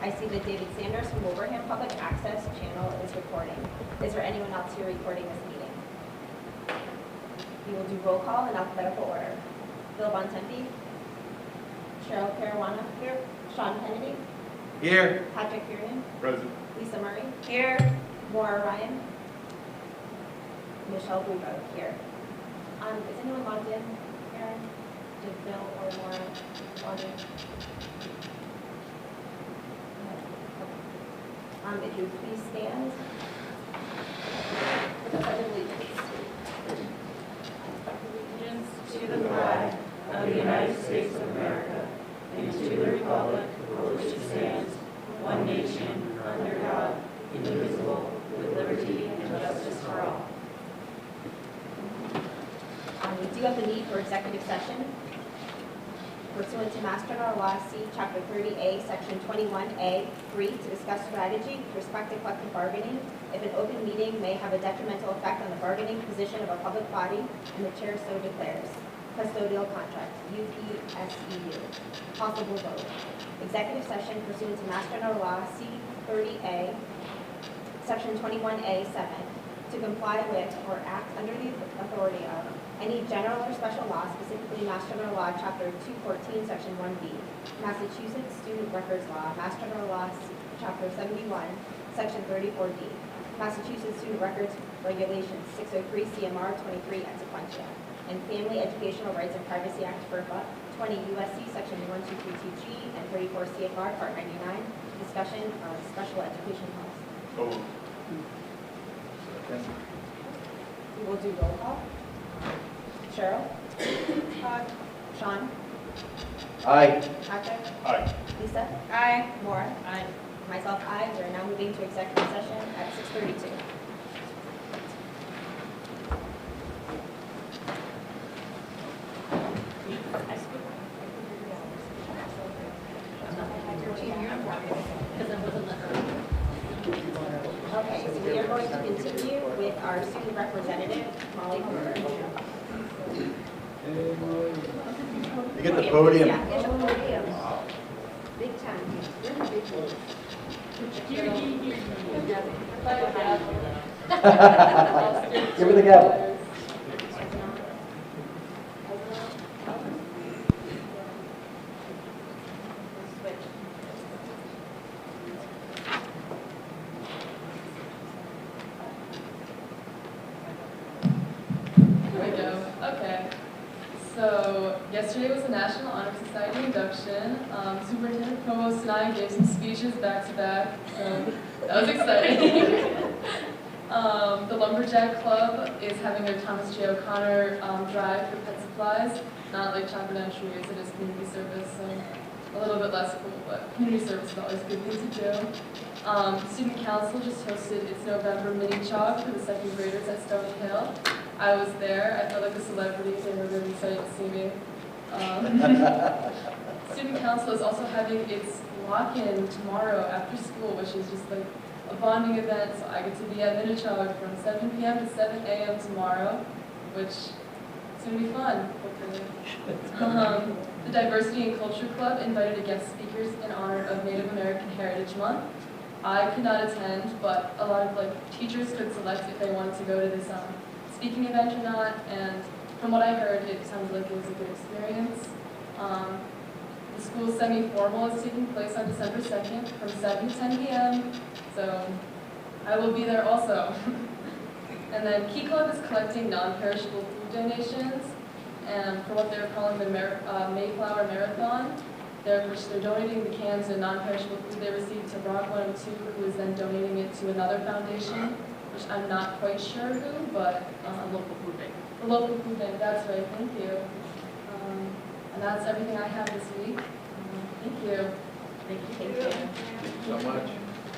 I see that David Sanders from Wolverhampton Public Access Channel is recording. Is there anyone else here recording this meeting? We will do roll call in alphabetical order. Bill Bontempi. Cheryl Caruana. Here. Sean Kennedy. Here. Patrick Kieran. Present. Lisa Murray. Here. Maura Ryan. Michelle Bugo here. Is anyone logged in, Karen? Did Bill or Maura log in? If you would please stand for the pledge of allegiance. Allegiance to the flag of the United States of America and to the republic for which it stands, one nation, under God, indivisible, with liberty and justice for all. We do have the need for executive session pursuant to Mass General Law C, Chapter 30A, Section 21A, 3, to discuss strategy with respect to collective bargaining if an open meeting may have a detrimental effect on the bargaining position of a public body and the chair so declares. Custodial contract, UPSEU. Possible vote. Executive session pursuant to Mass General Law C, 30A, Section 21A, 7, to comply with or act under the authority of any general or special law, specifically Mass General Law, Chapter 214, Section 1B, Massachusetts Student Records Law, Mass General Law, Chapter 71, Section 34D, Massachusetts Student Records Regulations, 603 CMR 23 et sequentia, and Family Educational Rights and Privacy Act, FERPA, 20 USC, Section 1232G, and 34 CFR, Part 99, discussion of special education laws. We will do roll call. Cheryl? Aye. Sean? Aye. Patrick? Aye. Lisa? Aye. Maura? Aye. Myself, aye. We're now moving to executive session at 6:32. Okay, so we are going to continue with our student representative, Molly Hoover. You get the podium. Yeah, get the podium. Big time. You're the big one. Give her the gavel. Okay, so yesterday was the National Honor Society induction. Superintendent Provost and I gave some speeches back to back, so that was exciting. The Lumberjack Club is having their Thomas J. O'Connor drive for pet supplies, not like chopping down trees, it is community service, so a little bit less cool, but community service is always a good thing to do. Student Council just hosted its November mini chalk for the second graders at Stony Hill. I was there. I felt like a celebrity. They were really excited to see me. Student Council is also having its lock-in tomorrow after school, which is just like a bonding event. So I get to be at Minichog from 7 p.m. to 7 a.m. tomorrow, which is going to be fun, hopefully. The Diversity and Culture Club invited a guest speakers in honor of Native American Heritage Month. I could not attend, but a lot of teachers could select if they wanted to go to this speaking event or not, and from what I heard, it sounded like it was a good experience. The school's semi-formal is taking place on December 2nd from 7 to 10 p.m., so I will be there also. And then Key Club is collecting non-perishable food donations, and for what they're calling the Mayflower Marathon, they're donating the cans and non-perishable food they received to Rock 102, who is then donating it to another foundation, which I'm not quite sure who, but Local food bank. the local food bank, that's right, thank you. And that's everything I have this week. Thank you. Thank you. So much.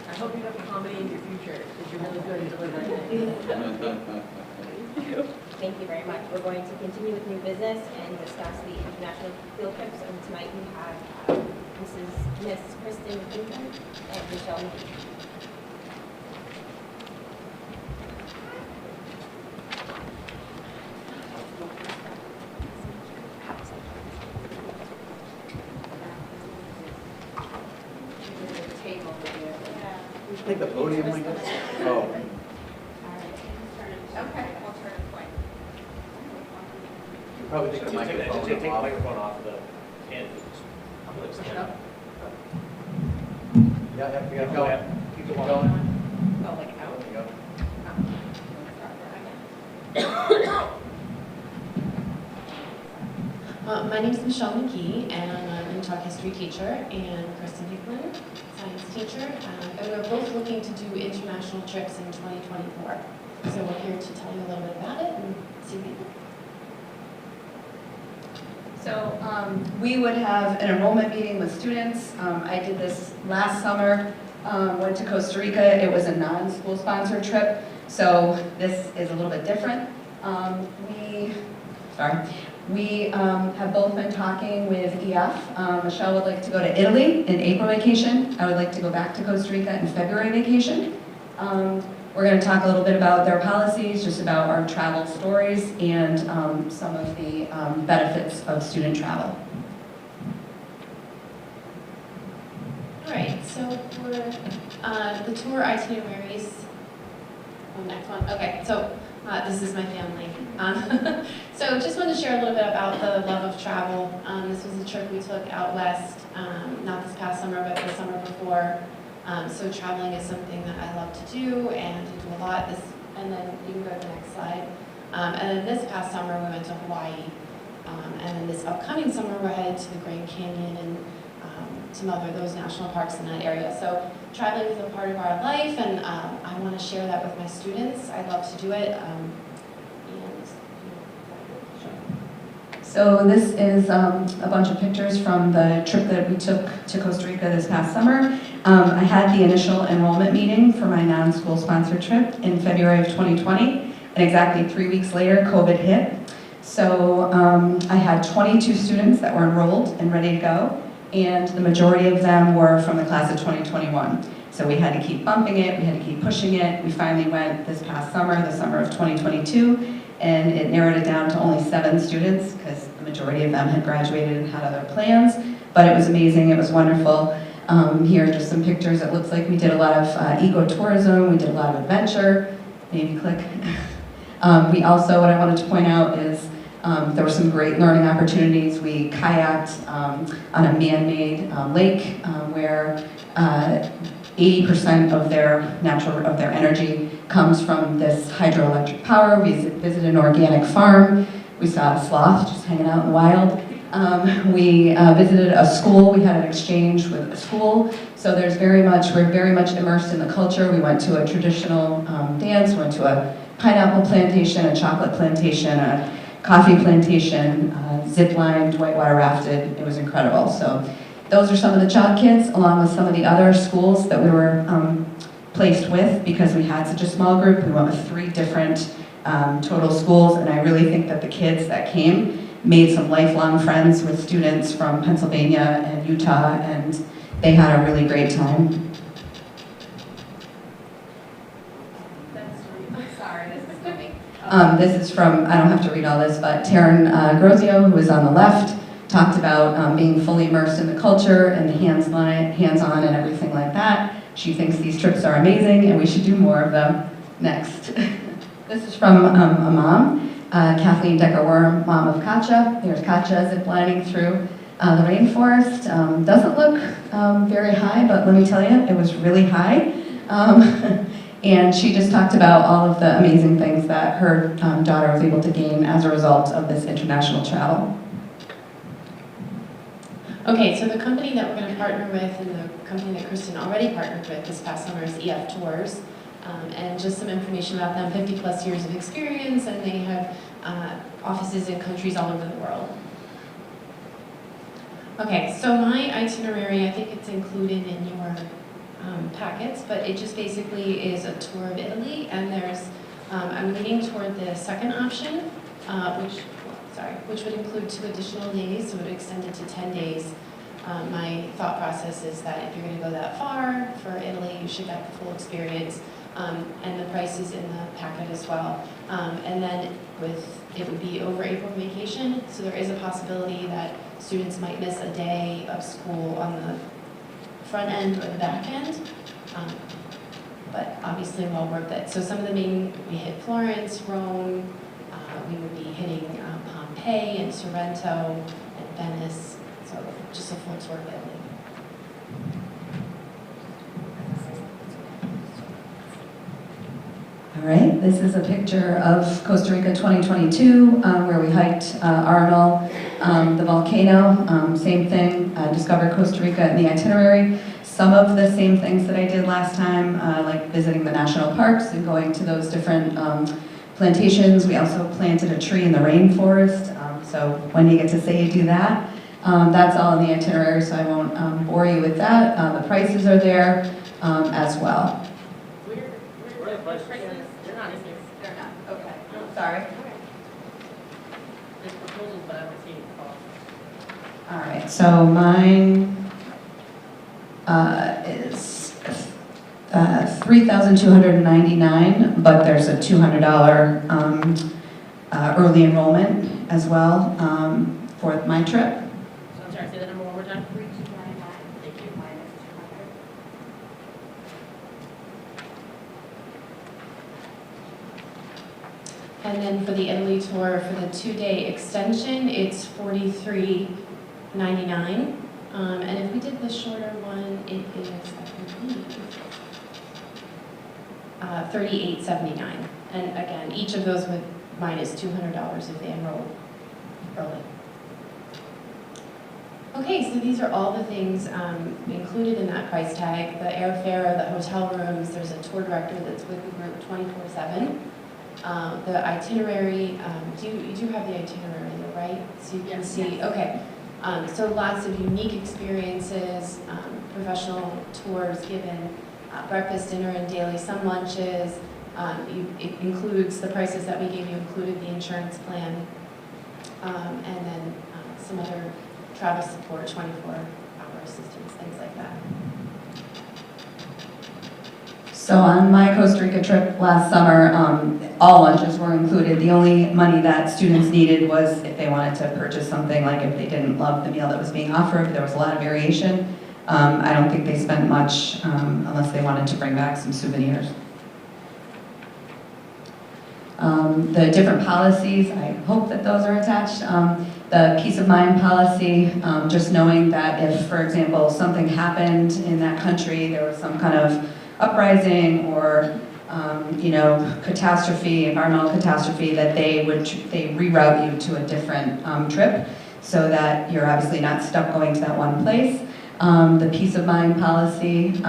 I hope you have a comedy in your future, because you're really good at delivering. Thank you very much. We're going to continue with new business and discuss the international field trips. And tonight we have Miss Kristen Pinkham and Michelle McGee. Table Take the podium, I guess. Oh. Okay, I'll turn it point. You probably take the microphone Take the off. microphone off the hand. I'm gonna stand up. Yeah, keep Go going. ahead. Keep going. Oh, like out? There you go. My name is Michelle McGee, and I'm an taught history teacher, and Kristen Hickman, science teacher. And we're both looking to do international trips in 2024. So we're here to tell you a little bit about it and see what you think. So we would have an enrollment meeting with students. I did this last summer, went to Costa Rica. It was a non-school sponsored trip, so this is a little bit different. We have both been talking with EF. Michelle would like to go to Italy in April vacation. I would like to go back to Costa Rica in February vacation. We're going to talk a little bit about their policies, just about our travel stories, and some of the benefits of student travel. All right, so for the tour itineraries, next one. Okay, so this is my family. So just wanted to share a little bit about the love of travel. This was a trip we took out west, not this past summer, but the summer before. So traveling is something that I love to do, and I do a lot. And then you can go to the next slide. And then this past summer we went to Hawaii. And then this upcoming summer we're headed to the Grand Canyon and some other those national parks in that area. So traveling is a part of our life, and I want to share that with my students. I love to do it. So this is a bunch of pictures from the trip that we took to Costa Rica this past summer. I had the initial enrollment meeting for my non-school sponsored trip in February of 2020, and exactly 3 weeks later, COVID hit. So I had 22 students that were enrolled and ready to go, and the majority of them were from the class of 2021. So we had to keep bumping it, we had to keep pushing it. We finally went this past summer, the summer of 2022, and it narrowed it down to only 7 students because the majority of them had graduated and had other plans. But it was amazing, it was wonderful. Here are just some pictures. It looks like we did a lot of ecotourism, we did a lot of adventure. Maybe click. We also, what I wanted to point out is there were some great learning opportunities. We kayaked on a man-made lake where 80% of their energy comes from this hydroelectric power. We visited an organic farm. We saw a sloth just hanging out in the wild. We visited a school. We had an exchange with a school. So we're very much immersed in the culture. We went to a traditional dance. We went to a pineapple plantation, a chocolate plantation, a coffee plantation, zip-lined, whitewater rafted. It was incredible. So those are some of the CHOG kids, along with some of the other schools that we were placed with, because we had such a small group. We went with 3 different total schools, and I really think that the kids that came made some lifelong friends with students from Pennsylvania and Utah, and they had a really great time. Sorry, this is coming. This is from, I don't have to read all this, but Taryn Grozio, who is on the left, talked about being fully immersed in the culture and the hands-on and everything like that. She thinks these trips are amazing and we should do more of them. Next. This is from a mom, Kathleen Decker-Worm, mom of Katja. There's Katja ziplining through the rainforest. Doesn't look very high, but let me tell you, it was really high. And she just talked about all of the amazing things that her daughter was able to gain as a result of this international travel. Okay, so the company that we're going to partner with, and the company that Kristen already partnered with this past summer, is EF Tours. And just some information about them: 50 plus years of experience, and they have offices in countries all over the world. Okay, so my itinerary, I think it's included in your packets, but it just basically is a tour of Italy, and there's, I'm leaning toward the second option, which would include 2 additional days, so it would extend it to 10 days. My thought process is that if you're going to go that far for Italy, you should get the full experience, and the price is in the packet as well. And then it would be over April vacation, so there is a possibility that students might miss a day of school on the front end or the back end. but obviously well worth it. So some of the main, we hit Florence, Rome, we would be hitting Pompeii and Sorrento and Venice, so just a full tour of Italy. All right, this is a picture of Costa Rica 2022, where we hiked Arnol, the volcano, same thing, discovered Costa Rica in the itinerary. Some of the same things that I did last time, like visiting the national parks and going to those different plantations. We also planted a tree in the rainforest, so when you get to say you do that, that's all in the itinerary, so I won't bore you with that. The prices are there as well. Where are the prices? They're not in here. They're not, okay. Sorry. There's proposals, but I haven't seen the cost. All right, so mine is $3,299, but there's a $200 early enrollment as well for my trip. So I'm sorry, say that number one more time. 3299. Thank you. Minus 200. And then for the Italy tour, for the 2-day extension, it's $43.99. And if we did the shorter one, it is, I believe, $38.79. And again, each of those would minus $200 if they enroll early. Okay, so these are all the things included in that price tag. The airfare, the hotel rooms, there's a tour director that's with the group 24/7. The itinerary, you do have the itinerary, right? So you can Yes. see, okay. So lots of unique experiences, professional tours given, breakfast, dinner, and daily, some lunches. It includes, the prices that we gave you included the insurance plan, and then some other travel support, 24-hour assistance, things like that. So on my Costa Rica trip last summer, all lunches were included. The only money that students needed was if they wanted to purchase something, like if they didn't love the meal that was being offered. There was a lot of variation. I don't think they spent much unless they wanted to bring back some souvenirs. The different policies, I hope that those are attached. The peace of mind policy, just knowing that if, for example, something happened in that country, there was some kind of uprising or catastrophe, environmental catastrophe, that they reroute you to a different trip, so that you're obviously not stuck going to that one place. The peace of mind policy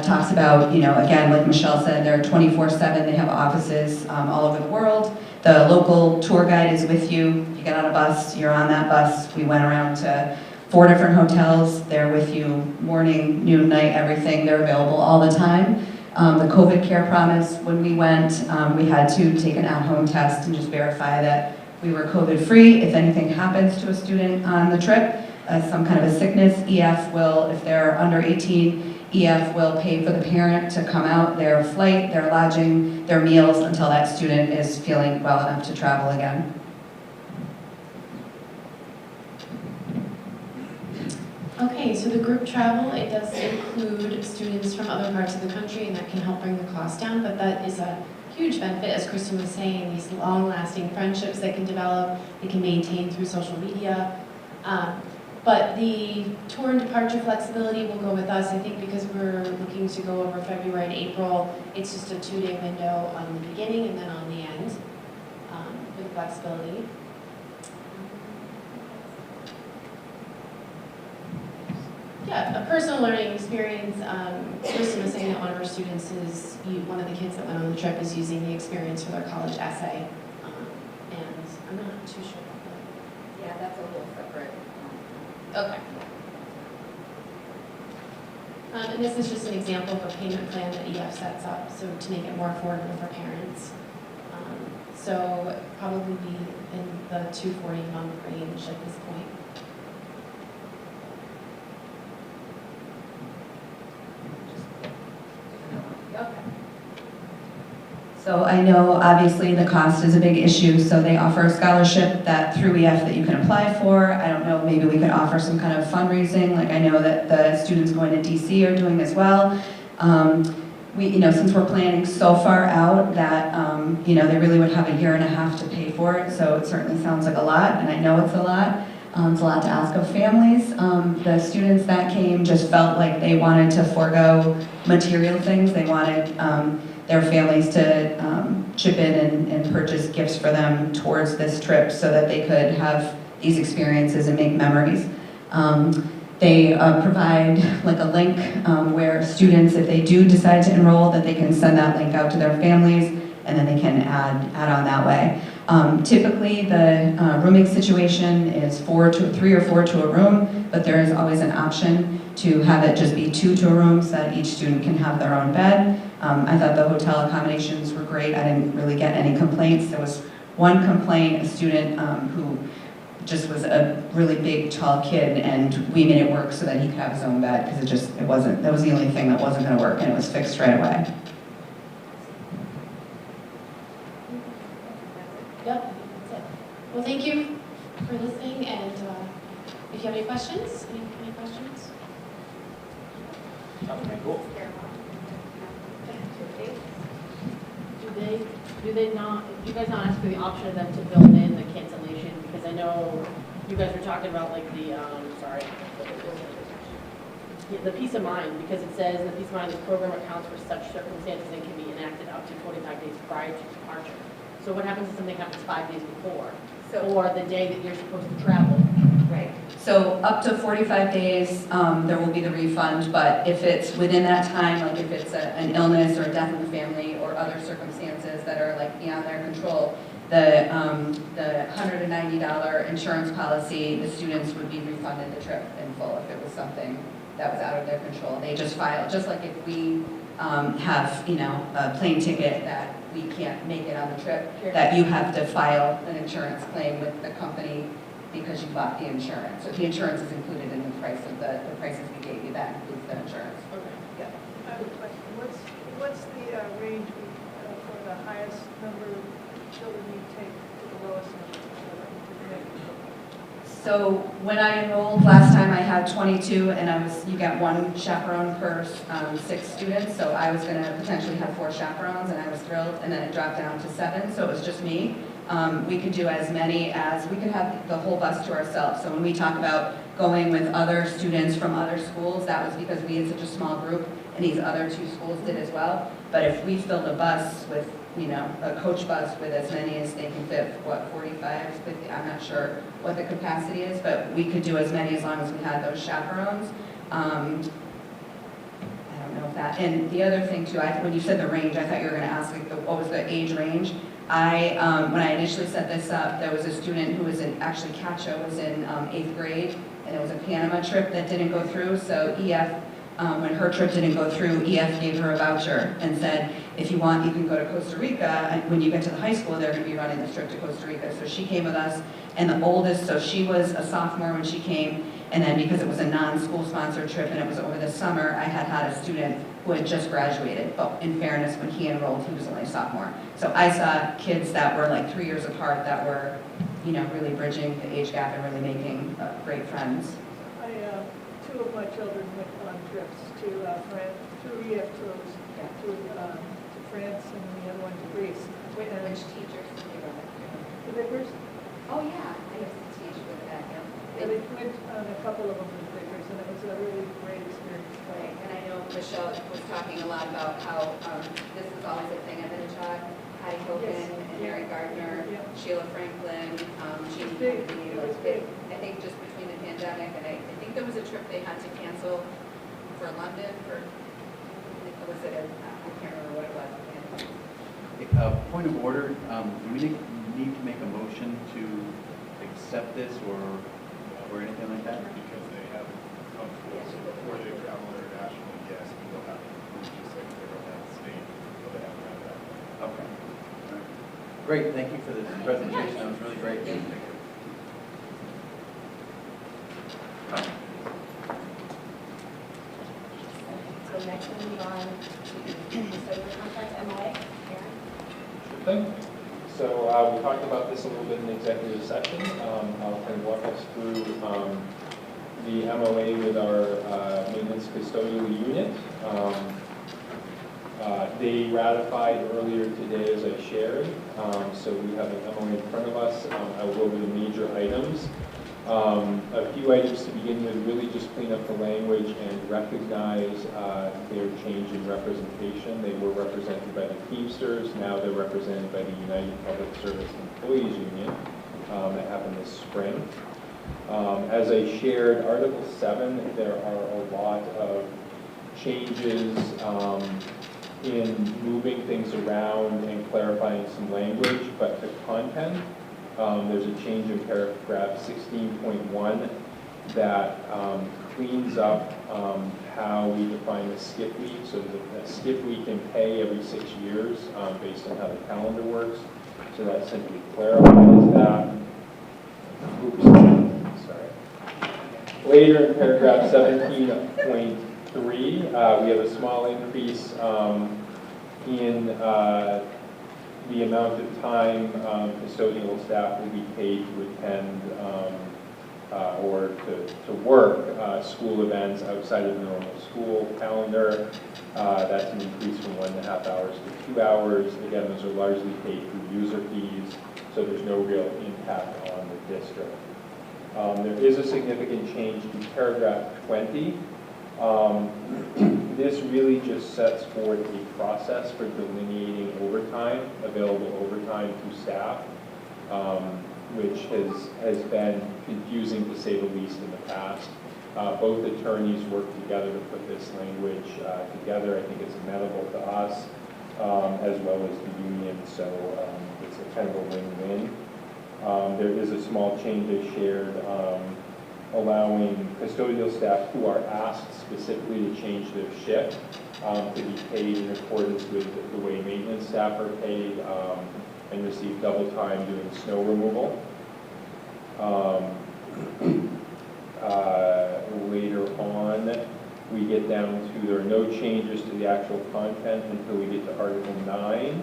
talks about, again, like Michelle said, they're 24/7. They have offices all over the world. The local tour guide is with you. You get on a bus, you're on that bus. We went around to 4 different hotels. They're with you morning, noon, night, everything. They're available all the time. The COVID care promise, when we went, we had to take an at-home test and just verify that we were COVID-free. If anything happens to a student on the trip, some kind of a sickness, EF will, if they're under 18, EF will pay for the parent to come out, their flight, their lodging, their meals, until that student is feeling well enough to travel again. Okay, so the group travel, it does include students from other parts of the country, and that can help bring the cost down, but that is a huge benefit, as Kristen was saying, these long-lasting friendships they can develop, they can maintain through social media. But the tour and departure flexibility will go with us, I think, because we're looking to go over February to April. It's just a 2-day window on the beginning and then on the end with flexibility. Yeah, a personal learning experience. Kristen was saying that one of our students is, one of the kids that went on the trip is using the experience for their college essay. And I'm not too sure about that. Yeah, that's a little separate. Okay. And this is just an example of a payment plan that EF sets up, so to make it more affordable for parents. So probably be in the $240 month range at this point. Okay. So I know obviously the cost is a big issue, so they offer a scholarship that through EF that you can apply for. I don't know, maybe we could offer some kind of fundraising, like I know that the students going to DC are doing as well. since we're planning so far out that, they really would have a year and a half to pay for it, so it certainly sounds like a lot, and I know it's a lot. It's a lot to ask of families. The students that came just felt like they wanted to forego material things. They wanted their families to chip in and purchase gifts for them towards this trip so that they could have these experiences and make memories. They provide like a link where students, if they do decide to enroll, that they can send that link out to their families and then they can add on that way. Typically, the rooming situation is 3 or 4 to a room, but there is always an option to have it just be 2 to a room so that each student can have their own bed. I thought the hotel accommodations were great. I didn't really get any complaints. There was one complaint, a student who just was a really big, tall kid, and we made it work so that he could have his own bed because that was the only thing that wasn't going to work, and it was fixed right away. Yep, that's it. Well, thank you for listening, and if you have any questions, any questions? Okay, cool. Do you guys not ask for the option of them to build in the cancellation? Because I know you guys were talking about like the peace of mind, because it says the peace of mind, the program accounts for such circumstances and can be enacted up to 45 days prior to departure. So what happens if something happens 5 days before, or the day that you're supposed to travel? Right. So up to 45 days, there will be the refund, but if it's within that time, like if it's an illness or a death in the family or other circumstances that are like beyond their control, the $190 insurance policy, the students would be refunded the trip in full if it was something that was out of their control. They just file, just like if we have, a plane ticket that we can't make it on the trip, that you have to file an insurance claim with the company because you bought the insurance. So the insurance is included in the price of the prices we gave you, that includes the insurance. Okay. Yeah. I have a question. What's the range for the highest number of children you take to the lowest number? So when I enrolled last time, I had 22, and you get 1 chaperone per 6 students. So I was going to potentially have 4 chaperones, and I was thrilled. And then it dropped down to 7, so it was just me. We could do as many as, we could have the whole bus to ourselves. So when we talk about going with other students from other schools, that was because we had such a small group, and these other 2 schools did as well. But if we filled a bus with, a coach bus with as many as they can fit, 45, 50, I'm not sure what the capacity is, but we could do as many as long as we had those chaperones. I don't know if that, and the other thing too, when you said the range, I thought you were going to ask what was the age range. When I initially set this up, there was a student who was actually Katja was in 8th grade, and it was a Panama trip that didn't go through, so EF, when her trip didn't go through, EF gave her a voucher and said, if you want, you can go to Costa Rica, and when you get to the high school, they're going to be running this trip to Costa Rica. So she came with us, and the oldest, so she was a sophomore when she came, and then because it was a non-school sponsored trip and it was over the summer, I had a student who had just graduated, but in fairness, when he enrolled, he was only a sophomore. So I saw kids that were like 3 years apart that were, really bridging the age gap and really making great friends. 2 of my children went on trips to France, 2 EF tours, to France, and the other one to Greece. Which teachers did they go with? The Vickers? Oh, yeah, I used to teach with that, yeah. Yeah, they went on a couple of them with Vickers, and it was a really great experience. Right, and I know Michelle was talking a lot about how this was always a thing at Minnetonka. Hattie Hogan Yes. and Mary Gardner, Yeah. Sheila Franklin, Jeannie big. Kennedy. It was big. I think just between the pandemic and I think there was a trip they had to cancel for London for, was it I can't remember what it was. Point of order, do we need to make a motion to accept this or anything like that? Because they haven't come to us before they travel internationally, yes, we will have to prove just like they don't have the state, but they haven't had that. Okay. All right. Great, thank you for the presentation, that was really great. Thank you. So next we'll move on to the custodial contract, MOA. Karen? Sure thing. So we talked about this a little bit in the executive session. I'll kind of walk us through the MOA with our maintenance custodial unit. They ratified earlier today, as I shared. So we have an MOA in front of us. I will go over the major items. A few items to begin with, really just clean up the language and recognize their change in representation. They were represented by the Teamsters, now they're represented by the United Public Service Employees Union. That happened this spring. As I shared, Article 7, there are a lot of changes in moving things around and clarifying some language, but the content, there's a change in paragraph 16.1 that cleans up how we define a skip week. So a skip week in pay every 6 years based on how the calendar works. So that simply clarifies that. Oops, sorry. Later in paragraph 17.3, we have a small increase in the amount of time custodial staff will be paid to attend or to work school events outside of the normal school calendar. That's an increase from 1.5 hours to 2 hours. Again, those are largely paid through user fees, so there's no real impact on the district. There is a significant change to paragraph 20. This really just sets forth a process for delineating overtime, available overtime to staff, which has been confusing to say the least in the past. Both attorneys worked together to put this language together. I think it's amenable to us as well as the union, so it's a kind of a win-win. There is a small change I shared allowing custodial staff who are asked specifically to change their shift to be paid in accordance with the way maintenance staff are paid and receive double time doing snow removal. Later on, we get down to, there are no changes to the actual content until we get to Article 9.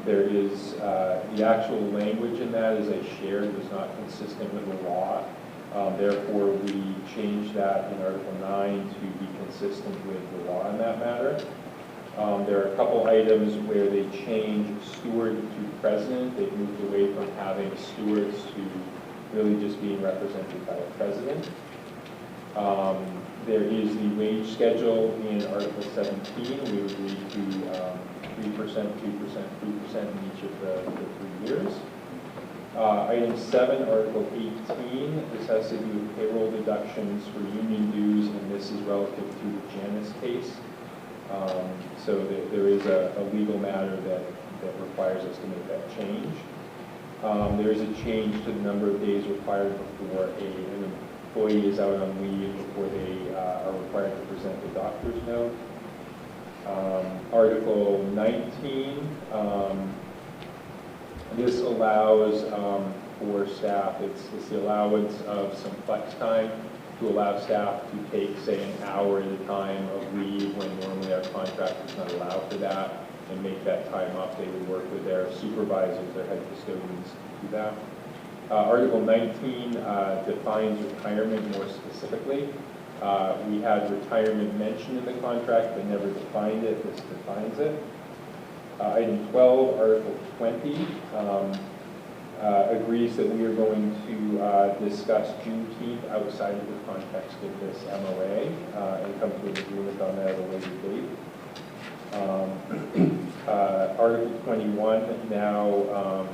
There is, the actual language in that, as I shared, was not consistent with the law. Therefore, we changed that in Article 9 to be consistent with the law in that matter. There are a couple items where they changed steward to president. They've moved away from having stewards to really just being represented by a president. There is the wage schedule in Article 17. We agreed to 3%, 2%, 3% in each of the 3 years. Item 7, Article 18, this has to do with payroll deductions for union dues, and this is relative to the Janus case. So there is a legal matter that requires us to make that change. There is a change to the number of days required before an employee is out on leave before they are required to present the doctor's note. Article 19, this allows for staff, it's the allowance of some flex time to allow staff to take, say, an hour at a time of leave when normally our contract is not allowed for that, and make that time up. They would work with their supervisors, their head custodians to do that. Article 19 defines retirement more specifically. We had retirement mentioned in the contract, but never defined it. This defines it. Item 12, Article 20, agrees that we are going to discuss Juneteenth outside of the context of this MOA and come to an agreement on that at a later date. Article 21 now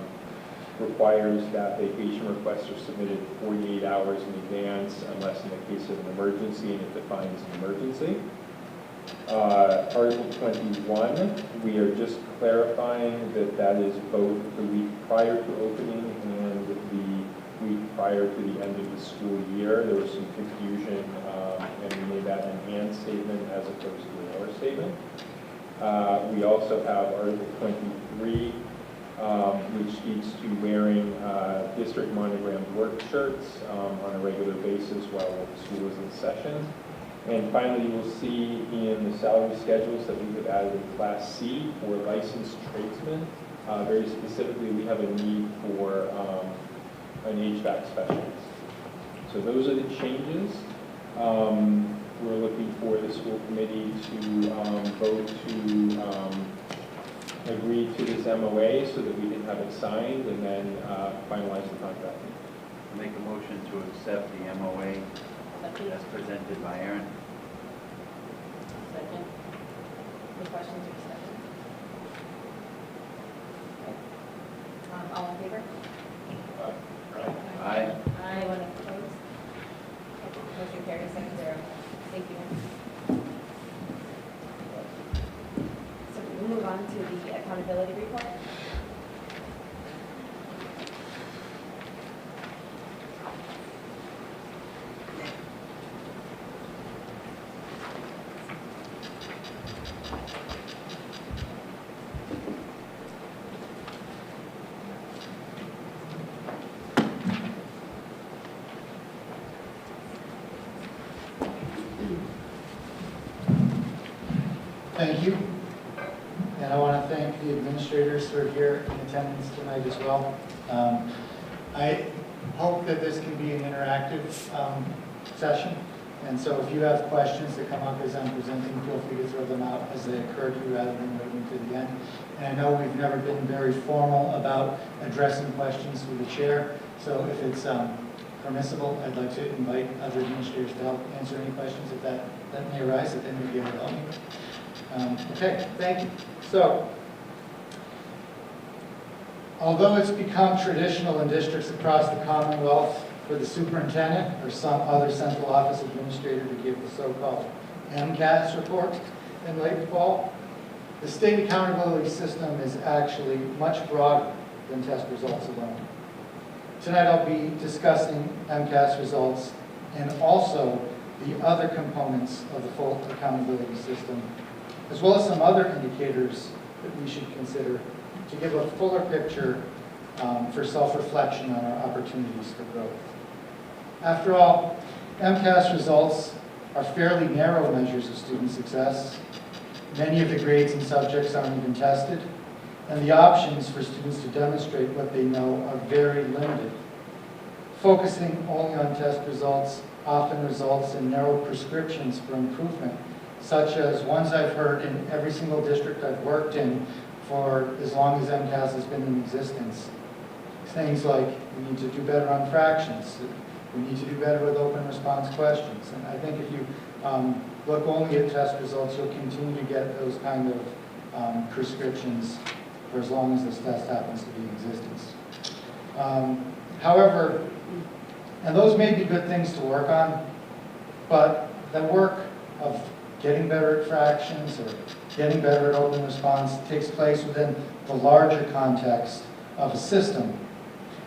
requires that vacation requests are submitted 48 hours in advance unless in the case of an emergency, and it defines an emergency. Article 21, we are just clarifying that that is both the week prior to opening and the week prior to the end of the school year. There was some confusion, and we made that an and statement as opposed to an or statement. We also have Article 23, which speaks to wearing district monogrammed work shirts on a regular basis while the school is in session. And finally, you'll see in the salary schedules that we have added a Class C for licensed tradesmen. Very specifically, we have a need for an HVAC specialist. So those are the changes. we're looking for the school committee to vote to agree to this MOA so that we can have it signed and then finalize the contract. Make a motion to accept the MOA as presented by Aaron. Second. Any questions or discussion? All in favor? Aye. Anyone opposed? Motion carries 7-0. Thank you. So we'll move on to the accountability report. Thank you. And I want to thank the administrators who are here in attendance tonight as well. I hope that this can be an interactive session. And so if you have questions that come up as I'm presenting, feel free to throw them out as they occur to you rather than waiting to the end. And I know we've never been very formal about addressing questions through the chair. So if it's permissible, I'd like to invite other administrators to help answer any questions if that may arise, that they may be able to help me. Okay, thank you. So, although it's become traditional in districts across the Commonwealth for the superintendent or some other central office administrator to give the so-called MCAS report in late fall, the state accountability system is actually much broader than test results alone. Tonight I'll be discussing MCAS results and also the other components of the full accountability system, as well as some other indicators that we should consider to give a fuller picture for self-reflection on our opportunities for growth. After all, MCAS results are fairly narrow measures of student success. Many of the grades and subjects aren't even tested, and the options for students to demonstrate what they know are very limited. Focusing only on test results often results in narrow prescriptions for improvement, such as ones I've heard in every single district I've worked in for as long as MCAS has been in existence. Things like, we need to do better on fractions, we need to do better with open response questions. And I think if you look only at test results, you'll continue to get those kind of prescriptions for as long as this test happens to be in existence. However, and those may be good things to work on, but the work of getting better at fractions or getting better at open response takes place within the larger context of a system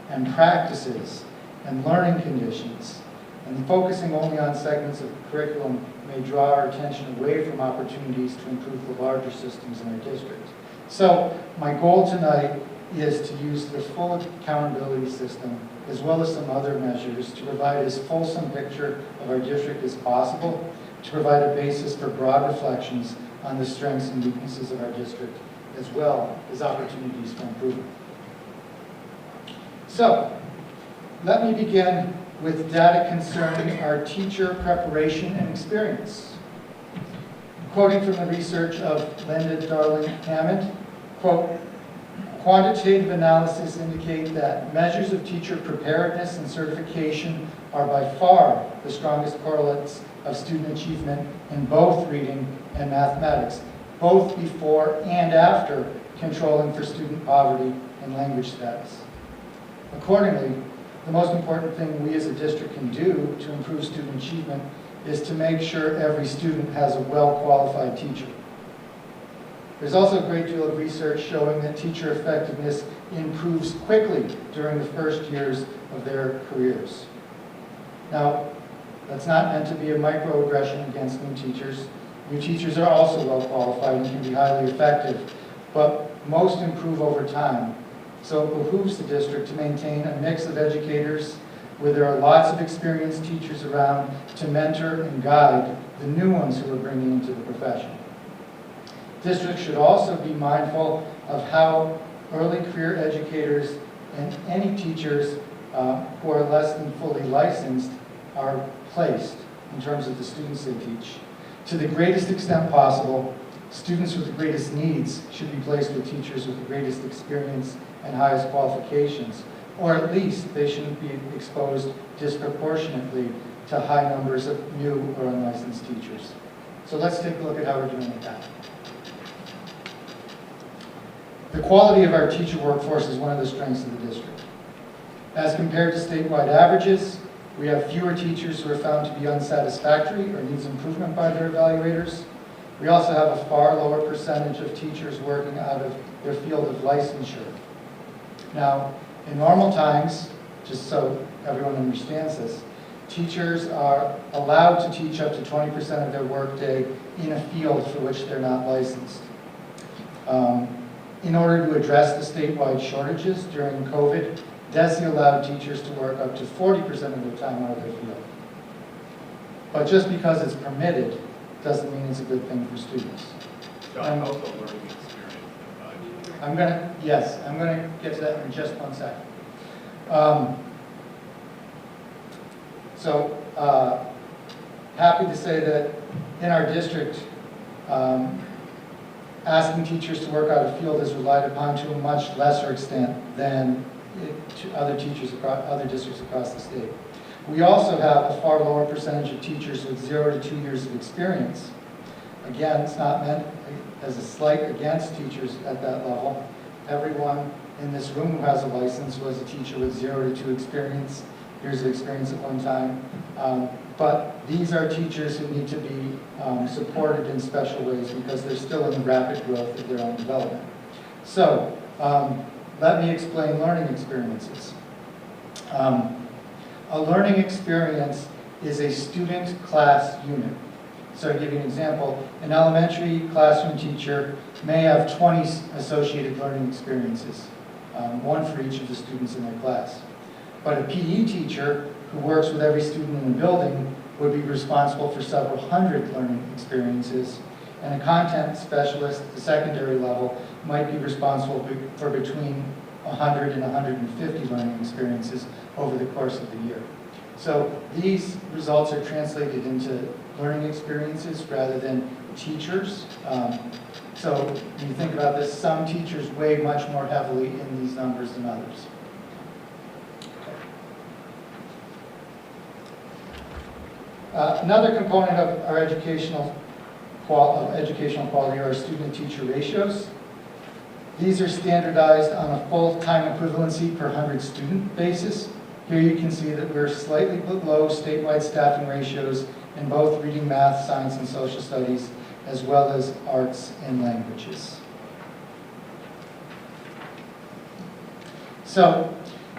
and practices and learning conditions. And focusing only on segments of curriculum may draw our attention away from opportunities to improve the larger systems in our district. So my goal tonight is to use the full accountability system as well as some other measures to provide as fulsome picture of our district as possible, to provide a basis for broad reflections on the strengths and weaknesses of our district, as well as opportunities for improvement. So, let me begin with data concerning our teacher preparation and experience. Quoting from the research of Linda Darling-Hammond, quote, quantitative analysis indicate that measures of teacher preparedness and certification are by far the strongest correlates of student achievement in both reading and mathematics, both before and after controlling for student poverty and language status. Accordingly, the most important thing we as a district can do to improve student achievement is to make sure every student has a well-qualified teacher. There's also a great deal of research showing that teacher effectiveness improves quickly during the first years of their careers. Now, that's not meant to be a microaggression against new teachers. New teachers are also well qualified and can be highly effective, but most improve over time. So it behooves the district to maintain a mix of educators where there are lots of experienced teachers around to mentor and guide the new ones who are bringing into the profession. Districts should also be mindful of how early career educators and any teachers who are less than fully licensed are placed. in terms of the students they teach. To the greatest extent possible, students with the greatest needs should be placed with teachers with the greatest experience and highest qualifications, or at least they shouldn't be exposed disproportionately to high numbers of new or unlicensed teachers. So let's take a look at how we're doing with that. The quality of our teacher workforce is one of the strengths of the district. As compared to statewide averages, we have fewer teachers who are found to be unsatisfactory or needs improvement by their evaluators. We also have a far lower percentage of teachers working out of their field of licensure. Now, in normal times, just so everyone understands this, teachers are allowed to teach up to 20% of their workday in a field for which they're not licensed. In order to address the statewide shortages during COVID, DESE allowed teachers to work up to 40% of their time out of their field. But just because it's permitted doesn't mean it's a good thing for students. John, how's the learning experience? I'm going to get to that in just 1 second. Happy to say that in our district, asking teachers to work out of field is relied upon to a much lesser extent than to other districts across the state. We also have a far lower percentage of teachers with 0 to 2 years of experience. Again, it's not meant as a slight against teachers at that level. Everyone in this room who has a license was a teacher with 0 to 2 years of experience at one time. But these are teachers who need to be supported in special ways because they're still in the rapid growth of their own development. So, let me explain learning experiences. A learning experience is a student class unit. So to give you an example, an elementary classroom teacher may have 20 associated learning experiences, one for each of the students in their class. But a PE teacher who works with every student in the building would be responsible for several hundred learning experiences, and a content specialist at the secondary level might be responsible for between 100 and 150 learning experiences over the course of the year. So these results are translated into learning experiences rather than teachers. So when you think about this, some teachers weigh much more heavily in these numbers than others. Another component of our educational quality are our student-teacher ratios. These are standardized on a full-time equivalency per 100 student basis. Here you can see that we're slightly below statewide staffing ratios in both reading, math, science, and social studies, as well as arts and languages. So,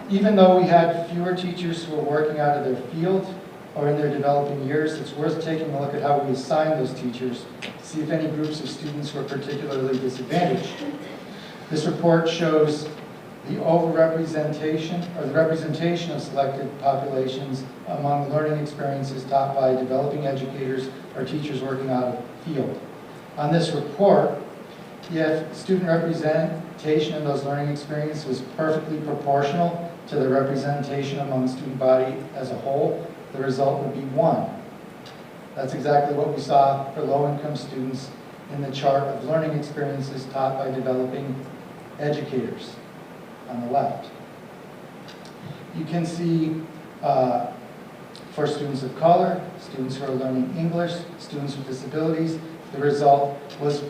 even though we had fewer teachers who were working out of their field or in their developing years, it's worth taking a look at how we assign those teachers to see if any groups of students were particularly disadvantaged. This report shows the overrepresentation or the representation of selected populations among learning experiences taught by developing educators or teachers working out of field. On this report, if student representation in those learning experiences was perfectly proportional to the representation among the student body as a whole, the result would be 1. That's exactly what we saw for low-income students in the chart of learning experiences taught by developing educators on the left. You can see for students of color, students who are learning English, students with disabilities, the result was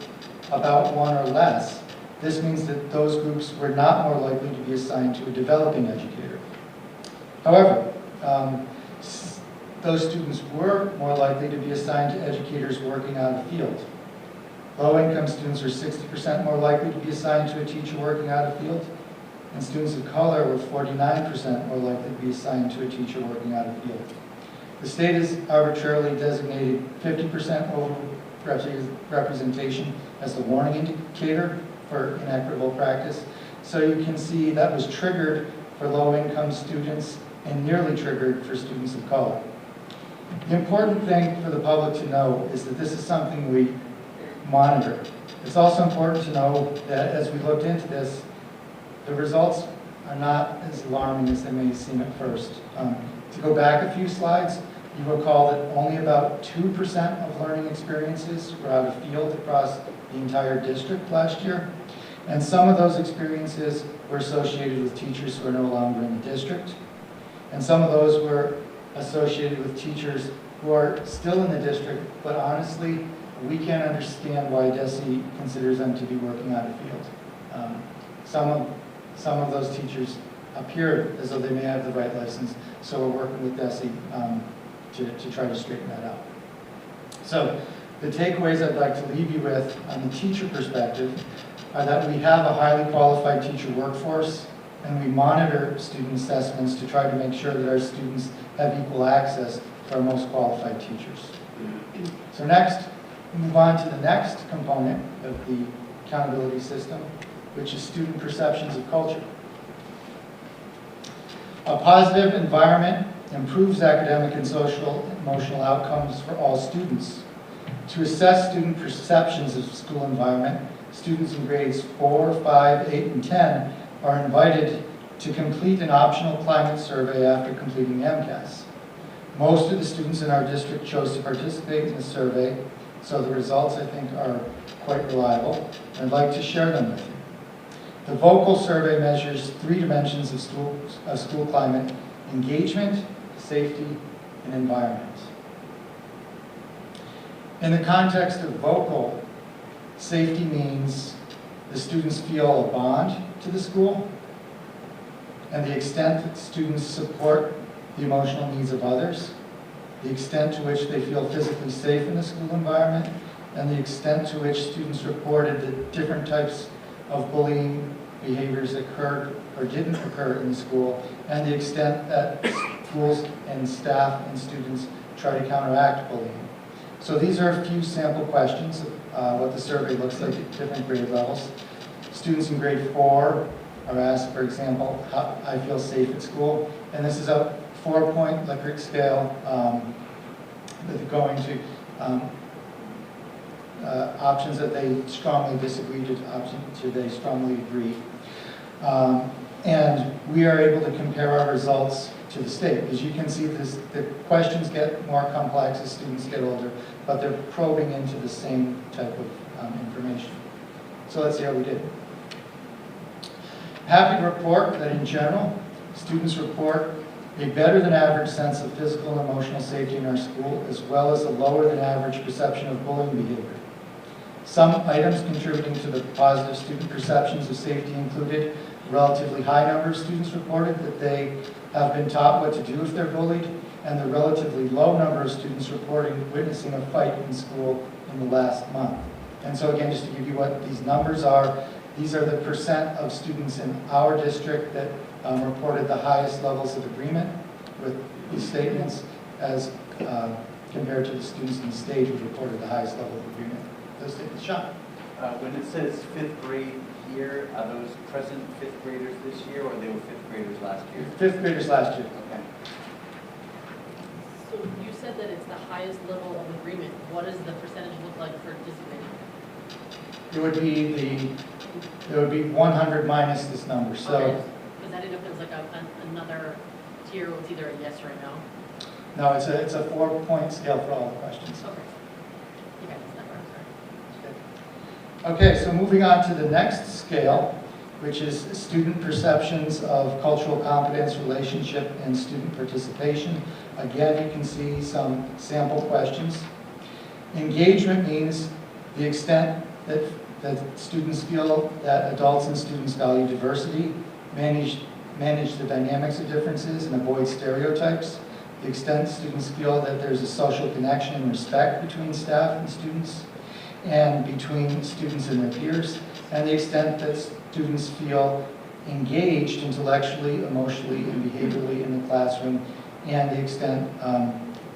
about 1 or less. This means that those groups were not more likely to be assigned to a developing educator. However, those students were more likely to be assigned to educators working out of field. Low-income students were 60% more likely to be assigned to a teacher working out of field, and students of color were 49% more likely to be assigned to a teacher working out of field. The state has arbitrarily designated 50% over-representation as the warning indicator for inequitable practice. So you can see that was triggered for low-income students and nearly triggered for students of color. The important thing for the public to know is that this is something we monitor. It's also important to know that as we looked into this, the results are not as alarming as they may seem at first. To go back a few slides, You recall that only about 2% of learning experiences were out of field across the entire district last year. And some of those experiences were associated with teachers who are no longer in the district. And some of those were associated with teachers who are still in the district, but honestly, we can't understand why DESE considers them to be working out of field. Some of those teachers appear as though they may have the right license, so we're working with DESE to try to straighten that out. So the takeaways I'd like to leave you with on the teacher perspective are that we have a highly qualified teacher workforce, and we monitor student assessments to try to make sure that our students have equal access to our most qualified teachers. So next, we move on to the next component of the accountability system, which is student perceptions of culture. A positive environment improves academic and social and emotional outcomes for all students. To assess student perceptions of school environment, students in grades 4, 5, 8, and 10 are invited to complete an optional climate survey after completing the MCAS. Most of the students in our district chose to participate in the survey, so the results, I think, are quite reliable. I'd like to share them with you. The vocal survey measures 3 dimensions of school climate: engagement, safety, and environment. In the context of vocal, safety means the students feel a bond to the school, and the extent that students support the emotional needs of others, the extent to which they feel physically safe in the school environment, and the extent to which students reported that different types of bullying behaviors occurred or didn't occur in the school, and the extent that schools and staff and students try to counteract bullying. So these are a few sample questions of what the survey looks like at different grade levels. Students in grade 4 are asked, for example, how I feel safe at school, and this is a 4-point Likert scale going to options that they strongly disagree to options that they strongly agree. And we are able to compare our results to the state. As you can see, the questions get more complex as students get older, but they're probing into the same type of information. So let's see how we did. Happy to report that in general, students report a better than average sense of physical and emotional safety in our school, as well as a lower than average perception of bullying behavior. Some items contributing to the positive student perceptions of safety included relatively high number of students reported that they have been taught what to do if they're bullied, and the relatively low number of students reporting witnessing a fight in school in the last month. And so again, just to give you what these numbers are, these are the percent of students in our district that reported the highest levels of agreement with these statements as compared to the students in the state who reported the highest level of agreement. Those statements. Sean? When it says 5th grade here, are those present 5th graders this year, or they were 5th graders last year? 5th graders last year. Okay. So you said that it's the highest level of agreement. What does the percentage look like for disagreement? It would be 100 minus this number. So. Okay. Because I didn't know if it was like another tier with either a yes or a no. No, it's a 4-point scale for all the questions. Okay. Okay, that's not right. Okay, so moving on to the next scale, which is student perceptions of cultural competence, relationship, and student participation. Again, you can see some sample questions. Engagement means the extent that students feel that adults and students value diversity, manage the dynamics of differences, and avoid stereotypes. The extent students feel that there's a social connection and respect between staff and students, and between students and their peers, and the extent that students feel engaged intellectually, emotionally, and behaviorally in the classroom, and the extent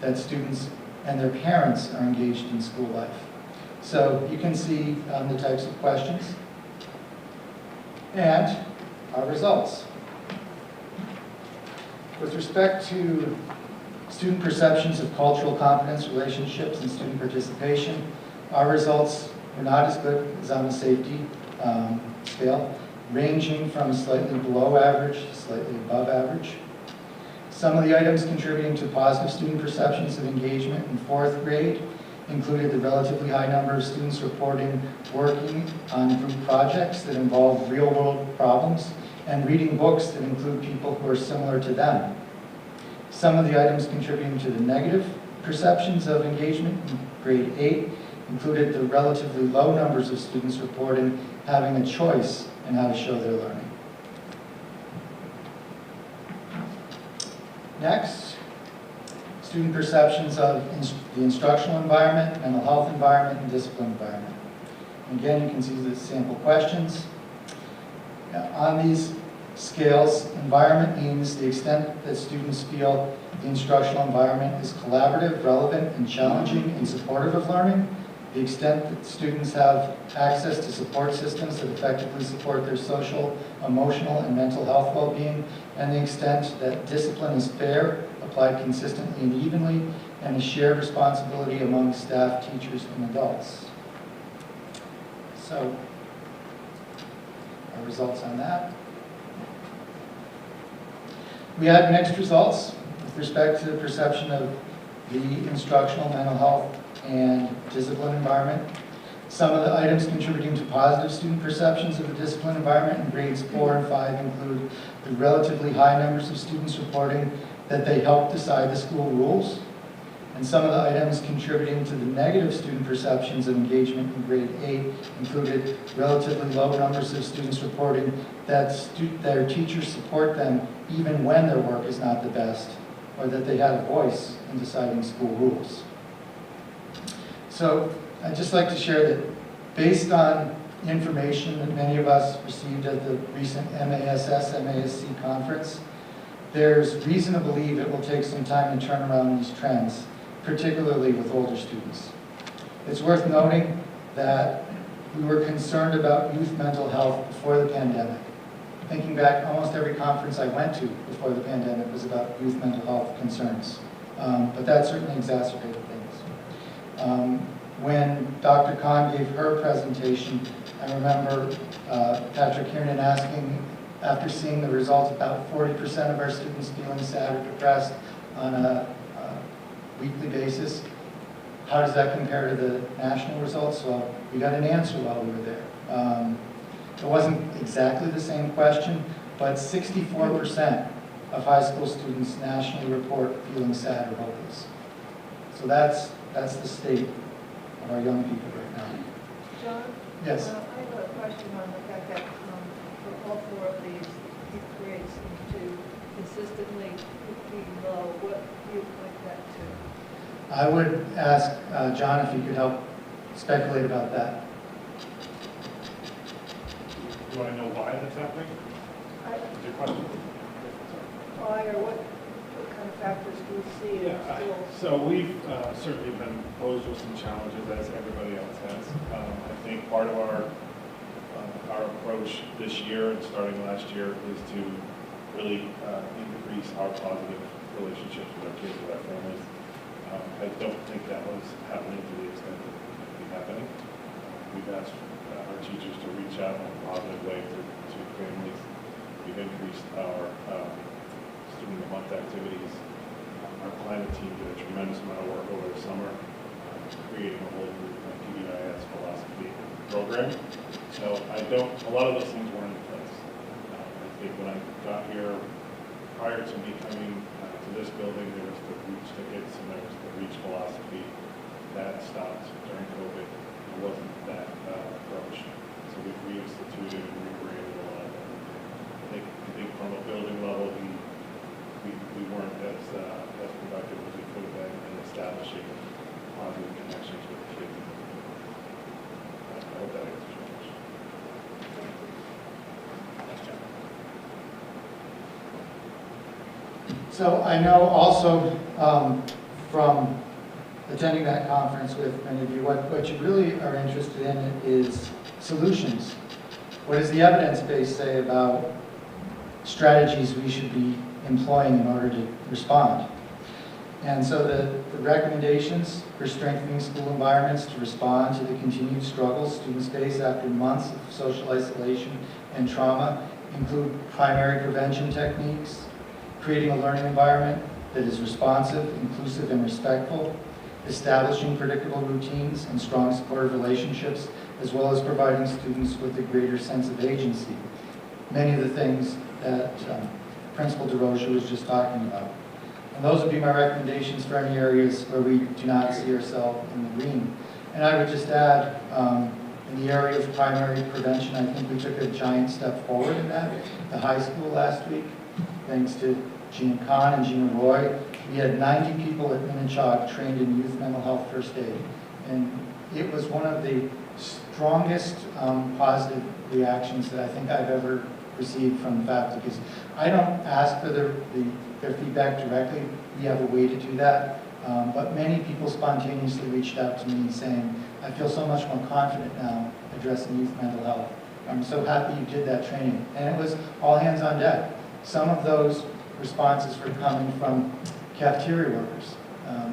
that students and their parents are engaged in school life. So you can see the types of questions and our results. With respect to student perceptions of cultural competence, relationships, and student participation, our results were not as good as on the safety scale, ranging from slightly below average to slightly above average. Some of the items contributing to positive student perceptions of engagement in 4th grade included the relatively high number of students reporting working on group projects that involve real-world problems and reading books that include people who are similar to them. Some of the items contributing to the negative perceptions of engagement in grade 8 included the relatively low numbers of students reporting having a choice in how to show their learning. Next, student perceptions of the instructional environment, mental health environment, and discipline environment. Again, you can see the sample questions. On these scales, environment means the extent that students feel the instructional environment is collaborative, relevant, and challenging and supportive of learning. The extent that students have access to support systems that effectively support their social, emotional, and mental health well-being, and the extent that discipline is fair, applied consistently and evenly, and a shared responsibility among staff, teachers, and adults. So, our results on that. We had mixed results with respect to the perception of the instructional, mental health, and discipline environment. Some of the items contributing to positive student perceptions of the discipline environment in grades 4 and 5 include the relatively high numbers of students reporting that they help decide the school rules. And some of the items contributing to the negative student perceptions of engagement in grade 8 included relatively low numbers of students reporting that their teachers support them even when their work is not the best, or that they had a voice in deciding school rules. So I'd just like to share that based on information that many of us received at the recent MASC conference, there's reason to believe it will take some time to turn around these trends, particularly with older students. It's worth noting that we were concerned about youth mental health before the pandemic. Thinking back, almost every conference I went to before the pandemic was about youth mental health concerns. But that certainly exacerbated things. When Dr. Kahn gave her presentation, I remember Patrick Kiernan asking, after seeing the results, about 40% of our students feeling sad or depressed on a weekly basis. How does that compare to the national results? Well, we got an answer while we were there. It wasn't exactly the same question, but 64% of high school students nationally report feeling sad or hopeless. So that's the state of our young people right now. John? Yes. I have a question on the fact that for all 4 of these, grades seem to consistently be low. What do you point that to? I would ask John if he could help speculate about that. Do I know why that's happening? Is your question? Why or what kind of factors do you see in schools? So we've certainly been posed with some challenges, as everybody else has. I think part of our approach this year and starting last year is to really increase our positive relationships with our kids, with our families. I don't think that was happening to the extent that it could be happening. We've asked our teachers to reach out in a positive way to families. We've increased our student of the month activities. Our climate team did a tremendous amount of work over the summer, creating a whole new PBIS philosophy program. So a lot of those things weren't in place. I think when I got here, prior to me coming to this building, there was the REACH tickets and there was the REACH philosophy. That stopped during COVID. It wasn't that approach. So we've reinstituted and rebranded a lot of them. I think from a building level, we weren't as productive as we could have been in establishing positive connections with the kids. I hope that answers your question. Thanks, John. So I know also from attending that conference with many of you, what you really are interested in is solutions. What does the evidence base say about strategies we should be employing in order to respond? And so the recommendations for strengthening school environments to respond to the continued struggles students face after months of social isolation and trauma include primary prevention techniques, creating a learning environment that is responsive, inclusive, and respectful, establishing predictable routines and strong supportive relationships, as well as providing students with a greater sense of agency. Many of the things that Principal DeRosa was just talking about. And those would be my recommendations for any areas where we do not see ourselves in the green. And I would just add, in the area of primary prevention, I think we took a giant step forward in that. The high school last week, thanks to Gina Kahn and Gina Roy, we had 90 people at Minnechaug trained in youth mental health first aid. And it was one of the strongest positive reactions that I think I've ever received from the faculty, because I don't ask for their feedback directly. We have a way to do that. But many people spontaneously reached out to me saying, I feel so much more confident now addressing youth mental health. I'm so happy you did that training. And it was all hands on deck. Some of those responses were coming from cafeteria workers,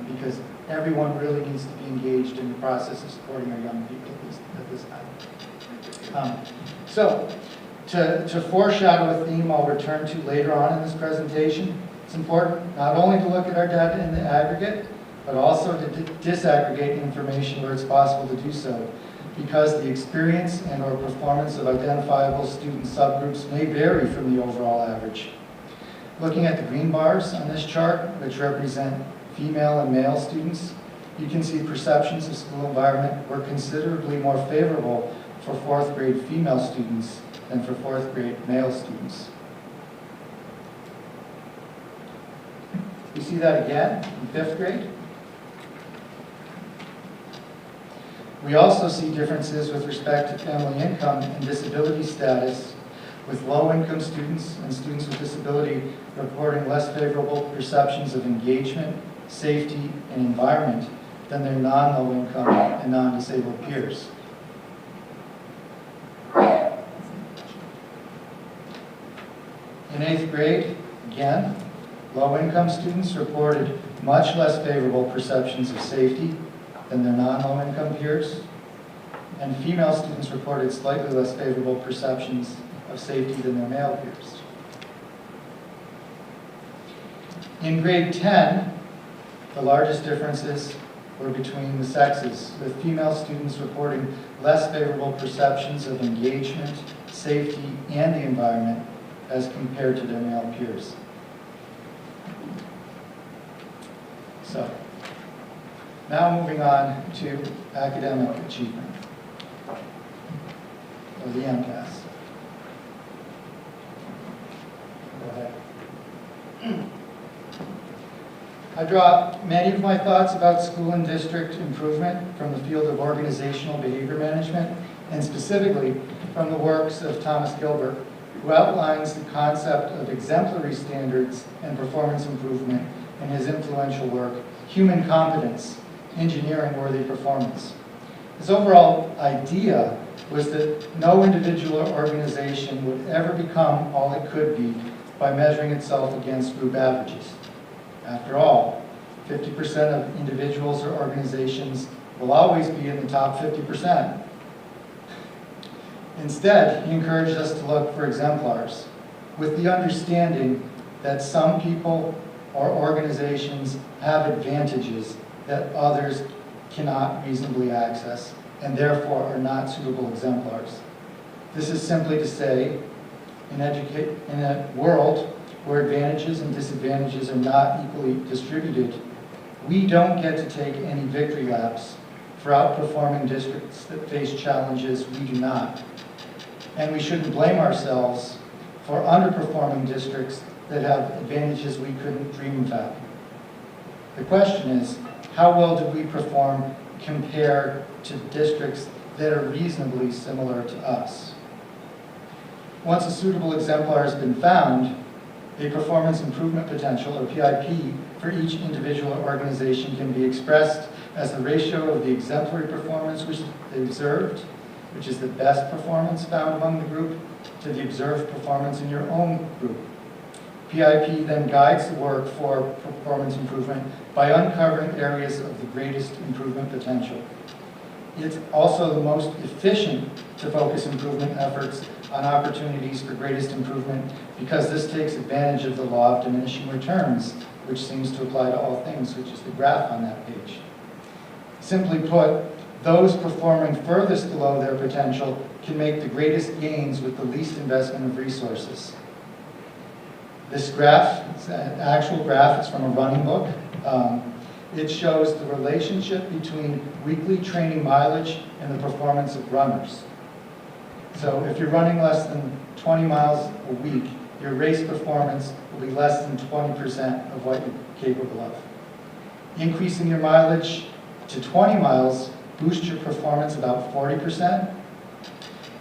because everyone really needs to be engaged in the process of supporting our young people at this time. So, to foreshadow a theme I'll return to later on in this presentation, it's important not only to look at our data in the aggregate, but also to disaggregate information where it's possible to do so, because the experience and or performance of identifiable student subgroups may vary from the overall average. Looking at the green bars on this chart, which represent female and male students, you can see perceptions of school environment were considerably more favorable for 4th grade female students than for 4th grade male students. We see that again in 5th grade. We also see differences with respect to family income and disability status, with low-income students and students with disability reporting less favorable perceptions of engagement, safety, and environment than their non-low-income and non-disabled peers. In 8th grade, again, low-income students reported much less favorable perceptions of safety than their non-low-income peers, and female students reported slightly less favorable perceptions of safety than their male peers. In grade 10, the largest differences were between the sexes, with female students reporting less favorable perceptions of engagement, safety, and the environment as compared to their male peers. So, now moving on to academic achievement, or the MCAS. Go ahead. I draw many of my thoughts about school and district improvement from the field of organizational behavior management, and specifically from the works of Thomas Gilbert, who outlines the concept of exemplary standards and performance improvement in his influential work, Human Competence, Engineering Worthy Performance. His overall idea was that no individual or organization would ever become all it could be by measuring itself against group averages. After all, 50% of individuals or organizations will always be in the top 50%. Instead, he encouraged us to look for exemplars, with the understanding that some people or organizations have advantages that others cannot reasonably access, and therefore are not suitable exemplars. This is simply to say, in a world where advantages and disadvantages are not equally distributed, we don't get to take any victory laps for outperforming districts that face challenges we do not. And we shouldn't blame ourselves for underperforming districts that have advantages we couldn't dream about. The question is, how well do we perform compared to districts that are reasonably similar to us? Once a suitable exemplar has been found, a performance improvement potential, or PIP, for each individual or organization can be expressed as the ratio of the exemplary performance which they observed, which is the best performance found among the group, to the observed performance in your own group. PIP then guides the work for performance improvement by uncovering areas of the greatest improvement potential. It's also the most efficient to focus improvement efforts on opportunities for greatest improvement because this takes advantage of the law of diminishing returns, which seems to apply to all things, which is the graph on that page. Simply put, those performing furthest below their potential can make the greatest gains with the least investment of resources. This graph, it's an actual graph, it's from a running book. It shows the relationship between weekly training mileage and the performance of runners. So if you're running less than 20 miles a week, your race performance will be less than 20% of what you're capable of. Increasing your mileage to 20 miles boosts your performance about 40%.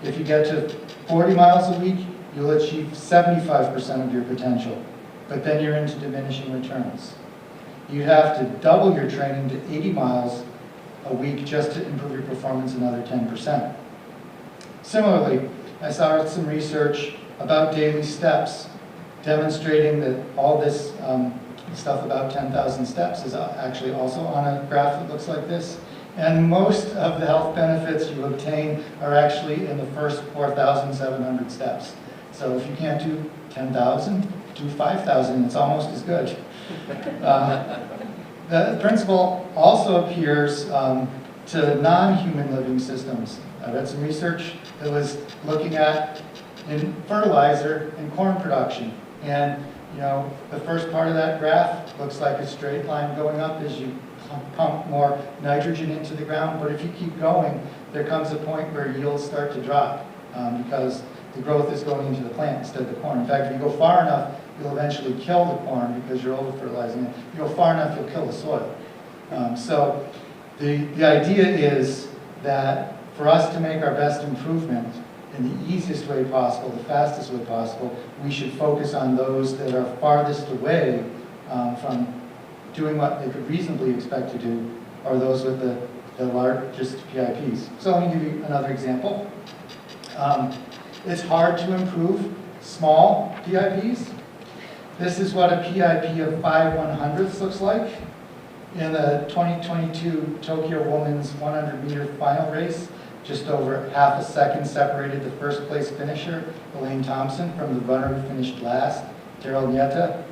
If you get to 40 miles a week, you'll achieve 75% of your potential, but then you're into diminishing returns. You'd have to double your training to 80 miles a week just to improve your performance another 10%. Similarly, I saw some research about daily steps, demonstrating that all this stuff about 10,000 steps is actually also on a graph that looks like this. And most of the health benefits you obtain are actually in the first 4,700 steps. So if you can't do 10,000, do 5,000, it's almost as good. The principle also appears to non-human living systems. I read some research that was looking at in fertilizer and corn production. And the first part of that graph looks like a straight line going up as you pump more nitrogen into the ground. But if you keep going, there comes a point where yields start to drop because the growth is going into the plant instead of the corn. In fact, if you go far enough, you'll eventually kill the corn because you're over-fertilizing it. If you go far enough, you'll kill the soil. So the idea is that for us to make our best improvement in the easiest way possible, the fastest way possible, we should focus on those that are farthest away from doing what they could reasonably expect to do, or those with the largest PIPs. So let me give you another example. It's hard to improve small PIPs. This is what a PIP of 5/100ths looks like. In the 2022 Tokyo Women's 100-meter final race, just over half a second separated the first place finisher, Elaine Thompson, from the runner who finished last, Daryl Nieta.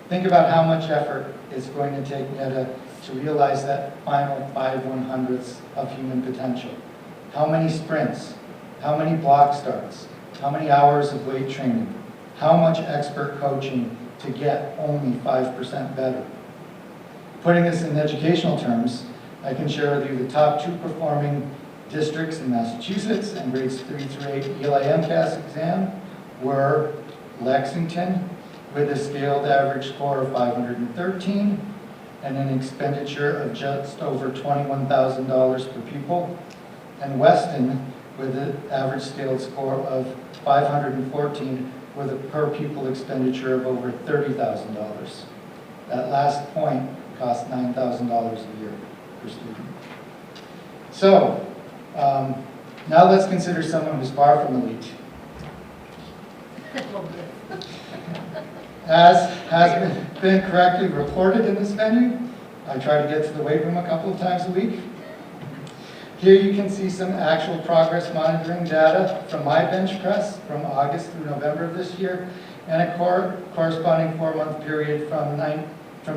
Think about how much effort it's going to take Nieta to realize that final 5/100ths of human potential. How many sprints? How many block starts? How many hours of weight training? How much expert coaching to get only 5% better? Putting this in educational terms, I can share with you the top 2 performing districts in Massachusetts and grades 3 through 8 ELI MCAS exam were Lexington with a scaled average score of 513 and an expenditure of just over $21,000 per pupil, and Weston with an average scaled score of 514 with a per pupil expenditure of over $30,000. That last point costs $9,000 a year per student. So, now let's consider someone who's far from elite. As has been correctly reported in this venue, I try to get to the weight room a couple of times a week. Here you can see some actual progress monitoring data from my bench press from August through November of this year, and a corresponding 4-month period from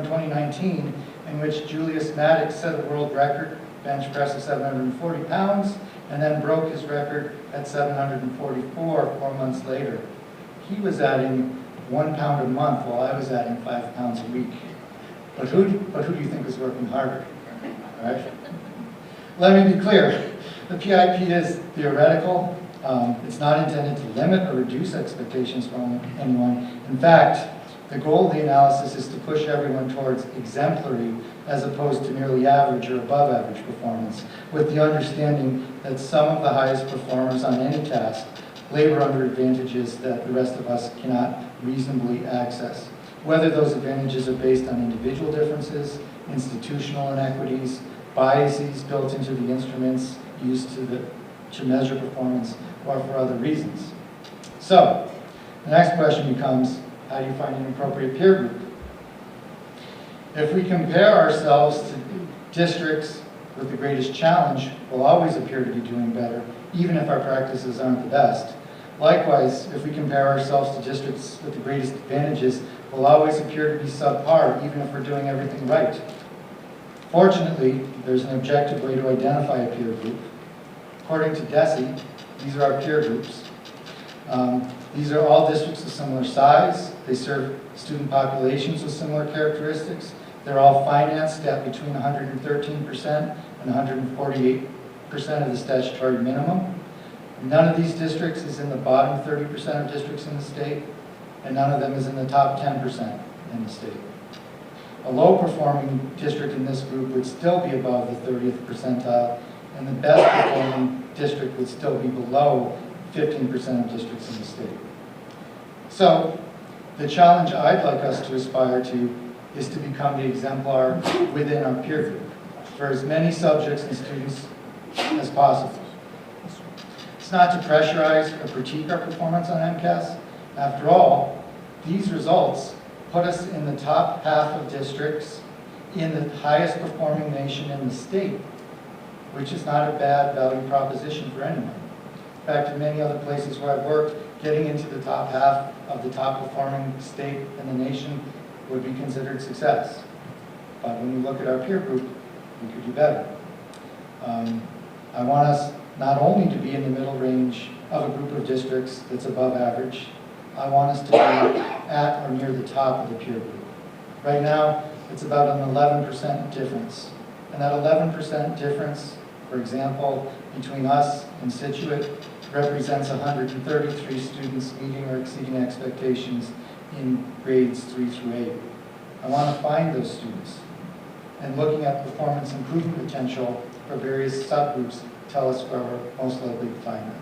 2019 in which Julius Maddox set a world record bench press of 740 pounds and then broke his record at 744 4 months later. He was adding 1 pound a month while I was adding 5 pounds a week. But who do you think is working harder? All right? Let me be clear. The PIP is theoretical. It's not intended to limit or reduce expectations from anyone. In fact, the goal of the analysis is to push everyone towards exemplary as opposed to merely average or above average performance, with the understanding that some of the highest performers on any task labor under advantages that the rest of us cannot reasonably access. Whether those advantages are based on individual differences, institutional inequities, biases built into the instruments used to measure performance, or for other reasons. So, the next question becomes, how do you find an appropriate peer group? If we compare ourselves to districts with the greatest challenge will always appear to be doing better, even if our practices aren't the best. Likewise, if we compare ourselves to districts with the greatest advantages, we'll always appear to be subpar, even if we're doing everything right. Fortunately, there's an objective way to identify a peer group. According to DESE, these are our peer groups. These are all districts of similar size. They serve student populations with similar characteristics. They're all financed at between 113% and 148% of the statutory minimum. None of these districts is in the bottom 30% of districts in the state, and none of them is in the top 10% in the state. A low-performing district in this group would still be above the 30th percentile, and the best-performing district would still be below 15% of districts in the state. So, the challenge I'd like us to aspire to is to become the exemplar within our peer group for as many subjects and students as possible. It's not to pressurize or critique our performance on MCAS. After all, these results put us in the top half of districts in the highest performing nation in the state, which is not a bad value proposition for anyone. In fact, in many other places where I've worked, getting into the top half of the top performing state in the nation would be considered success. But when you look at our peer group, we could do better. I want us not only to be in the middle range of a group of districts that's above average, I want us to be at or near the top of the peer group. Right now, it's about an 11% difference. And that 11% difference, for example, between us and Scituate, represents 133 students meeting or exceeding expectations in grades 3 through 8. I want to find those students. And looking at performance improvement potential for various subgroups tell us where we're most likely to find them.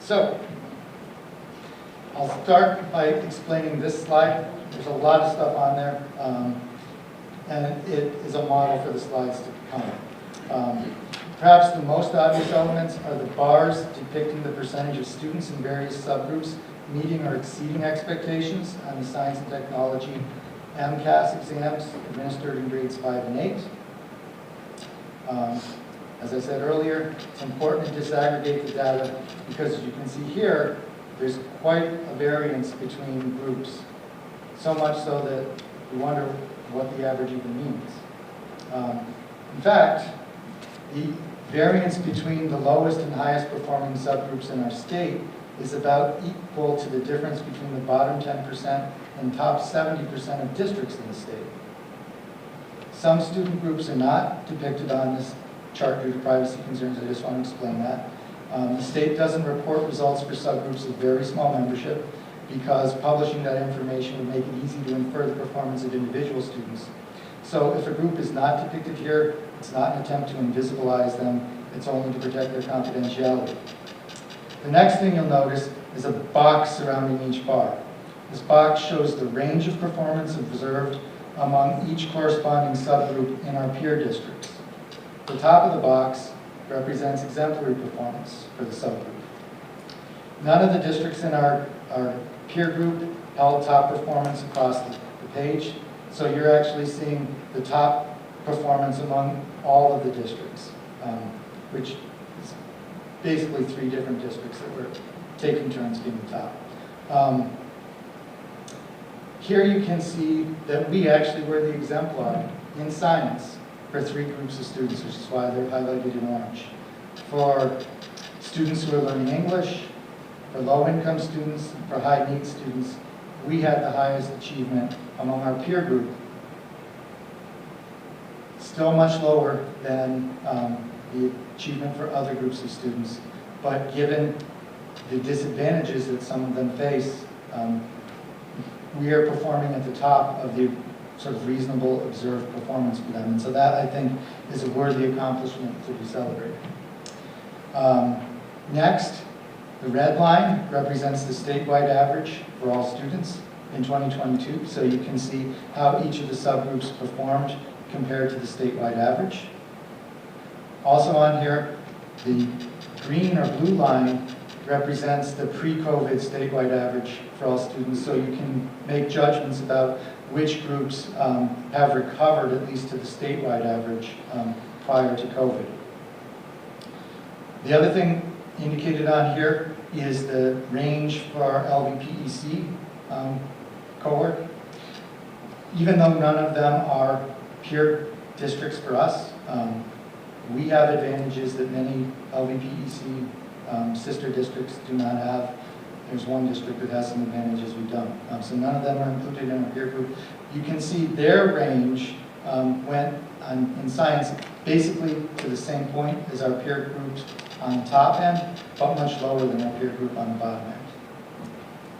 So, I'll start by explaining this slide. There's a lot of stuff on there, and it is a model for the slides to come. Perhaps the most obvious elements are the bars depicting the percentage of students in various subgroups meeting or exceeding expectations on the science and technology MCAS exams administered in grades 5 and 8. As I said earlier, it's important to disaggregate the data because, as you can see here, there's quite a variance between groups, so much so that we wonder what the average even means. In fact, the variance between the lowest and highest performing subgroups in our state is about equal to the difference between the bottom 10% and top 70% of districts in the state. Some student groups are not depicted on this chart due to privacy concerns. I just want to explain that. The state doesn't report results for subgroups with very small membership because publishing that information would make it easy to infer the performance of individual students. So if a group is not depicted here, it's not an attempt to invisibilize them, it's only to protect their confidentiality. The next thing you'll notice is a box surrounding each bar. This box shows the range of performance observed among each corresponding subgroup in our peer districts. The top of the box represents exemplary performance for the subgroup. None of the districts in our peer group held top performance across the page, so you're actually seeing the top performance among all of the districts, which is basically 3 different districts that were taking turns being the top. Here you can see that we actually were the exemplar in science for 3 groups of students, which is why they're highlighted in orange. For students who are learning English, for low-income students, for high-need students, we had the highest achievement among our peer group. Still much lower than the achievement for other groups of students, but given the disadvantages that some of them face, we are performing at the top of the sort of reasonable observed performance for them. And so that, I think, is a worthy accomplishment to be celebrated. Next, the red line represents the statewide average for all students in 2022. So you can see how each of the subgroups performed compared to the statewide average. Also on here, the green or blue line represents the pre-COVID statewide average for all students, so you can make judgments about which groups have recovered at least to the statewide average prior to COVID. The other thing indicated on here is the range for our LVPEC cohort. Even though none of them are peer districts for us, we have advantages that many LVPEC sister districts do not have. There's one district that has some advantages we don't. So none of them are included in our peer group. You can see their range went in science basically to the same point as our peer groups on the top end, but much lower than our peer group on the bottom end.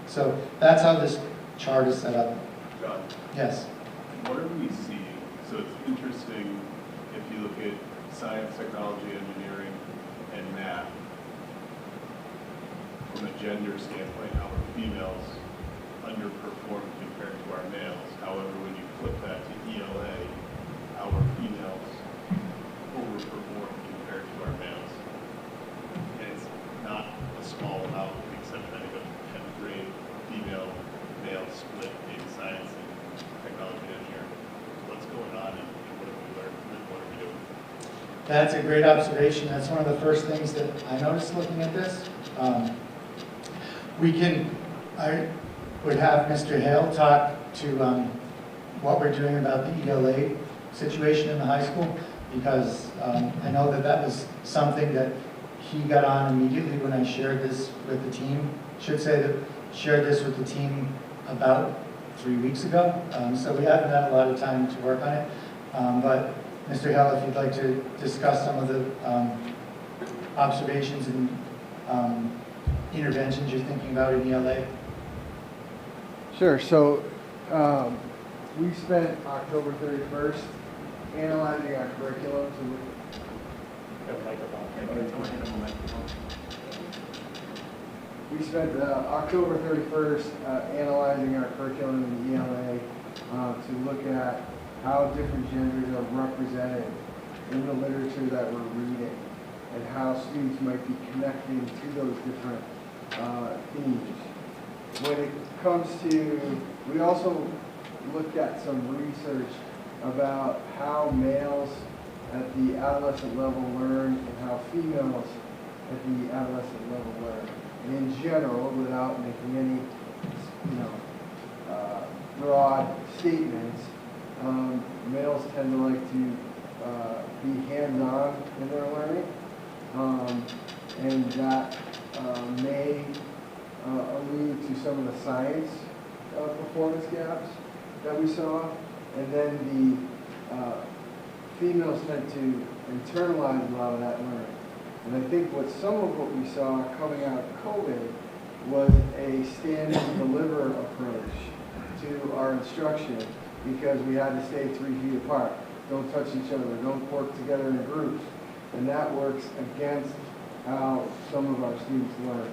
So that's how this chart is set up. John, Yes. what are we seeing? So it's interesting if you look at science, technology, engineering, and math. From a gender standpoint, how are females underperformed compared to our males? However, when you flip that to ELA, how are females overperformed compared to our males? And it's not a small amount, except I think of 10th grade female-male split in science and technology and engineering. What's going on and what have we learned and what are we doing? That's a great observation. That's one of the first things that I noticed looking at this. I would have Mr. Hale talk to what we're doing about the ELA situation in the high school, because I know that that was something that he got on immediately when I shared this with the team. Should say that shared this with the team about 3 weeks ago. So we haven't had a lot of time to work on it. But Mr. Hale, if you'd like to discuss some of the observations and interventions you're thinking about in ELA. Sure. So we spent October 31st analyzing our curriculum to We spent October 31st analyzing our curriculum in the ELA to look at how different genders are represented in the literature that we're reading and how students might be connecting to those different themes. When it comes to, we also looked at some research about how males at the adolescent level learn and how females at the adolescent level learn. And in general, without making any, broad statements, males tend to like to be hands-on in their learning, and that may allude to some of the science performance gaps that we saw. And then the females tend to internalize a lot of that learning. And I think some of what we saw coming out of COVID was a stand and deliver approach to our instruction, because we had to stay 3 feet apart. Don't touch each other, don't work together in groups. And that works against how some of our students learn.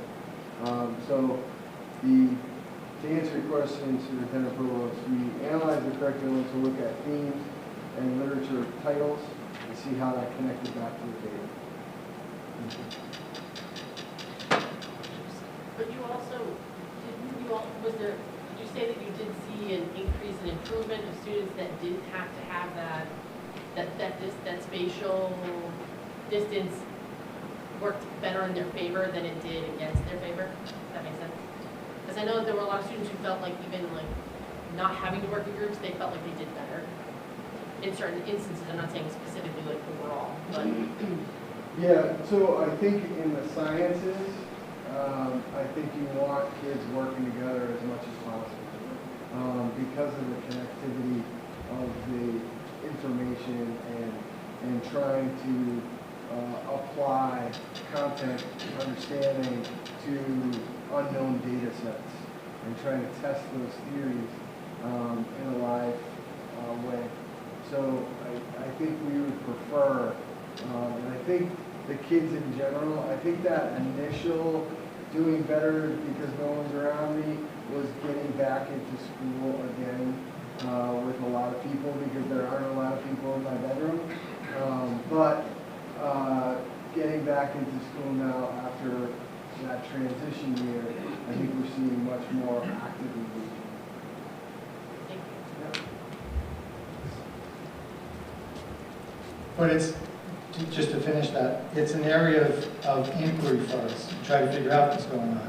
To answer your question, Superintendent Provost, we analyzed the curriculum to look at themes and literature titles and see how that connected back to the data. But you also, did you say that you did see an increase in improvement of students that didn't have to have that spatial distance worked better in their favor than it did against their favor? Does that make sense? Because I know that there were a lot of students who felt like even like not having to work in groups, they felt like they did better. In certain instances, I'm not saying specifically like overall, but. Yeah, so I think in the sciences, I think you want kids working together as much as possible because of the connectivity of the information and trying to apply content understanding to unknown data sets and trying to test those theories in a live way. So I think we would prefer, and I think the kids in general, I think that initial doing better because no one's around me was getting back into school again with a lot of people, because there aren't a lot of people in my bedroom. But getting back into school now after that transition year, I think we're seeing much more active engagement. But it's, just to finish that, it's an area of inquiry for us, to try to figure out what's going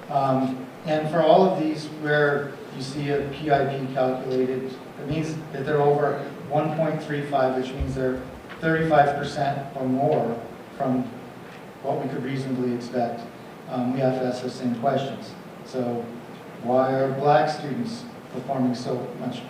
on. And for all of these where you see a PIP calculated, it means that they're over 1.35, which means they're 35% or more from what we could reasonably expect. We have to ask those same questions. So why are black students performing so much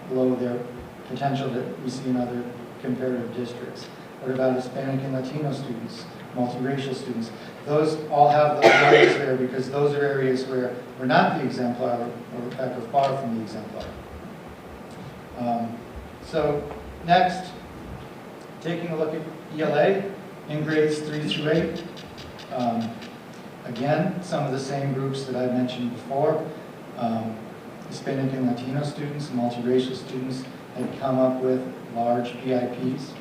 below their potential that we see in other comparative districts? What about Hispanic and Latino students, multiracial students? Those all have those areas there because those are areas where we're not the exemplar, or in fact, we're far from the exemplar. So next, taking a look at ELA in grades 3 through 8. Again, some of the same groups that I mentioned before. Hispanic and Latino students, multiracial students had come up with large PIPs.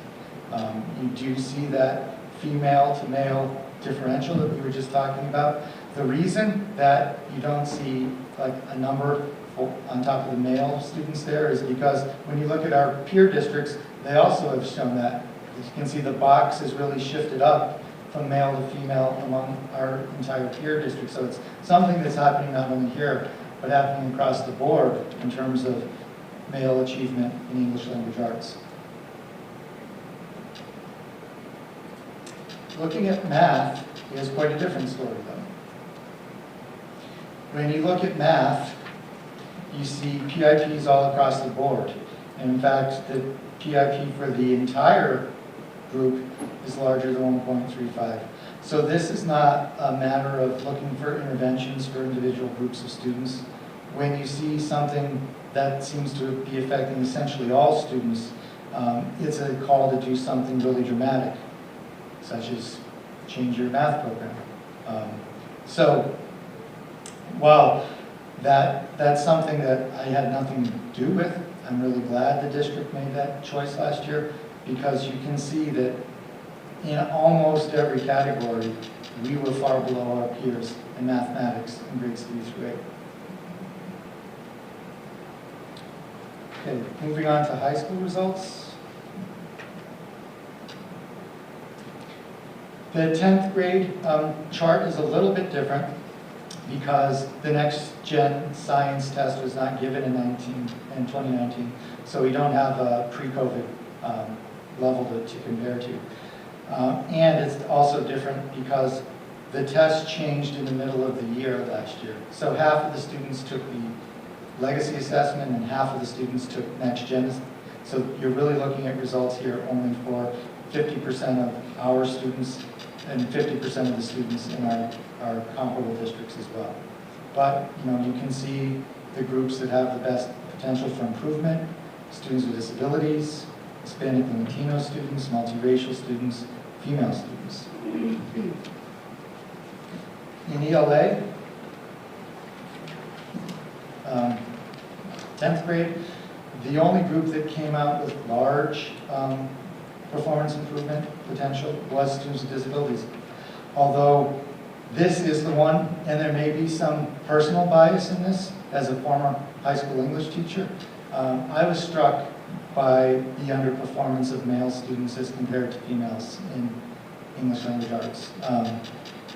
You do see that female to male differential that we were just talking about. The reason that you don't see like a number on top of the male students there is because when you look at our peer districts, they also have shown that. As you can see, the box is really shifted up from male to female among our entire peer district. So it's something that's happening not only here, but happening across the board in terms of male achievement in English language arts. Looking at math is quite a different story, though. When you look at math, you see PIPs all across the board. And in fact, the PIP for the entire group is larger than 1.35. So this is not a matter of looking for interventions for individual groups of students. When you see something that seems to be affecting essentially all students, it's a call to do something really dramatic, such as change your math program. So while that's something that I had nothing to do with, I'm really glad the district made that choice last year, because you can see that in almost every category, we were far below our peers in mathematics in grades 3 through 8. Okay, moving on to high school results. The 10th grade chart is a little bit different because the next gen science test was not given in 2019, so we don't have a pre-COVID level to compare to. And it's also different because the test changed in the middle of the year last year. So half of the students took the legacy assessment and half of the students took next gen. So you're really looking at results here only for 50% of our students and 50% of the students in our comparable districts as well. But you can see the groups that have the best potential for improvement: students with disabilities, Hispanic and Latino students, multiracial students, female students. In ELA, 10th grade, the only group that came out with large performance improvement potential was students with disabilities. Although this is the one, and there may be some personal bias in this as a former high school English teacher, I was struck by the underperformance of male students as compared to females in English language arts.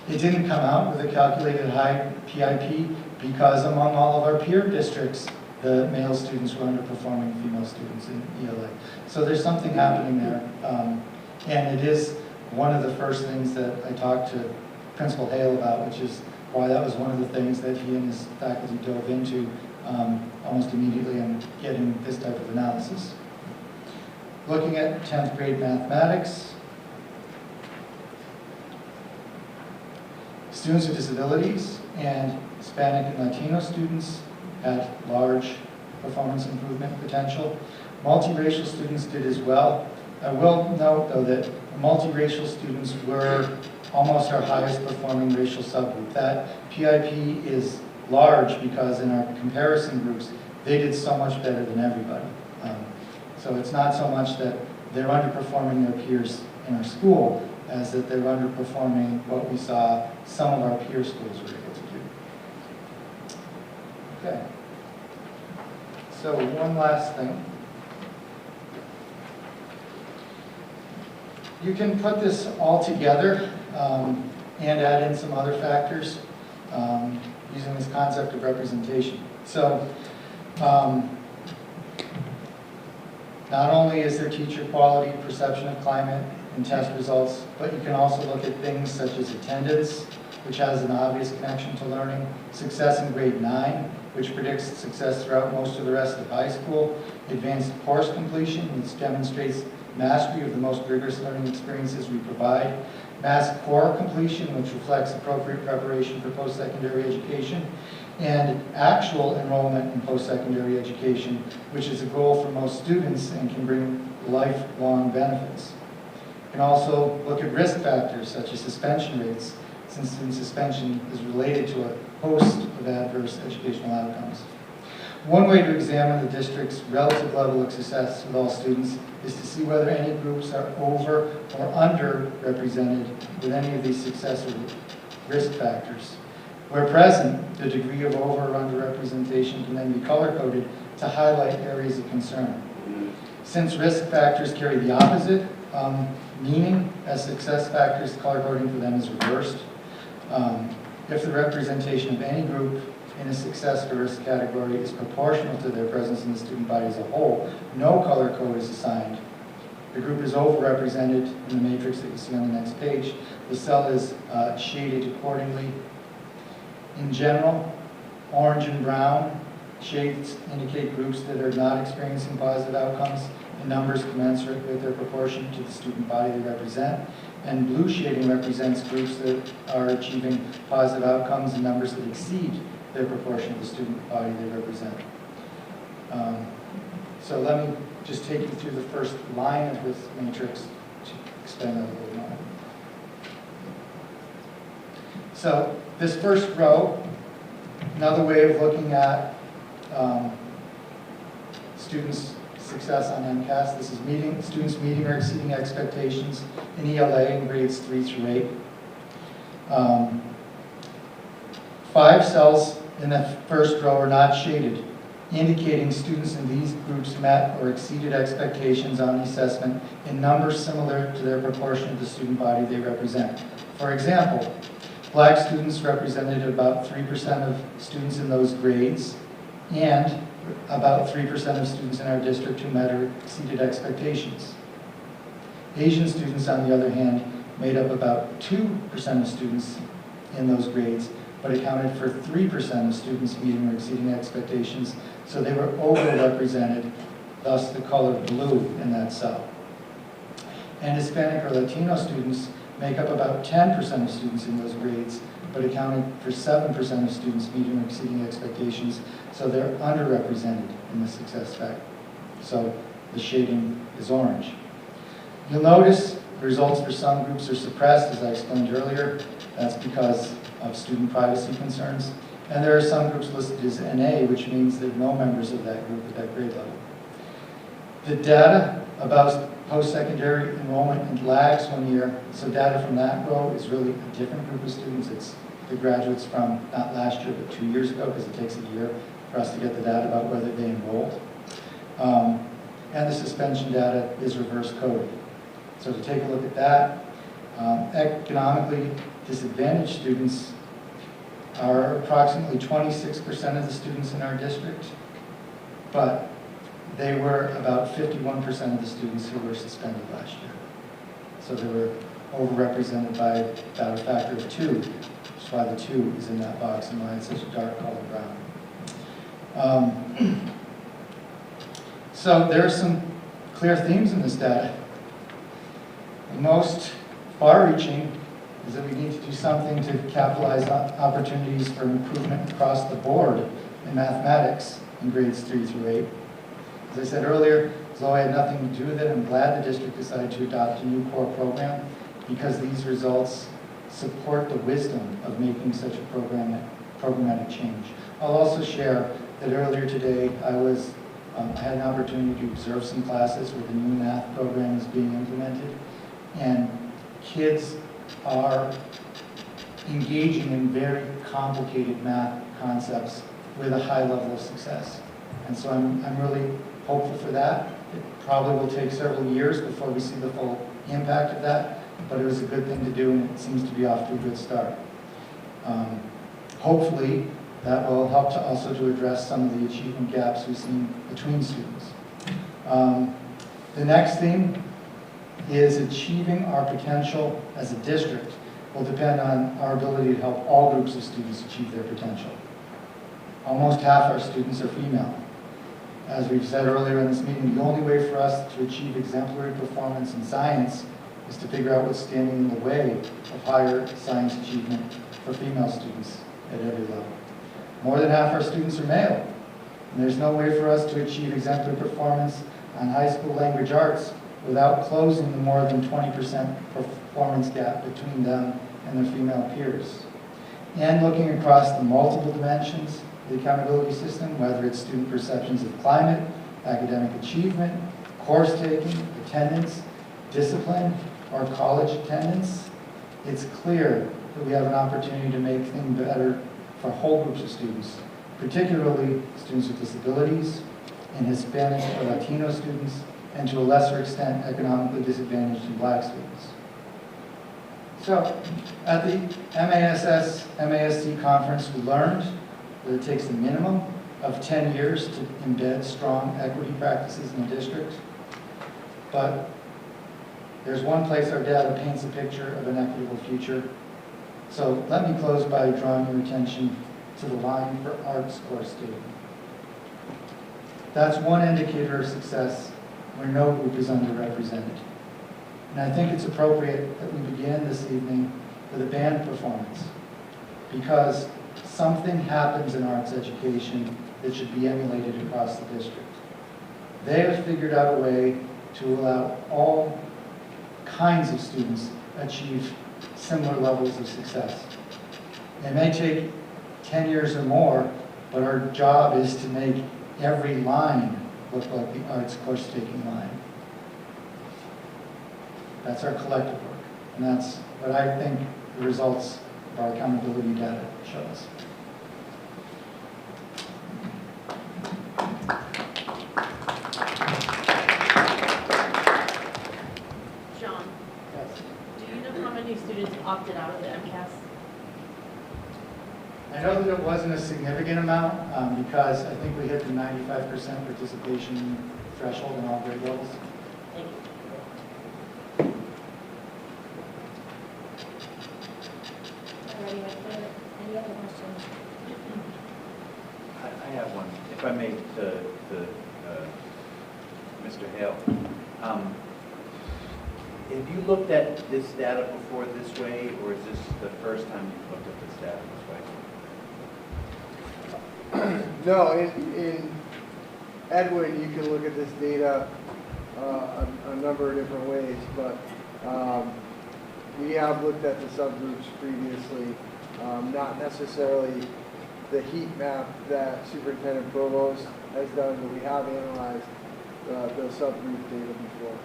It didn't come out with a calculated high PIP because among all of our peer districts, the male students were underperforming female students in ELA. So there's something happening there. And it is one of the first things that I talked to Principal Hale about, which is why that was one of the things that he and his faculty dove into almost immediately on getting this type of analysis. Looking at 10th grade mathematics, students with disabilities and Hispanic and Latino students had large performance improvement potential. Multiracial students did as well. I will note, though, that multiracial students were almost our highest performing racial subgroup. That PIP is large because in our comparison groups, they did so much better than everybody. So it's not so much that they're underperforming their peers in our school as that they're underperforming what we saw some of our peer schools were able to do. Okay. So one last thing. You can put this all together and add in some other factors using this concept of representation. So not only is there teacher quality, perception of climate, and test results, but you can also look at things such as attendance, which has an obvious connection to learning, success in grade 9, which predicts success throughout most of the rest of high school, advanced course completion, which demonstrates mastery of the most rigorous learning experiences we provide, mass core completion, which reflects appropriate preparation for post-secondary education, and actual enrollment in post-secondary education, which is a goal for most students and can bring lifelong benefits. You can also look at risk factors such as suspension rates, since student suspension is related to a host of adverse educational outcomes. One way to examine the district's relative level of success with all students is to see whether any groups are over or underrepresented with any of these success or risk factors. Where present, the degree of over or underrepresentation can then be color-coded to highlight areas of concern. Since risk factors carry the opposite meaning as success factors, color coding for them is reversed. If the representation of any group in a success or risk category is proportional to their presence in the student body as a whole, no color code is assigned. The group is overrepresented in the matrix that you see on the next page. The cell is shaded accordingly. In general, orange and brown shades indicate groups that are not experiencing positive outcomes in numbers commensurate with their proportion to the student body they represent. And blue shading represents groups that are achieving positive outcomes in numbers that exceed their proportion to the student body they represent. So let me just take you through the first line of this matrix to explain that a little more. So this first row, another way of looking at students' success on MCAS, this is students meeting or exceeding expectations in ELA in grades 3 through 8. 5 cells in the first row are not shaded, indicating students in these groups met or exceeded expectations on the assessment in numbers similar to their proportion of the student body they represent. For example, Black students represented about 3% of students in those grades, and about 3% of students in our district who met or exceeded expectations. Asian students, on the other hand, made up about 2% of students in those grades, but accounted for 3% of students meeting or exceeding expectations, so they were overrepresented, thus the color blue in that cell. And Hispanic or Latino students make up about 10% of students in those grades, but accounted for 7% of students meeting or exceeding expectations, so they're underrepresented in the success factor. So the shading is orange. You'll notice the results for some groups are suppressed, as I explained earlier. That's because of student privacy concerns. And there are some groups listed as NA, which means there are no members of that group at that grade level. The data about post-secondary enrollment lags 1 year, so data from that row is really a different group of students. It's the graduates from not last year, but 2 years ago, because it takes a year for us to get the data about whether they enrolled. And the suspension data is reverse coded. So to take a look at that, economically disadvantaged students are approximately 26% of the students in our district, but they were about 51% of the students who were suspended last year. So they were overrepresented by about a factor of 2, which is why the 2 is in that box and why it's such a dark color brown. So there are some clear themes in this data. The most far-reaching is that we need to do something to capitalize on opportunities for improvement across the board in mathematics in grades 3 through 8. As I said earlier, as though I had nothing to do with it, I'm glad the district decided to adopt a new core program because these results support the wisdom of making such a programmatic change. I'll also share that earlier today I had an opportunity to observe some classes where the new math program is being implemented, and kids are engaging in very complicated math concepts with a high level of success. And so I'm really hopeful for that. It probably will take several years before we see the full impact of that, but it was a good thing to do, and it seems to be off to a good start. Hopefully, that will help to also to address some of the achievement gaps we've seen between students. The next theme is achieving our potential as a district will depend on our ability to help all groups of students achieve their potential. Almost half our students are female. As we've said earlier in this meeting, the only way for us to achieve exemplary performance in science is to figure out what's standing in the way of higher science achievement for female students at every level. More than half our students are male, and there's no way for us to achieve exemplary performance on high school language arts without closing the more than 20% performance gap between them and their female peers. And looking across the multiple dimensions of the accountability system, whether it's student perceptions of climate, academic achievement, course taking, attendance, discipline, or college attendance, it's clear that we have an opportunity to make things better for whole groups of students, particularly students with disabilities and Hispanic or Latino students, and to a lesser extent, economically disadvantaged and Black students. So, at the MASC conference, we learned that it takes a minimum of 10 years to embed strong equity practices in the district. But there's one place our data paints a picture of an equitable future. So let me close by drawing your attention to the line for arts course taking. That's one indicator of success where no group is underrepresented. And I think it's appropriate that we begin this evening with a band performance, because something happens in arts education that should be emulated across the district. They have figured out a way to allow all kinds of students achieve similar levels of success. It may take 10 years or more, but our job is to make every line look like the arts course taking line. That's our collective work, and that's what I think the results of our accountability data show us. John, Yes. do you know how many students opted out of the MCAS? I know that it wasn't a significant amount because I think we hit the 95% participation threshold in all grade levels. Thank you. Alrighty, any other questions? I have one, if I may, to Mr. Hale. Have you looked at this data before this way, or is this the first time you've looked at this data this way? No, in Edwin, you can look at this data a number of different ways, but we have looked at the subgroups previously, not necessarily the heat map that Superintendent Provost has done, but we have analyzed the subgroup data before.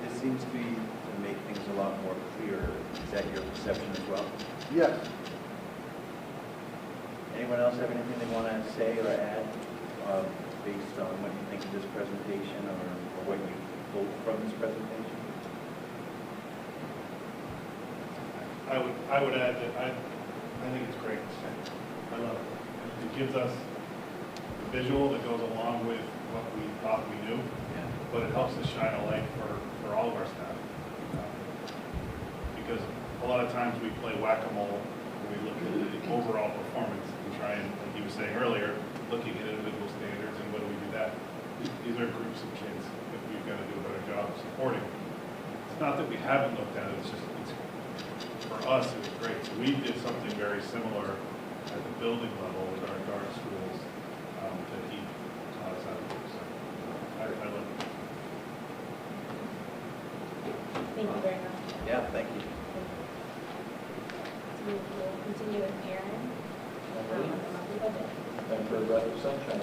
This seems to be to make things a lot more clear. Is that your perception as well? Yes. Anyone else have anything they want to say or add based on what you think of this presentation or what you pulled from this presentation? I would add that I think it's great. I love it. It gives us a visual that goes along with what we thought we knew, but it helps us shine a light for all of our staff. Because a lot of times we play whack-a-mole when we look at the overall performance and try and, like he was saying earlier, looking at individual standards and when we do that. These are groups of kids that we've got to do a better job of supporting. It's not that we haven't looked at it, it's just, for us, it was great. So we did something very similar at the building level with our dark schools that he taught us how to do. So I love it. Thank you very much. Yeah, thank you. We will continue with Aaron on the monthly budget. And for a breath of sunshine.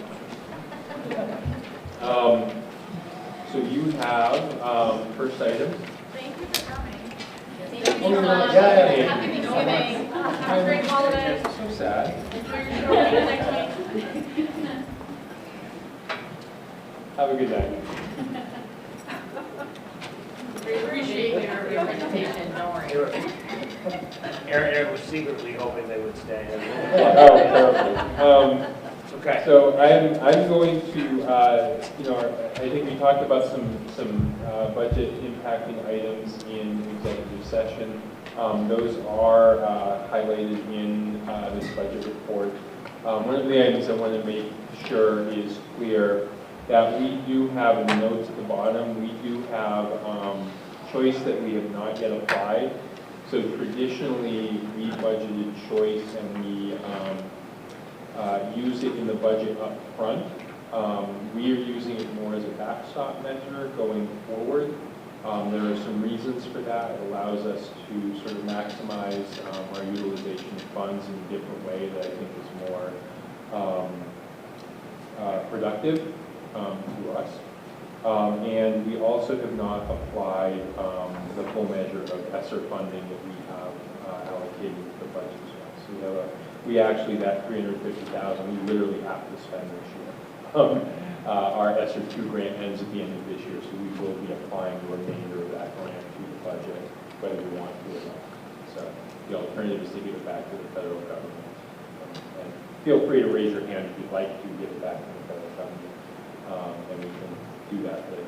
So you have, first item. Thank you for coming. John. Yay. Happy Thanksgiving. Have a great holiday. So sad. Enjoy your short week next week. Have a good night. We appreciate your presentation, don't worry. Aaron was secretly hoping they would stay. Oh, terrible. Okay. So I'm going to, I think we talked about some budget impacting items in executive session. Those are highlighted in this budget report. One of the items I want to make sure is clear that we do have in the notes at the bottom, we do have choice that we have not yet applied. So traditionally, we budgeted choice and we use it in the budget up front. We are using it more as a backstop measure going forward. There are some reasons for that. It allows us to sort of maximize our utilization of funds in a different way that I think is more productive to us. And we also have not applied the full measure of ESSER funding that we have allocated to the budget as well. So we actually, that $350,000, we literally have to spend this year. Our ESSER 2 grant ends at the end of this year, so we will be applying the remainder of that grant to the budget, whether we want to or not. So the alternative is to give it back to the federal government. And feel free to raise your hand if you'd like to give it back to the federal government. And we can do that later.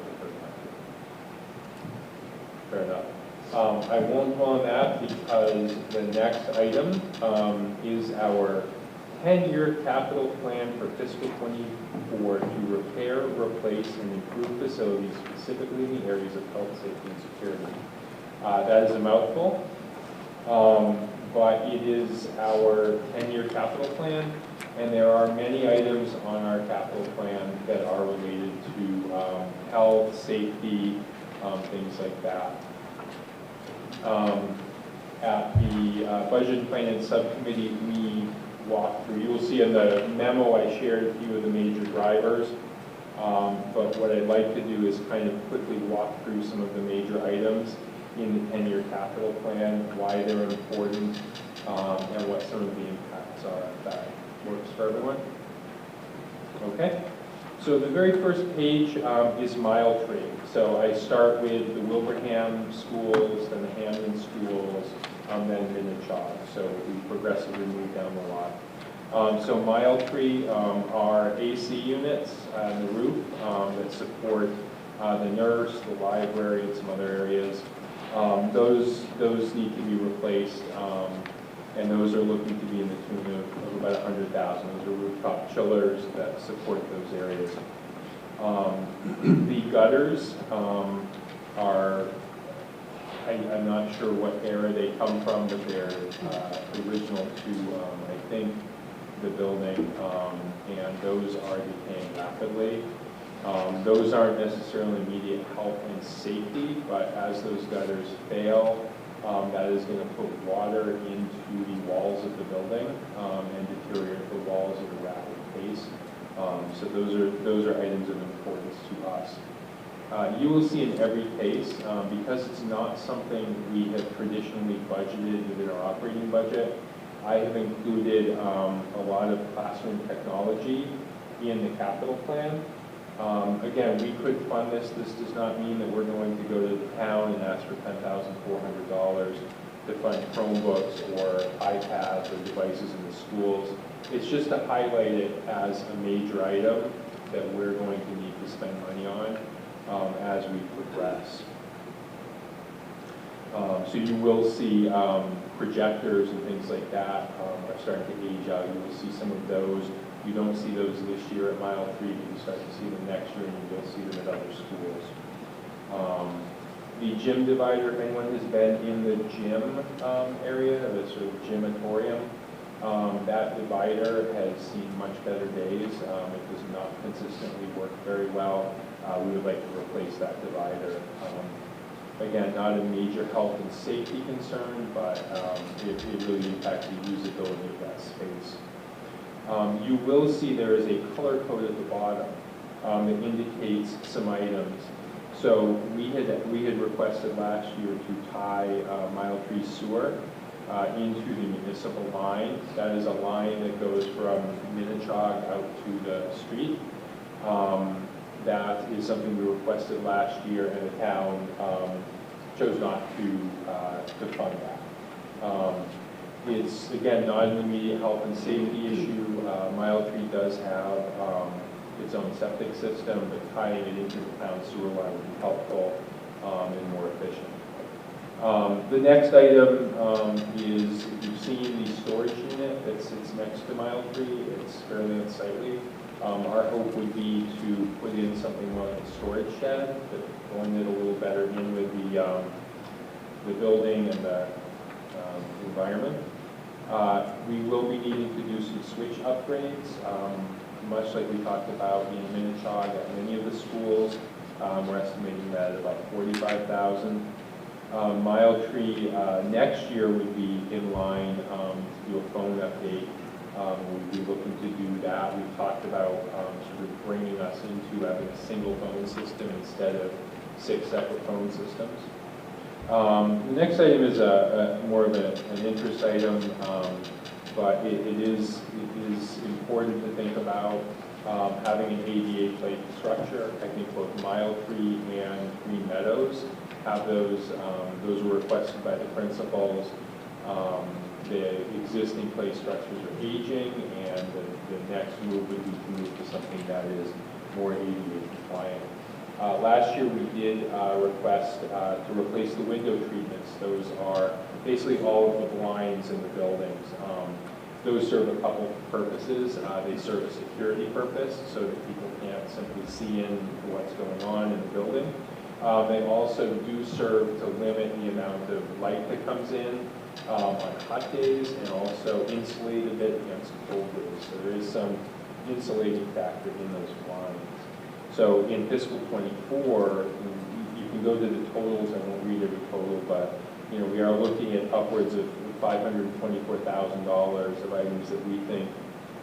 Fair enough. I won't dwell on that because the next item is our 10-year capital plan for fiscal 24 to repair, replace, and improve facilities, specifically in the areas of health, safety, and security. That is a mouthful, but it is our 10-year capital plan, and there are many items on our capital plan that are related to health, safety, things like that. At the Budget and Finance Subcommittee, we walked through, you will see in the memo I shared a few of the major drivers, but what I'd like to do is kind of quickly walk through some of the major items in the 10-year capital plan, why they're important, and what some of the impacts are. If that works for everyone? Okay. So the very first page is mile tree. So I start with the Wilbraham schools, then the Hamden schools, then Minnechaug. So we progressively move down the lot. So mile tree are AC units on the roof that support the nurse, the library, and some other areas. Those need to be replaced, and those are looking to be in the tune of about $100,000. Those are rooftop chillers that support those areas. The gutters are, I'm not sure what era they come from, but they're original to, I think, the building, and those are decaying rapidly. Those aren't necessarily immediate health and safety, but as those gutters fail, that is going to put water into the walls of the building and deteriorate the walls at a rapid pace. So those are items of importance to us. You will see in every case, because it's not something we have traditionally budgeted within our operating budget, I have included a lot of classroom technology in the capital plan. Again, we could fund this. This does not mean that we're going to go to the town and ask for $10,400 to fund Chromebooks or iPads or devices in the schools. It's just to highlight it as a major item that we're going to need to spend money on as we progress. So you will see projectors and things like that are starting to age out. You will see some of those. You don't see those this year at Mile 3, but you start to see them next year, and you will see them at other schools. The gym divider, if anyone has been in the gym area, the sort of gymatorium, that divider has seen much better days. It does not consistently work very well. We would like to replace that divider. Again, not a major health and safety concern, but it really impacts the usability of that space. You will see there is a color code at the bottom that indicates some items. So we had requested last year to tie Mile Tree Sewer into the municipal line. That is a line that goes from Minnechaug out to the street. That is something we requested last year, and the town chose not to fund that. It's, again, not an immediate health and safety issue. Mile Tree does have its own septic system, but tying it into the town sewer line would be helpful and more efficient. The next item is, if you've seen the storage unit that sits next to Mile Tree, it's fairly unsightly. Our hope would be to put in something like a storage shed that blend it a little better in with the building and the environment. We will be needing to do some switch upgrades, much like we talked about in Minnechaug at many of the schools. We're estimating that at about $45,000. Mile Tree next year would be in line to do a phone update. We'd be looking to do that. We've talked about sort of bringing us into having a single phone system instead of 6 separate phone systems. The next item is more of an interest item, but it is important to think about having an ADA plate structure. I think both Mile Tree and Green Meadows have those. Those were requested by the principals. The existing plate structures are aging, and the next move would be to move to something that is more ADA compliant. Last year we did request to replace the window treatments. Those are basically all of the blinds in the buildings. Those serve a couple purposes. They serve a security purpose so that people can't simply see into what's going on in the building. They also do serve to limit the amount of light that comes in on hot days, and also insulate a bit against cold days. So there is some insulating factor in those blinds. So in fiscal '24, you can go to the totals. I won't read every total, but we are looking at upwards of $524,000 of items that we think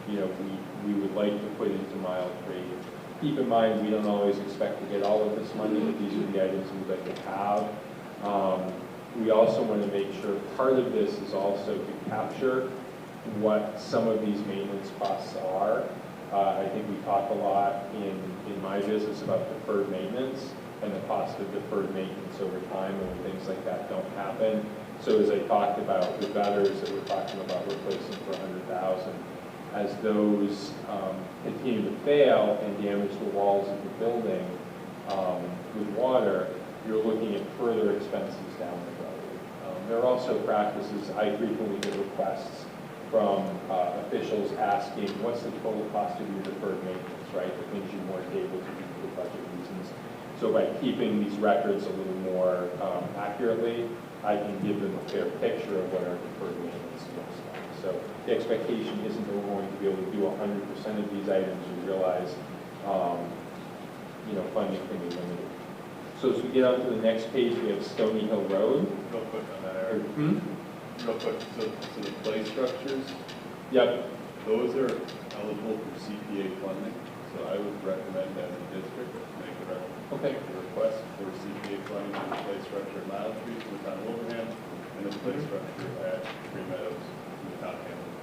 we would like to put into Mile Tree. Keep in mind, we don't always expect to get all of this money, but these are the items we'd like to have. We also want to make sure part of this is also to capture what some of these maintenance costs are. I think we talk a lot in my business about deferred maintenance and the cost of deferred maintenance over time, and when things like that don't happen. So as I talked about the gutters that we're talking about replacing for $100,000, as those continue to fail and damage the walls of the building with water, you're looking at further expenses down the road. There are also practices. I frequently get requests from officials asking, what's the total cost of your deferred maintenance, right? The things you weren't able to do for budget reasons. So by keeping these records a little more accurately, I can give them a fair picture of what our deferred maintenance looks like. So the expectation isn't that we're going to be able to do 100% of these items. We realize, funding can be limited. So as we get on to the next page, we have Stony Hill Road. Real quick on that, Eric. Real quick, so the play structures, Yep. those are eligible for CPA funding. So I would recommend as a district make a request for CPA funding for the play structure at Mile Tree from the town of Wilbraham, and the play structure at Green Meadows from the town of Hamilton.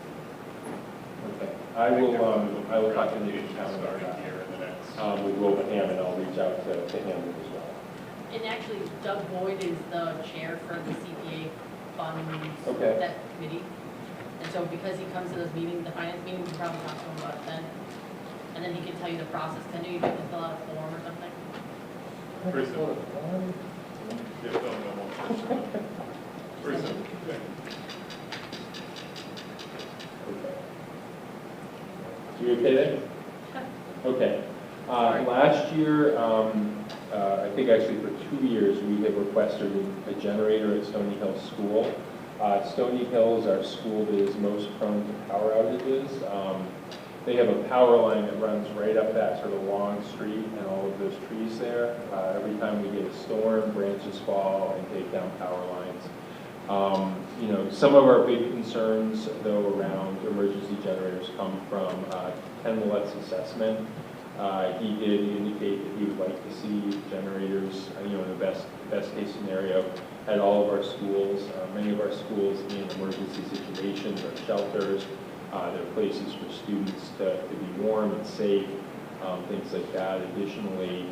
Okay. I will talk to the town about starting that. here in the next. With Wilbraham, and I'll reach out to him as well. And actually, Doug Boyd is the chair for the CPA funds, Okay. that committee. And so because he comes to those meetings, the finance meetings, you probably talk to him about it then. And then he can tell you the process. I know you have to fill out a form or something. Pretty simple. Yeah, no. Pretty simple. Yeah. Okay. So you okay then? Okay. Last year, I think actually for 2 years, we have requested a generator at Stony Hill School. Stony Hill is our school that is most prone to power outages. They have a power line that runs right up that sort of long street and all of those trees there. Every time we get a storm, branches fall and take down power lines. Some of our big concerns, though, around emergency generators come from Ken Millett's assessment. He did indicate that he would like to see generators, in the best case scenario, at all of our schools. Many of our schools in emergency situations are shelters. They're places for students to be warm and safe, things like that. Additionally,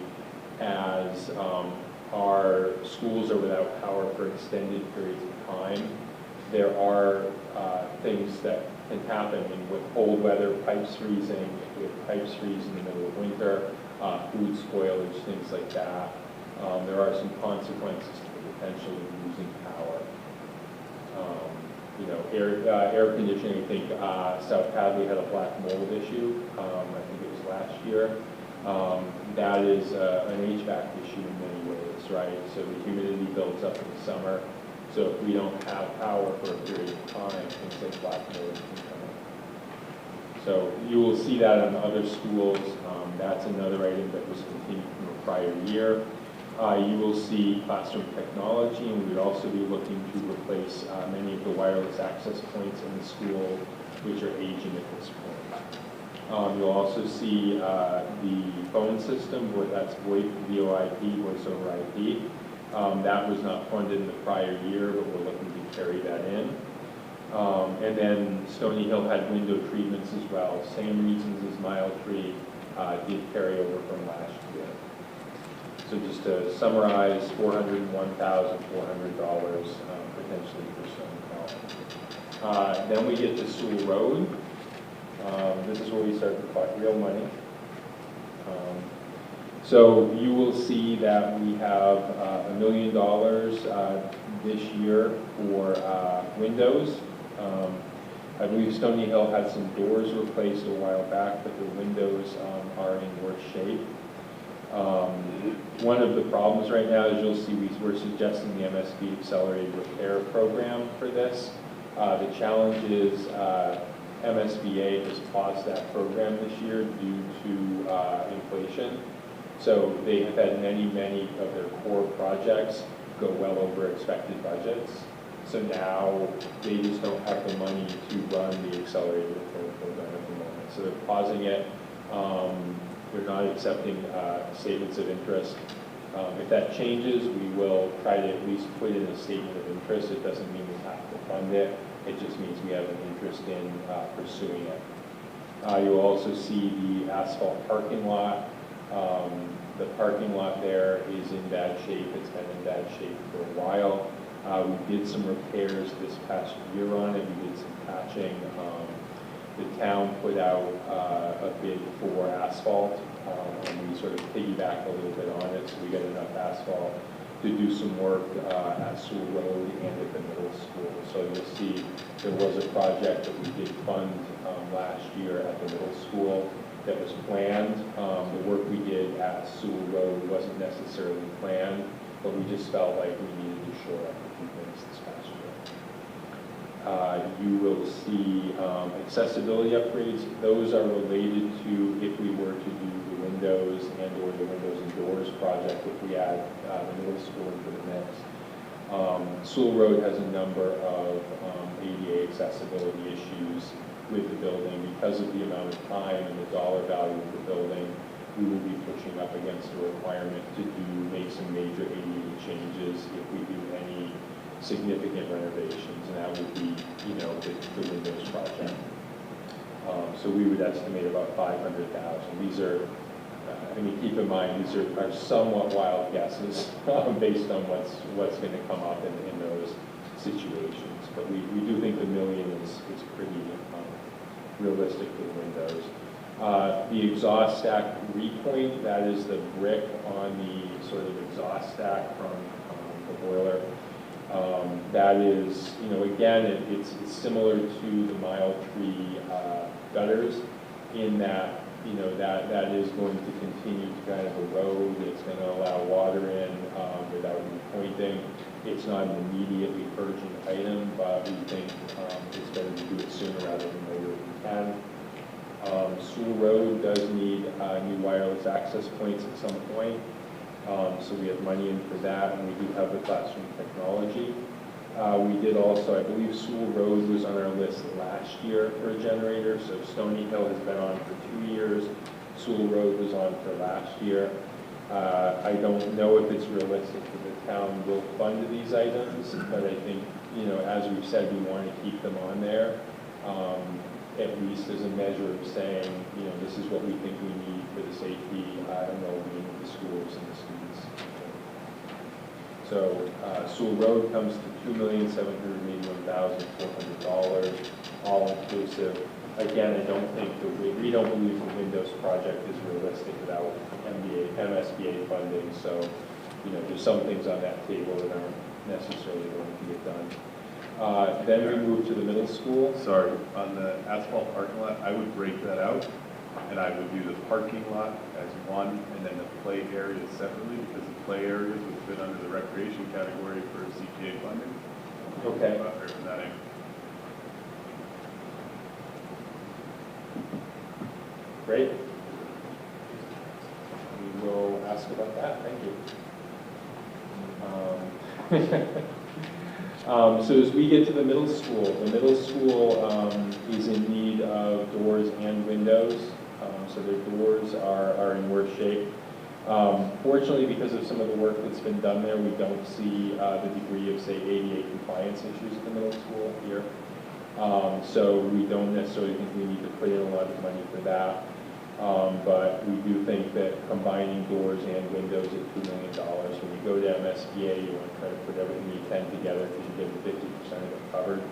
as our schools are without power for extended periods of time, there are things that can happen with cold weather, pipes freezing, with pipes freeze in the middle of winter, food spoilage, things like that. There are some consequences to potentially losing power. Air conditioning, I think South Hadley had a black mold issue, I think it was last year. That is an HVAC issue in many ways, right? So the humidity builds up in the summer. So if we don't have power for a period of time, things like black mold can come up. So you will see that in other schools. That's another item that was continued from a prior year. You will see classroom technology, and we would also be looking to replace many of the wireless access points in the school, which are aging at this point. You'll also see the phone system, that's VoIP, voice over IP. That was not funded in the prior year, but we're looking to carry that in. And then Stony Hill had window treatments as well. Same reasons as Mile Tree did carry over from last year. So just to summarize, $401,400 potentially for Stony Hill. Then we get to Sewell Road. This is where we start to talk real money. So you will see that we have $1 million this year for windows. I believe Stony Hill had some doors replaced a while back, but the windows are in worse shape. One of the problems right now is you'll see we're suggesting the MSB accelerated repair program for this. The challenge is MSBA has paused that program this year due to inflation. So they have had many of their core projects go well over expected budgets. So now they just don't have the money to run the accelerated repair program at the moment. So they're pausing it. They're not accepting statements of interest. If that changes, we will try to at least put in a statement of interest. It doesn't mean we have to fund it. It just means we have an interest in pursuing it. You'll also see the asphalt parking lot. The parking lot there is in bad shape. It's been in bad shape for a while. We did some repairs this past year on it. We did some patching. The town put out a bid for asphalt, and we sort of piggybacked a little bit on it, so we got enough asphalt to do some work at Sewell Road and at the middle school. So you'll see there was a project that we did fund last year at the middle school that was planned. The work we did at Sewell Road wasn't necessarily planned, but we just felt like we needed to shore up a few things this past year. You will see accessibility upgrades. Those are related to if we were to do the windows and or the windows and doors project if we add the middle school into the mix. Sewell Road has a number of ADA accessibility issues with the building. Because of the amount of time and the dollar value of the building, we will be pushing up against a requirement to make some major ADA changes if we do any significant renovations, and that would be, the windows project. So we would estimate about $500,000. These are, keep in mind, these are somewhat wild guesses based on what's going to come up in those situations. But we do think the $1 million is pretty realistic for the windows. The exhaust stack repoint, that is the brick on the sort of exhaust stack from the boiler. That is, again, it's similar to the Mile Tree gutters in that, that is going to continue to kind of erode. It's going to allow water in without repointing. It's not an immediately urgent item, but we think it's better to do it sooner rather than later if we can. Sewell Road does need new wireless access points at some point. So we have money in for that, and we do have the classroom technology. We did also, I believe Sewell Road was on our list last year for a generator, so Stony Hill has been on for 2 years. Sewell Road was on for last year. I don't know if it's realistic that the town will fund these items, but I think, you know, as we've said, we want to keep them on there, at least as a measure of saying, you know, this is what we think we need for the safety and well-being of the schools and the students. So Sewell Road comes to $2,781,400, all inclusive. Again, I don't think we don't believe the Windows project is realistic without MSBA funding. So, you know, there's some things on that table that aren't necessarily going to get done. Then we move to the middle school. Sorry, on the asphalt parking lot, I would break that out, and I would do the parking lot as one, and then the play areas separately, because the play areas would fit under the recreation category for CPA funding. Okay. From that angle. Great. We will ask about that. Thank you. So as we get to the middle school is in need of doors and windows. So their doors are in worse shape. Fortunately, because of some of the work that's been done there, we don't see the degree of, say, ADA compliance issues at the middle school here. So we don't necessarily think we need to put in a lot of money for that. But we do think that combining doors and windows at $2 million, when you go to MSBA, you want to try to put everything you can together because you get 50% of it covered.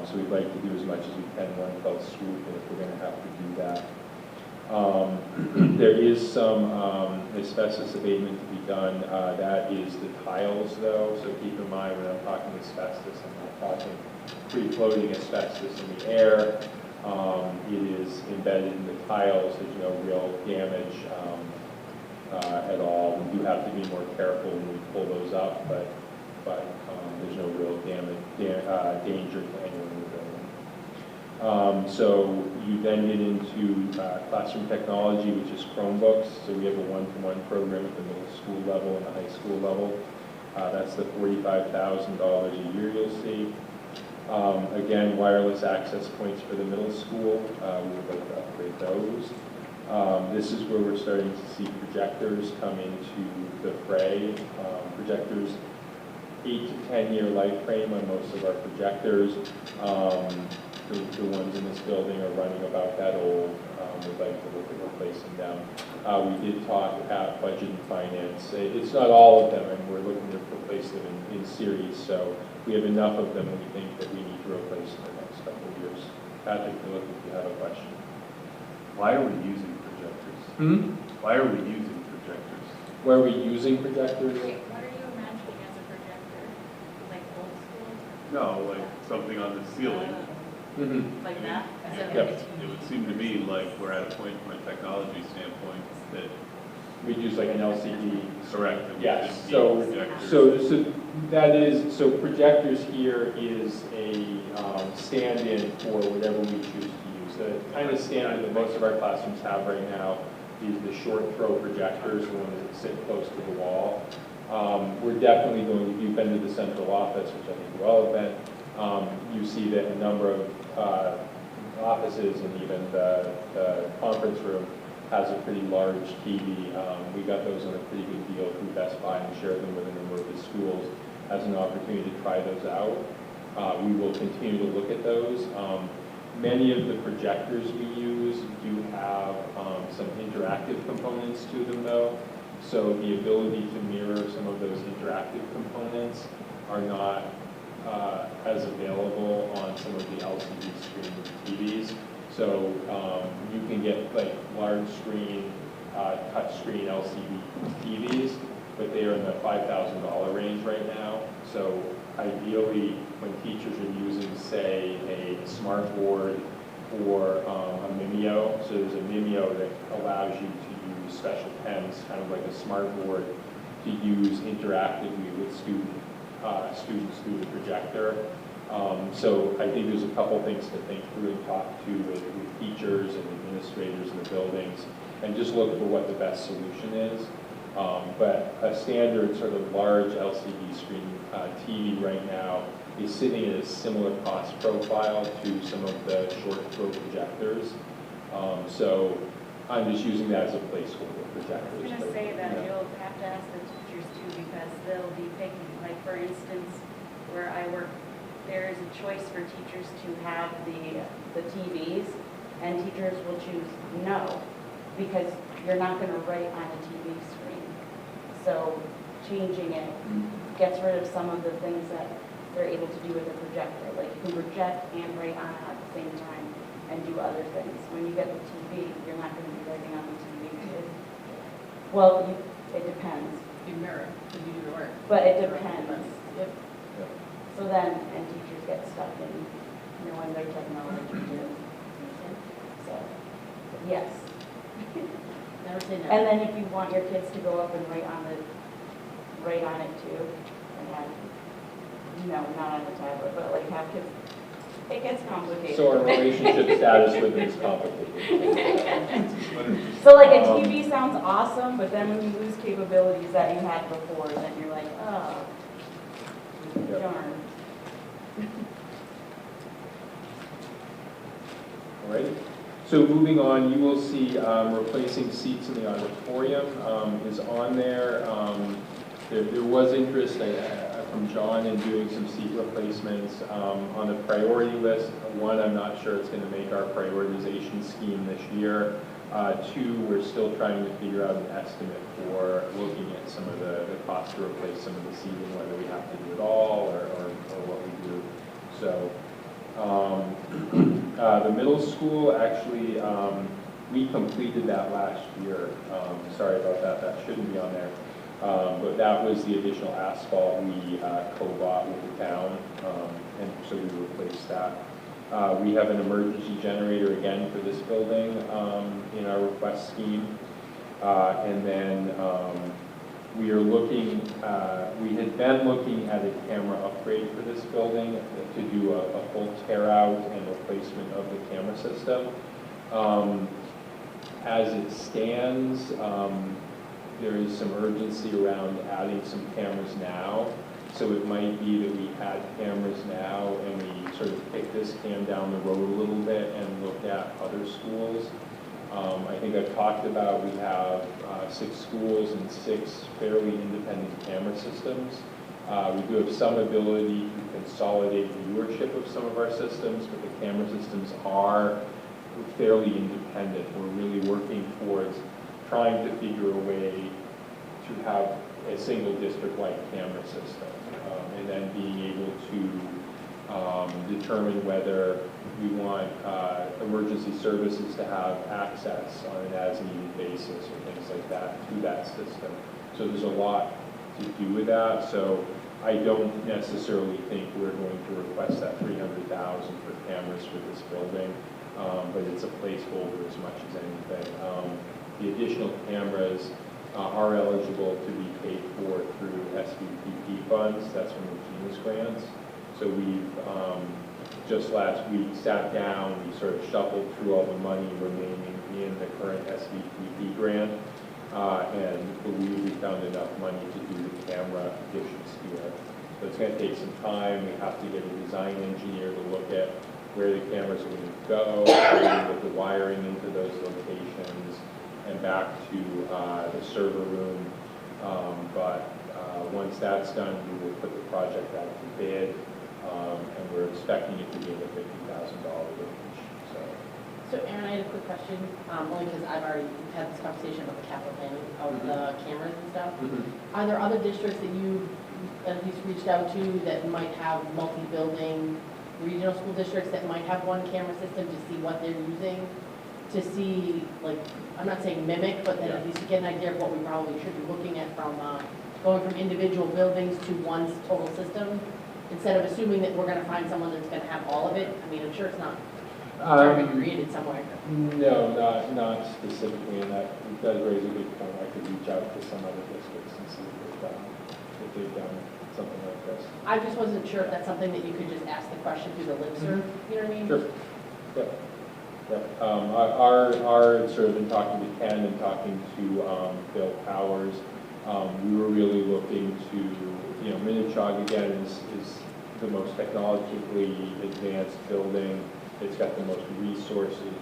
So we'd like to do as much as we can in one fell swoop, and if we're going to have to do that. There is some asbestos abatement to be done. That is the tiles, though, so keep in mind when I'm talking asbestos, I'm not talking free-floating asbestos in the air. It is embedded in the tiles. There's no real damage at all. We do have to be more careful when we pull those up, but there's no real danger to anyone in the building. So you then get into classroom technology, which is Chromebooks. So we have a one-to-one program at the middle school level and the high school level. That's the $45,000 a year you'll see. Again, wireless access points for the middle school. We would like to upgrade those. This is where we're starting to see projectors come into the fray. Projectors, 8 to 10 year life frame on most of our projectors. The ones in this building are running about that old. We'd like to look at replacing them. We did talk about budget and finance. It's not all of them, and we're looking to replace them in series. So we have enough of them, and we think that we need to replace them in the next couple of years. Patrick, look if you have a question. Why are we using projectors? Why are we using projectors? Why are we using projectors? Wait, what are you imagining as a projector? Like old school? No, like something on the ceiling. Like that? Yep. It would seem to me like we're at a point from a technology standpoint that We'd use like an LCD. correct. That we Yes, just need so projectors. so projectors here is a stand-in for whatever we choose to use. The kind of stand-in that most of our classrooms have right now is the short throw projectors, the ones that sit close to the wall. We're definitely going, if you've been to the central office, which I think we all have been, you see that a number of offices and even the conference room has a pretty large TV. We got those on a pretty good deal through Best Buy and shared them with a number of the schools as an opportunity to try those out. We will continue to look at those. Many of the projectors we use do have some interactive components to them though. So the ability to mirror some of those interactive components are not as available on some of the LCD screen TVs. So you can get like large screen, touch screen LCD TVs, but they are in the $5,000 range right now. So ideally, when teachers are using, say, a smart board or a Mimeo, so there's a Mimeo that allows you to use special pens, kind of like a smart board, to use interactively with students through the projector. So I think there's a couple things to think through and talk to with teachers and administrators in the buildings and just look for what the best solution is. But a standard sort of large LCD screen TV right now is sitting at a similar cost profile to some of the short throw projectors. So I'm just using that as a placeholder I was projectors. going to but, say that yeah. you'll have to ask the teachers too, because they'll be picking, like for instance, where I work, there is a choice for teachers to have the TVs, and teachers will choose no, because you're not going to write on a TV screen. So changing it gets rid of some of the things that they're able to do with a projector. Like you can project and write on it at the same time and do other things. When you get the TV, you're not going to be writing on the TV. Well, it depends. You mirror, because you do the work. But it depends. Yep. So then, and teachers get stuck in knowing their technology too. So, yes. Never say And then if you want your kids to go up and write on it too, and have, not on the tablet, but like have kids, it gets complicated. So our relationship status with it is complicated. So like a TV sounds awesome, but then when you lose capabilities that you had before, then you're like, oh, Yep. darn. All right. So moving on, you will see replacing seats in the auditorium is on there. There was interest from John in doing some seat replacements. On the priority list, one, I'm not sure it's going to make our prioritization scheme this year. Two, we're still trying to figure out an estimate for looking at some of the cost to replace some of the seating, whether we have to do it all or what we do. So the middle school, actually, we completed that last year. Sorry about that, that shouldn't be on there. But that was the additional asphalt we co-bought with the town, and so we replaced that. We have an emergency generator again for this building in our request scheme. And then we are looking, we had been looking at a camera upgrade for this building to do a full tear out and replacement of the camera system. As it stands, there is some urgency around adding some cameras now. So it might be that we had cameras now and we sort of kick this can down the road a little bit and look at other schools. I think I've talked about we have 6 schools and 6 fairly independent camera systems. We do have some ability to consolidate viewership of some of our systems, but the camera systems are fairly independent. We're really working towards trying to figure a way to have a single district-wide camera system, and then being able to determine whether we want emergency services to have access on an as-needed basis or things like that to that system. So there's a lot to do with that. So I don't necessarily think we're going to request that $300,000 for cameras for this building, but it's a placeholder as much as anything. The additional cameras are eligible to be paid for through SVPP funds. That's from the GENIUS grants. So we've just last week sat down, we sort of shuffled through all the money remaining in the current SVPP grant, and believe we found enough money to do the camera additions here. So it's going to take some time. We have to get a design engineer to look at where the cameras are going to go, get the wiring into those locations, and back to the server room. But once that's done, we will put the project out to bid, and we're expecting it to be in the $50,000 range. So Aaron, I had a quick question, only because I've already had this conversation about the capital planning of the cameras and stuff. Are there other districts that you at least reached out to that might have multi-building regional school districts that might have one camera system to see what they're using? To see, like, I'm not saying mimic, but then at least get an idea of what we probably should be looking at from going from individual buildings to one total system, instead of assuming that we're going to find someone that's going to have all of it. I mean, I'm sure it's not already created somewhere. No, not specifically, and that does raise a good point. I could reach out to some other districts and see if they've done something like this. I just wasn't sure if that's something that you could just ask the question through the listserv, you know what I mean? Sure. Yep. Yep. Our sort of in talking to Ken and talking to Bill Powers, we were really looking to, Minnetonka again is the most technologically advanced building. It's got the most resources.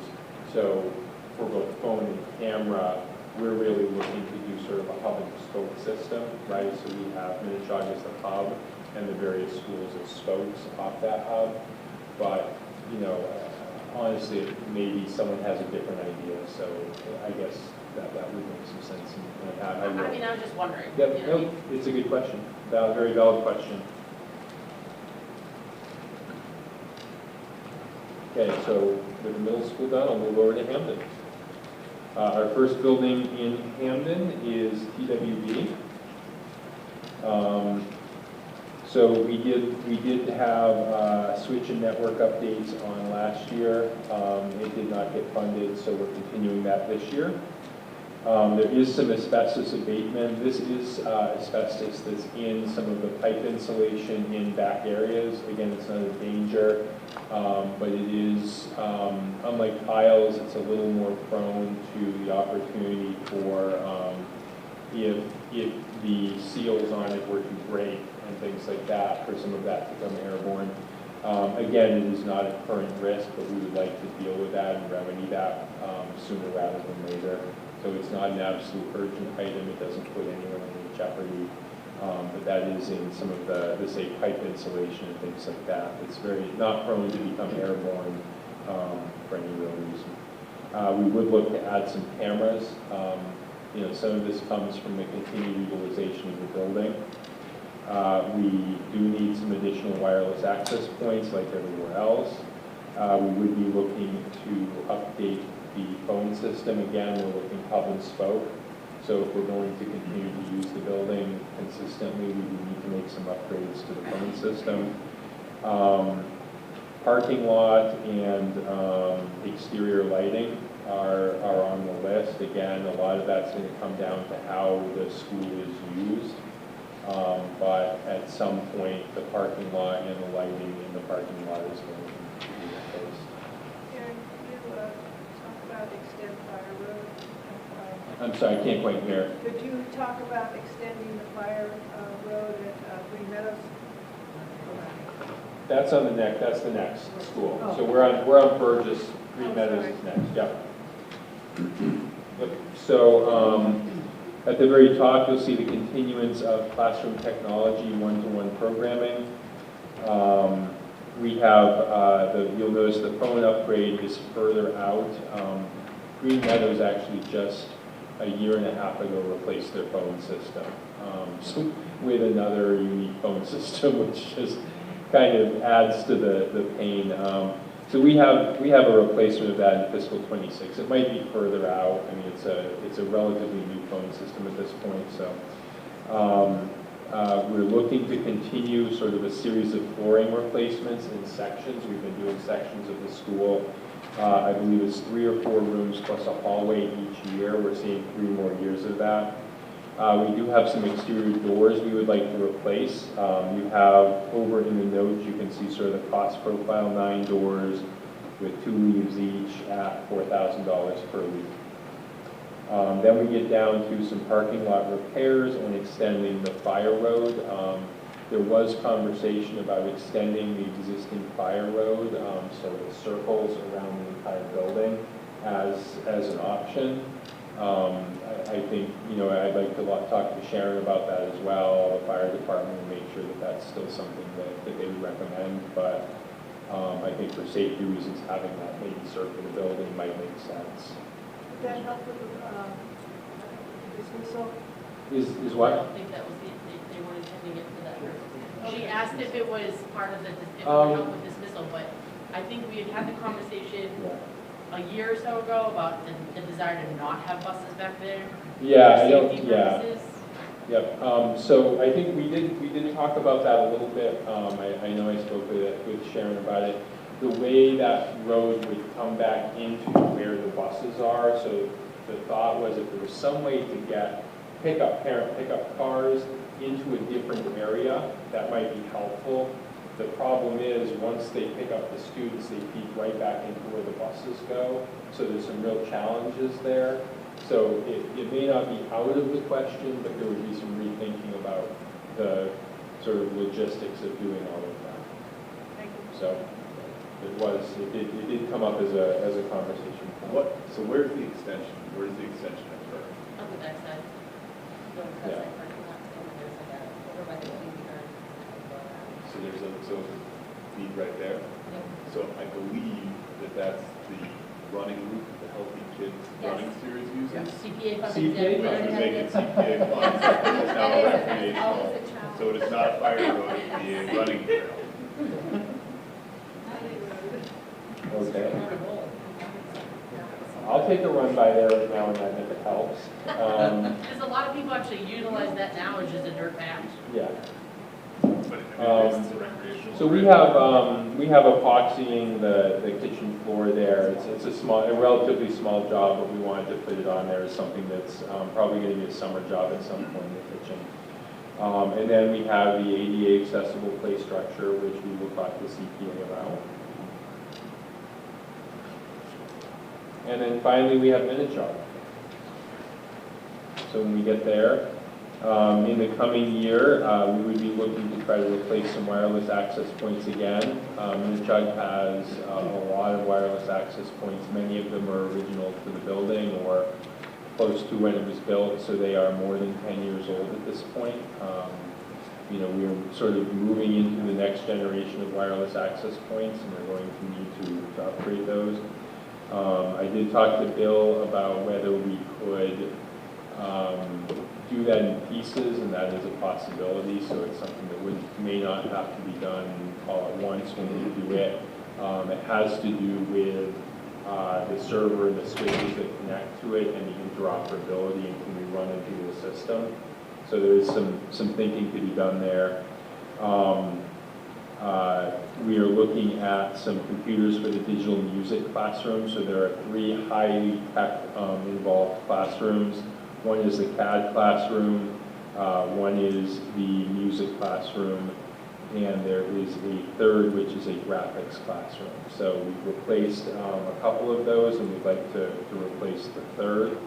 So for both phone and camera, we're really looking to do sort of a hub and spoke system, right? So we have Minichog as the hub and the various schools as spokes off that hub. But, you know, honestly, maybe someone has a different idea, so I guess that would make some sense. I mean, I was just wondering. Yep, you know, no, it's a good question. Very valid question. Okay, so with the middle school done, I'll move over to Hamden. Our first building in Hamden is TWB. So we did have switch and network updates on last year. It did not get funded, so we're continuing that this year. There is some asbestos abatement. This is asbestos that's in some of the pipe insulation in back areas. Again, it's not a danger, but it is, unlike tiles, it's a little more prone to the opportunity for if the seals on it were to break and things like that, for some of that to become airborne. Again, it is not a current risk, but we would like to deal with that and remedy that sooner rather than later. So it's not an absolute urgent item. It doesn't put anyone in jeopardy. But that is in some of the say, pipe insulation and things like that. It's very not prone to become airborne for any real reason. We would look to add some cameras. You know, some of this comes from the continued utilization of the building. We do need some additional wireless access points like everywhere else. We would be looking to update the phone system. Again, we're looking hub and spoke. So if we're going to continue to use the building consistently, we do need to make some upgrades to the phone system. Parking lot and exterior lighting are on the list. Again, a lot of that's going to come down to how the school is used. But at some point, the parking lot and the lighting in the parking lot is going to be replaced. Karen, could you talk about Extend Fire Road? I'm sorry, I can't quite hear. Could you talk about extending the fire road at Green Meadows? That's on the next. That's the next school. Oh. So we're on Burgess. Green Oh, Meadows sorry. is next. Yep. Yep. So at the very top, you'll see the continuance of classroom technology, one-to-one programming. We have you'll notice the phone upgrade is further out. Green Meadows actually just a year and a half ago replaced their phone system so with another unique phone system, which just kind of adds to the pain. So we have a replacement of that in fiscal 26. It might be further out. I mean, it's a relatively new phone system at this point. So we're looking to continue sort of a series of flooring replacements in sections. We've been doing sections of the school. I believe it's 3 or 4 rooms plus a hallway each year. We're seeing 3 more years of that. We do have some exterior doors we would like to replace. You have over in the notes, you can see sort of the cost profile, 9 doors with 2 leaves each at $4,000 per leaf. Then we get down to some parking lot repairs and extending the fire road. There was conversation about extending the existing fire road, so the circles around the entire building as an option. I think, you know, I'd like to talk to Sharon about that as well, the fire department, and make sure that that's still something that they would recommend. But I think for safety reasons, having that maybe circle the building might make sense. Would that help with the dismissal? Is I what? don't think that was they weren't intending it for that purpose. She asked if it was part of the, if it would help with dismissal, but I think we had had the conversation a year or so ago about the desire to not have buses back there. Yeah, for I don't, safety yeah. purposes. Yep. So I think we did talk about that a little bit. I know I spoke with Sharon about it. The way that road would come back into where the buses are. So the thought was if there was some way to get parent pickup cars into a different area, that might be helpful. The problem is once they pick up the students, they feed right back into where the buses go. So there's some real challenges there. So it may not be out of the question, but there would be some rethinking about the sort of logistics of doing all of that. Thank you. So, it did come up as a conversation point. So where's the extension? Where does the extension occur? On the backside. Go to Yeah. that parking lot, and there's like a, over by the TV guard. So there's a need right there. Yep. So I believe that that's the running route that the Healthy Kids Yes. Running Series uses. CPA funding. CPA Which would make it CPA funds, it's now That is recreational. always a challenge. So it is not a fire road, it would be a running trail. Okay. I'll take a run by there every now and then if it helps. Because a lot of people actually utilize that now as just a dirt patch. Yeah. But it's a recreational. So we have epoxying the kitchen floor there. It's a relatively small job, but we wanted to put it on there as something that's probably going to be a summer job at some point in the kitchen. And then we have the ADA accessible play structure, which we will talk to CPA about. And then finally, we have Minichog. So when we get there, in the coming year, we would be looking to try to replace some wireless access points again. Minichog has a lot of wireless access points. Many of them are original to the building or close to when it was built, so they are more than 10 years old at this point. You know, we're sort of moving into the next generation of wireless access points, and we're going to need to upgrade those. I did talk to Bill about whether we could do that in pieces, and that is a possibility, so it's something that may not have to be done all at once when we do it. It has to do with the server and the switches that connect to it and the interoperability, and can we run it through the system. So there is some thinking to be done there. We are looking at some computers for the digital music classroom. So there are 3 highly tech involved classrooms. One is the CAD classroom, one is the music classroom, and there is a third, which is a graphics classroom. So we've replaced a couple of those, and we'd like to replace the third.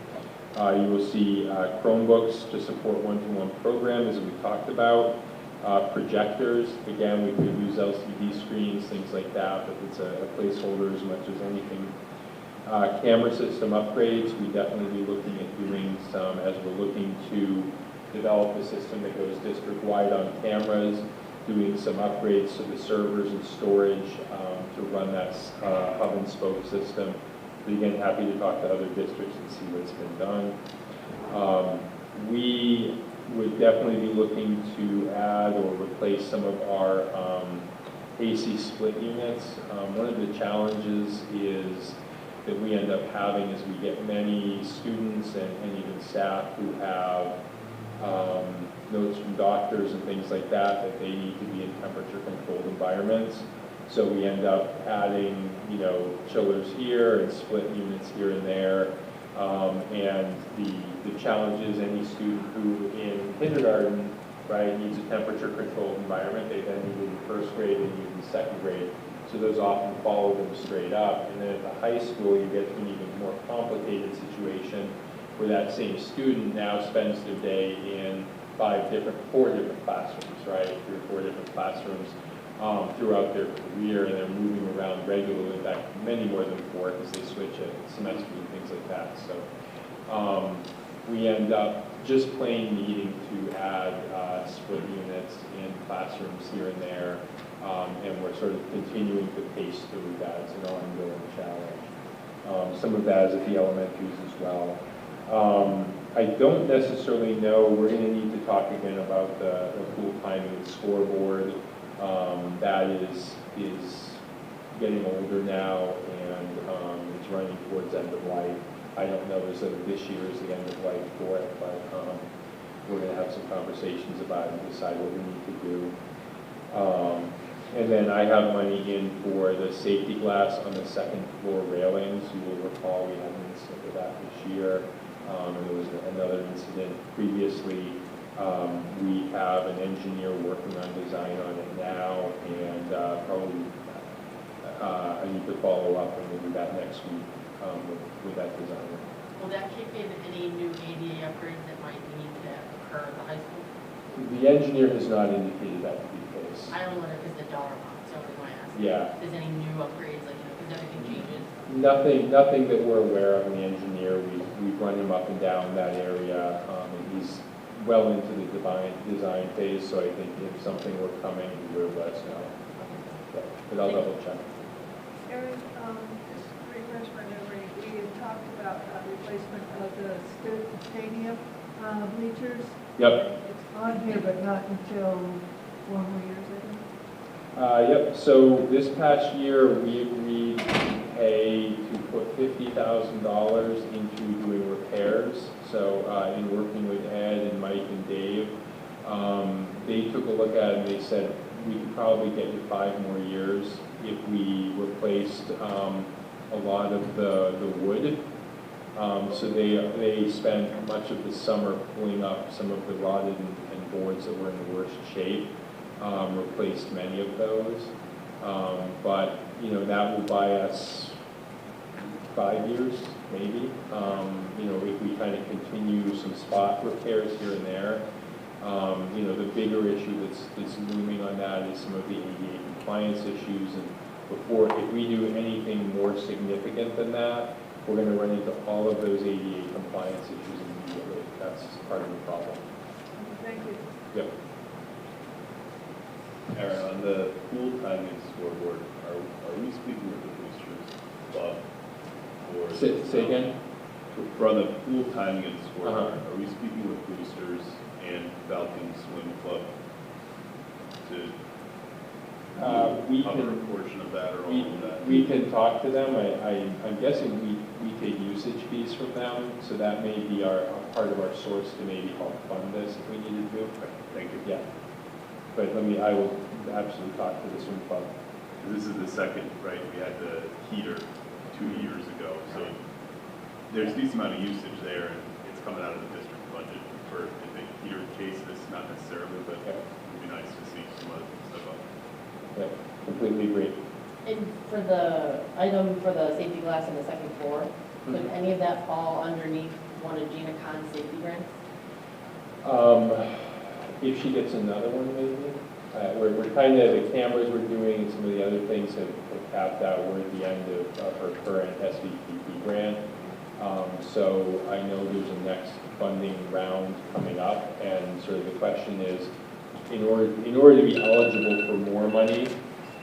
You will see Chromebooks to support one-to-one program, as we talked about. Projectors, again, we could use LCD screens, things like that, but it's a placeholder as much as anything. Camera system upgrades, we definitely be looking at doing some, as we're looking to develop a system that goes district-wide on cameras, doing some upgrades to the servers and storage to run that hub and spoke system. But again, happy to talk to other districts and see what's been done. We would definitely be looking to add or replace some of our AC split units. One of the challenges is that we end up having is we get many students and even staff who have notes from doctors and things like that they need to be in temperature controlled environments. So we end up adding, you know, chillers here and split units here and there. And the challenge is any student who in kindergarten, right, needs a temperature controlled environment, they then need it in first grade and need it in second grade. So those often follow them straight up. And then at the high school, you get to an even more complicated situation where that same student now spends their day in 4 different classrooms, right? 3 or 4 different classrooms throughout their career, and they're moving around regularly. In fact, many more than 4 because they switch at semesters and things like that. So we end up just plain needing to add split units in classrooms here and there, and we're sort of continuing to pace through that. It's an ongoing challenge. Some of that is at the elementaries as well. I don't necessarily know, we're going to need to talk again about the pool timing and scoreboard. That is getting older now, and it's running towards end of life. I don't know as though this year is the end of life for it, but we're going to have some conversations about it and decide what we need to do. And then I have money in for the safety glass on the 2nd floor railings. You will recall we had an incident with that this year, and there was another incident previously. We have an engineer working on design on it now, and probably I need to follow up, and we'll do that next week with that designer. Will that kick in any new ADA upgrades that might need to occur at the high school? The engineer has not indicated that to be the case. I don't know what it is, the dollar amounts. so that's why I asked. Yeah. If there's any new upgrades, like, because everything changes. Nothing that we're aware of in the engineer. We've run him up and down that area, and he's well into the design phase, so I think if something were coming, he would let us know. Yeah, but I'll double check. Erin, just to refresh my memory, we had talked about replacement of the stadium bleachers. Yep. It's on here, but not until 4 more years, I think. Yep, so this past year, we agreed to pay to put $50,000 into doing repairs. So in working with Ed and Mike and Dave, they took a look at it and they said, we could probably get you 5 more years if we replaced a lot of the wood. So they spent much of the summer pulling up some of the rotted and boards that were in the worst shape. Replaced many of those, but that will buy us 5 years, maybe. If we kind of continue some spot repairs here and there. The bigger issue that's looming on that is some of the ADA compliance issues. And if we do anything more significant than that, we're going to run into all of those ADA compliance issues immediately. That's part of the problem. Thank you. Yep. Aaron, on the pool timing scoreboard, are we speaking with the boosters club? Or Say again? For the pool timing and scoreboard, are we speaking with boosters and Falcon Swim Club to cover a portion of that or all of that? We can talk to them. I'm guessing we take usage fees from them, so that may be part of our source to maybe help fund this if we needed to. Thank you. Yeah. But I will absolutely talk to the swim club. This is the second, right? We had the heater 2 years ago, so there's a decent amount of usage there, and it's coming out of the district budget for the heater case. This not necessarily, but it would be nice to see some of the stuff up. Yeah, completely agree. And for the item for the safety glass on the second floor, could any of that fall underneath one of Gina Khan's safety grants? If she gets another one, maybe. We're kind of, the cameras we're doing and some of the other things have capped out. We're at the end of her current SVPP grant. So I know there's a next funding round coming up, and sort of the question is, in order to be eligible for more money,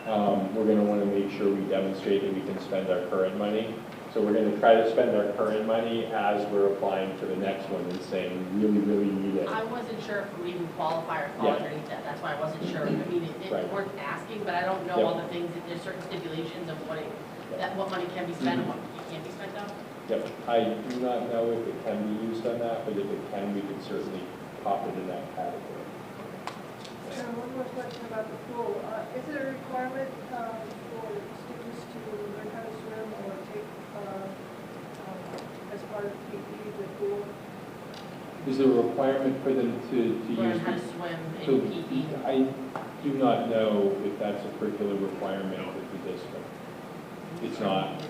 we're going to want to make sure we demonstrate that we can spend our current money. So we're going to try to spend our current money as we're applying for the next one and saying we really, really need it. I wasn't sure if we even qualify or fall underneath that. That's why I wasn't sure. I mean, it's worth asking, but I don't know all the things. That there's certain stipulations of what money can be spent and what can't be spent on. Yep. I do not know if it can be used on that, but if it can, we can certainly pop it in that category. One more question about the pool. Is there a requirement for students to learn how to swim or take as part of PE the pool? Is there a requirement for them to Learn use? how to swim in PE. I do not know if that's a curricular requirement of the district. It's not?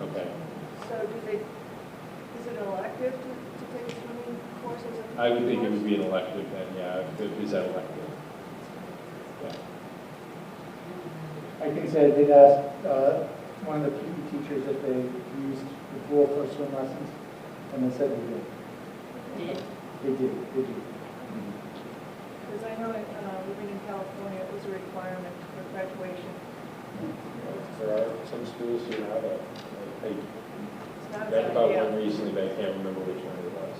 Okay. So is it elective to take swimming courses? I would think it would be an elective then, yeah. Is that elective? Yeah. I can say they'd asked one of the PE teachers if they used the pool for swim lessons, and they said they did. Did? They did. Because I know living in California, it was a requirement for graduation. There are some schools who have it. I It's not read as about ideal. one recently, but I can't remember which one it was.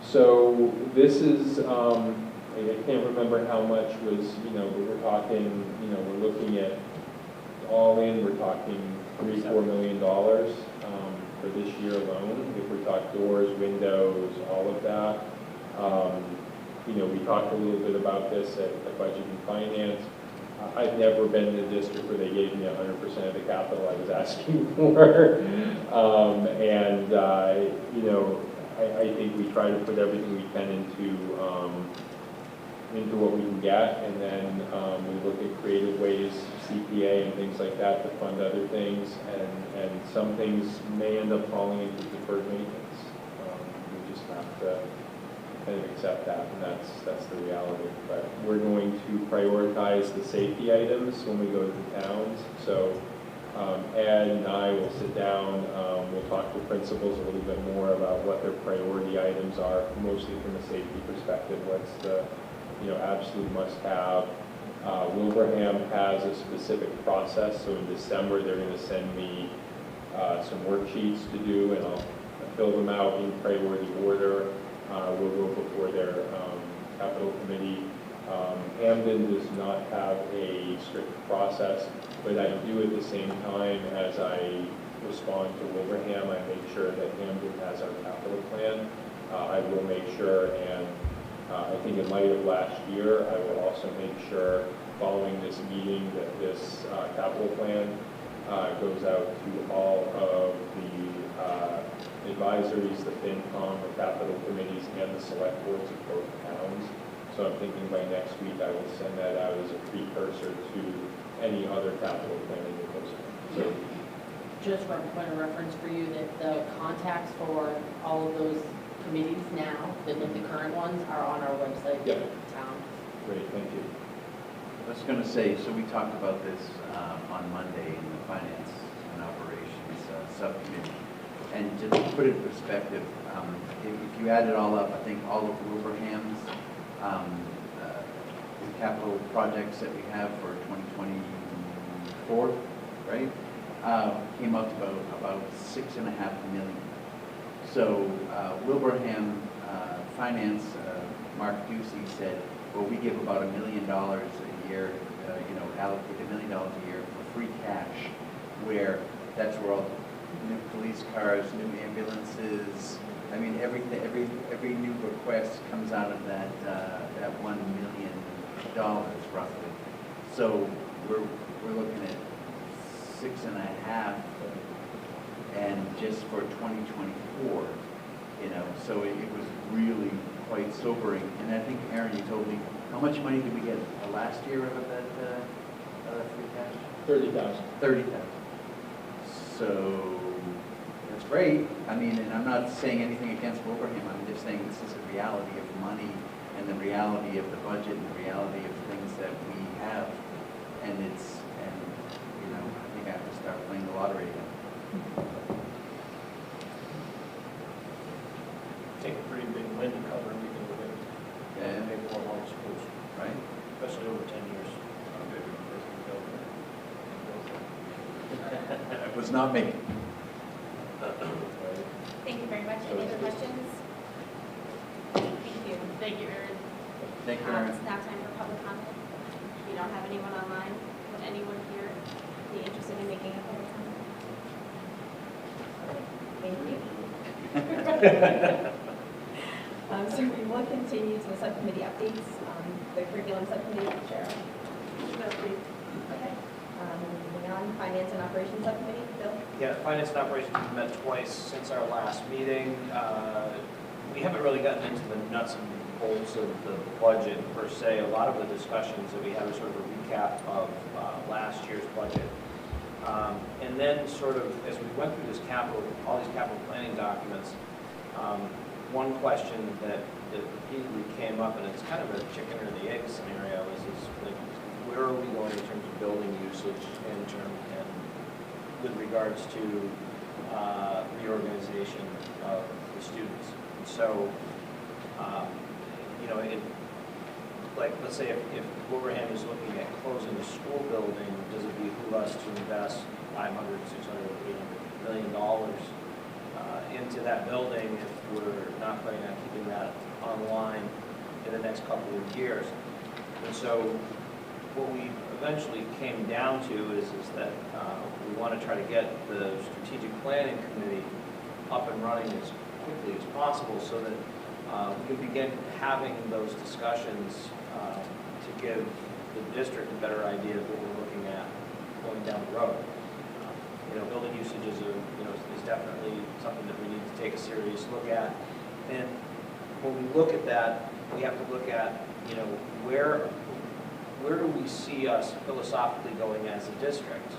So this is, I can't remember how much was, but we're talking, we're looking at, all in, we're talking $3-4 million for this year alone. If we talk doors, windows, all of that. We talked a little bit about this at Budget and Finance. I've never been in a district where they gave me 100% of the capital I was asking for. I think we try to put everything we can into what we can get, and then we look at creative ways, CPA and things like that, to fund other things, and some things may end up falling into deferred maintenance. We just have to kind of accept that, and that's the reality. But we're going to prioritize the safety items when we go to the towns. So Ed and I will sit down, we'll talk to principals a little bit more about what their priority items are, mostly from a safety perspective. What's the, absolute must-have. Wilbraham has a specific process, so in December they're going to send me some worksheets to do, and I'll fill them out in priority order. We'll go before their capital committee. Hamden does not have a strict process, but I do at the same time as I respond to Wilbraham, I make sure that Hamden has our capital plan. I will make sure, and I think in light of last year, I will also make sure following this meeting that this capital plan goes out to all of the advisories, the FinCom, the capital committees, and the select boards of both towns. So I'm thinking by next week I will send that out as a precursor to any other capital planning that goes on. So, just for a point of reference for you, that the contacts for all of those committees now, the current ones, are on our website for the town. Great, thank you. I was going to say, so we talked about this on Monday in the Finance and Operations Subcommittee. And to put it in perspective, if you add it all up, I think all of Wilbraham's capital projects that we have for 2024, right, came out to about $6.5 million. So Wilbraham Finance, Mark Ducey said, well, we give about $1 million a year, allocate $1 million a year for free cash, where that's where all new police cars, new ambulances, I mean, every new request comes out of that $1 million roughly. So we're looking at 6.5, and just for 2024, so it was really quite sobering. And I think, Aaron, you told me, how much money did we get last year out of that free cash? 30,000. 30,000. So that's great. I mean, and I'm not saying anything against Wilbraham. I'm just saying this is a reality of money and the reality of the budget and the reality of things that we have. And I think I have to start playing the lottery again. Take a pretty big win to cover everything we're going to. Yeah. Maybe more on schools, Right? especially over 10 years. It was not me. Thank you very much. Any other questions? Thank you. Thank you, Erin. Thank you, Aaron. It's now time for public comment. We don't have anyone online. Would anyone here be interested in making a public comment? Thank you. So we will continue to the subcommittee updates. The curriculum subcommittee, Cheryl. Okay. Moving on, Finance and Operations Subcommittee, Bill? Yeah, Finance and Operations have met twice since our last meeting. We haven't really gotten into the nuts and bolts of the budget per se. A lot of the discussions that we had was sort of a recap of last year's budget. And then sort of, as we went through all these capital planning documents, one question that repeatedly came up, and it's kind of a chicken or the egg scenario, is like, where are we going in terms of building usage and with regards to reorganization of the students? And so, let's say if Wilbraham is looking at closing a school building, does it behoove us to invest $500, $600, $800 million into that building if we're not planning on keeping that online in the next couple of years? And so what we eventually came down to is that we want to try to get the strategic planning committee up and running as quickly as possible so that we can begin having those discussions to give the district a better idea of what we're looking at going down the road. Building usage is definitely something that we need to take a serious look at. And when we look at that, we have to look at, where do we see us philosophically going as a district?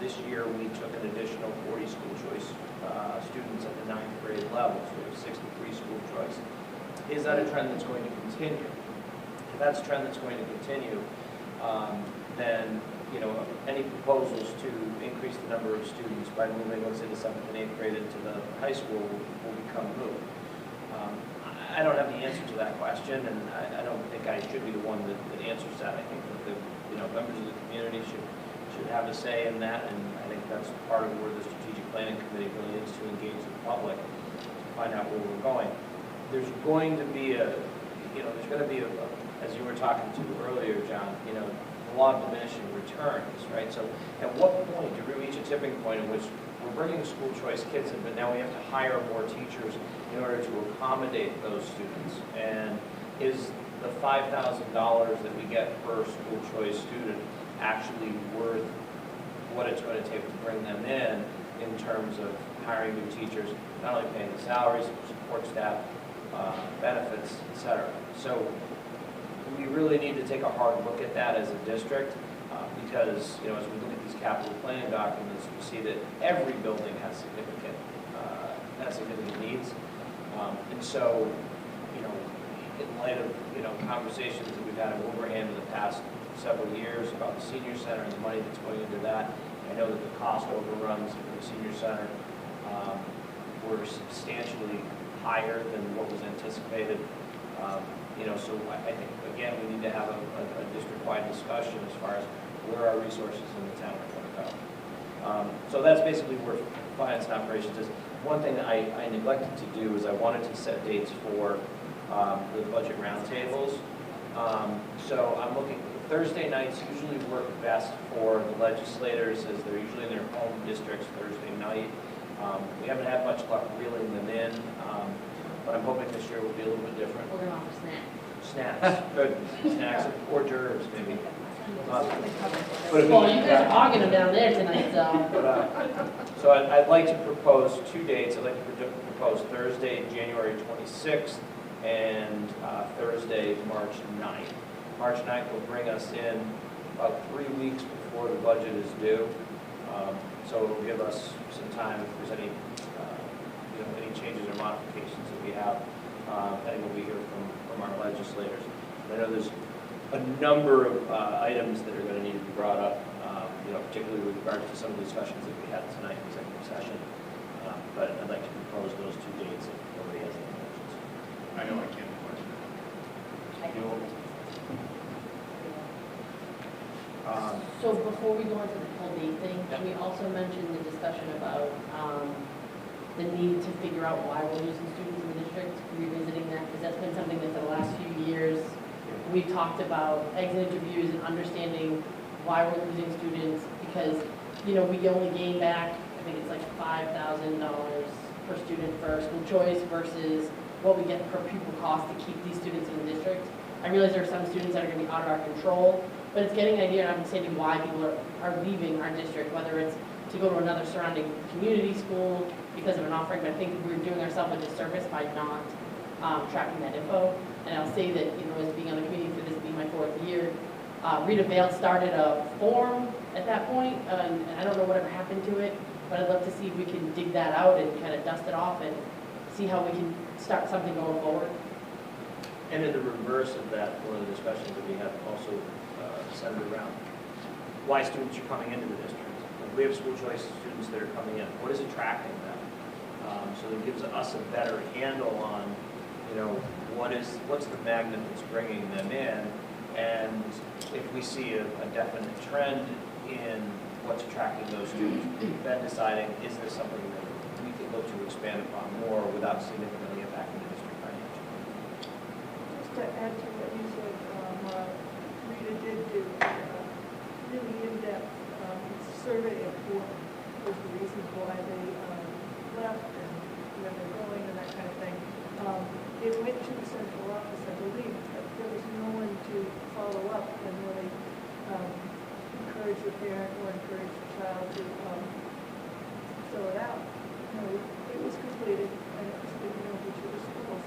This year we took an additional 40 school choice students at the 9th grade level, so we have 63 school choice. is that a trend that's going to continue? If that's a trend that's going to continue, then, you know, any proposals to increase the number of students by moving, let's say, the 7th and 8th grade into the high school will become moot. I don't have the answer to that question, and I don't think I should be the one that answers that. I think that the, you know, members of the community should have a say in that, and I think that's part of where the strategic planning committee really needs to engage the public to find out where we're going. There's going to be there's going to be as you were talking to earlier, John, you know, a lot of diminishing returns, right? So at what point do we reach a tipping point in which we're bringing school choice kids in, but now we have to hire more teachers in order to accommodate those students? And is the $5,000 that we get per school choice student actually worth what it's going to take to bring them in terms of hiring new teachers, not only paying the salaries, support staff, benefits, et cetera? So we really need to take a hard look at that as a district, because, you know, as we look at these capital planning documents, we see that every building has significant needs. And so, you know, in light of, you know, conversations that we've had in Wilbraham in the past several years about the senior center and the money that's going into that, I know that the cost overruns for the senior center were substantially higher than what was anticipated. You know, so I think, again, we need to have a district-wide discussion as far as where our resources in the town are going to go. So that's basically where finance and operations is. One thing that I neglected to do is I wanted to set dates for the budget roundtables. So I'm looking, Thursday nights usually work best for the legislators, as they're usually in their home districts Thursday night. We haven't had much luck reeling them in, but I'm hoping this year will be a little bit different. We're gonna offer snacks. Snacks, good. Snacks and hors d'oeuvres, maybe. Well, you guys are hogging them down there tonight, so. So I'd like to propose 2 dates. I'd like to propose Thursday, January 26th, and Thursday, March 9th. March 9th will bring us in about 3 weeks before the budget is due. So it'll give us some time if there's any, any changes or modifications that we have, depending what we hear from our legislators. I know there's a number of items that are going to need to be brought up, particularly with regard to some of the discussions that we had tonight in executive session. But I'd like to propose those 2 dates if nobody has any questions. I know I can't do much. So before we go into the whole date thing, can we also mention the discussion about the need to figure out why we're losing students in the district, revisiting that, because that's been something that for the last few years we've talked about, exit interviews and understanding why we're losing students, because, we only gain back, I think it's like $5,000 per student for school choice versus what we get per pupil cost to keep these students in the district. I realize there are some students that are going to be out of our control, but it's getting an idea and understanding why people are leaving our district, whether it's to go to another surrounding community school because of an offering, but I think we're doing ourselves a disservice by not tracking that info. And I'll say that, as being on the committee for this being my 4th year, Rita Vale started a forum at that point, and I don't know whatever happened to it, but I'd love to see if we can dig that out and kind of dust it off and see how we can start something going forward. And in the reverse of that, one of the discussions that we have also centered around why students are coming into the district. We have school choice students that are coming in. What is attracting them? So that gives us a better handle on, what's the magnet that's bringing them in, and if we see a definite trend in what's attracting those students, then deciding is this something that we can look to expand upon more without significantly impacting the district financially. Just to add to what you said, Rita did do really in-depth survey of what was the reasons why they left and where they're going and that kind of thing. It went to the central office, I believe, but there was no one to follow up and really encourage the parent or encourage the child to fill it out. It was completed and it was given over to the schools,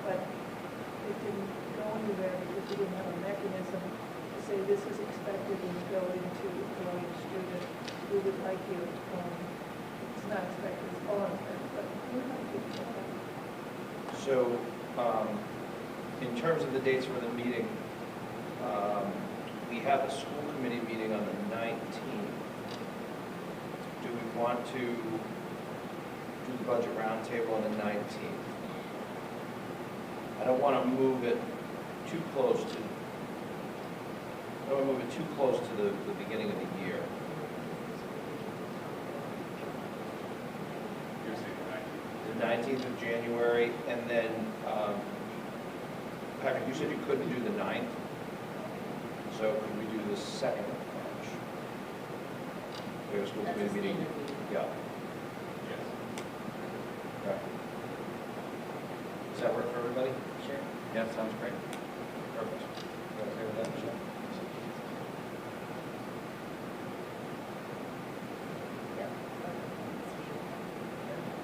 but it didn't go anywhere because we didn't have a mechanism to say this is expected when you go into employing a student. We would like you. It's not expected, it's voluntary, but we would like you to. So in terms of the dates for the meeting, we have a school committee meeting on the 19th. Do we want to do the budget roundtable on the 19th? I don't want to move it too close to, the beginning of the year. You're saying The 19th of January, and then, Patrick, you said you couldn't do the 9th, so could we do the 2nd of March? We have a school committee meeting. Yeah. Yes. Right. Does that work for everybody? Sure. Yeah, sounds great. Perfect. You okay with that, Michelle?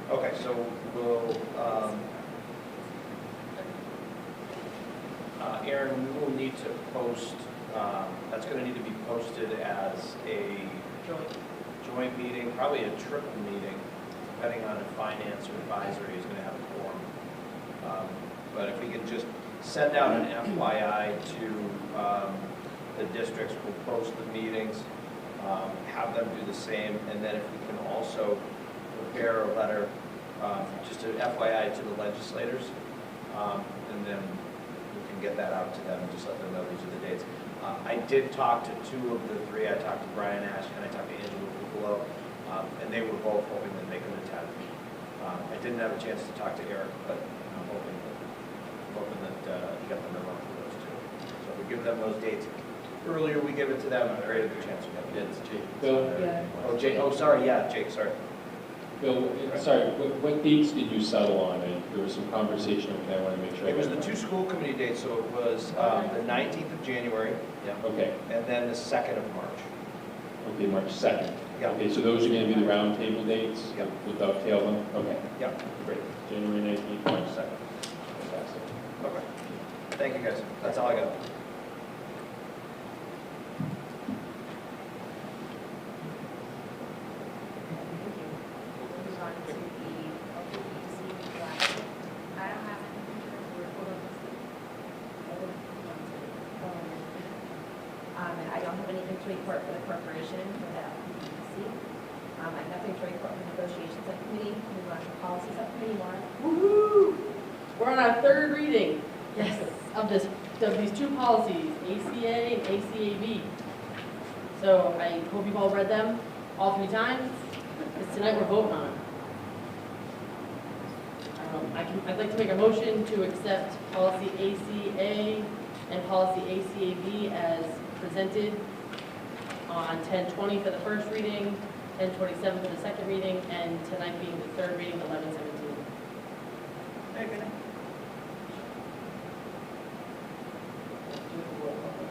Okay, so we'll, Aaron, we will need to post, that's going to need to be posted as a joint meeting, probably a triple meeting, depending on if finance or advisory is going to have a quorum. But if we can just send out an FYI to the districts, we'll post the meetings, have them do the same, and then if we can also prepare a letter, just an FYI to the legislators, and then we can get that out to them and just let them know these are the dates. I did talk to 2 of the 3. I talked to Brian Ash and I talked to Angela Buffalo, and they were both hoping that they could attend. I didn't have a chance to talk to Eric, but I'm hoping that he got the memo for those 2. So if we give them those dates, earlier we give it to them, a greater chance we have it. Bill? Oh, Jake, oh, sorry, yeah, Jake, sorry. Bill, sorry, what dates did you settle on? There was some conversation over there, I want to make sure. It was the 2 school committee dates, so it was the 19th of January, Okay, and then the 2nd of March. okay, March 2nd. Yeah. Okay, so those are going to be the round table dates? Yeah. We'll dovetail them? Okay, Yeah, great. January 19th, March 2nd. Fantastic. Okay. Thank you, guys. That's all I got. Move on to the LGBTC flag. I don't have anything to report on this. And I don't have anything to report for the corporation for the LGBTC. I have nothing to report for the negotiations subcommittee. Move on to policy subcommittee, Laura. Woo-hoo! We're on our 3rd reading, yes, of these 2 policies, ACA and ACAB. So I hope you've all read them all 3 times, because tonight we're voting on it. I'd like to make a motion to accept policy ACA and policy ACAB as presented on 10/20 for the first reading, 10/27 for the second reading, and tonight being the 3rd reading, 11/17. Very good.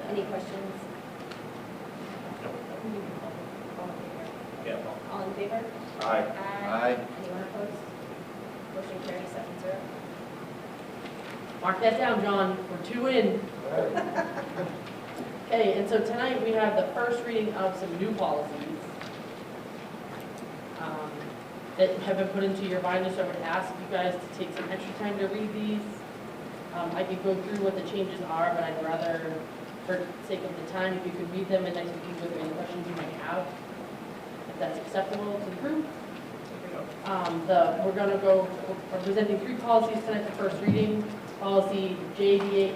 Any questions? Yeah. All in favor? Aye. Aye. Anyone opposed? Motion carries 7-0. Mark that down, John, we're 2 in. Okay, and so tonight we have the first reading of some new policies that have been put into your binder, so I would ask you guys to take some extra time to read these. I could go through what the changes are, but I'd rather, for sake of the time, if you could read them and I could go through any questions you might have, if that's acceptable to the group. We're presenting 3 policies tonight for first reading. Policy JBA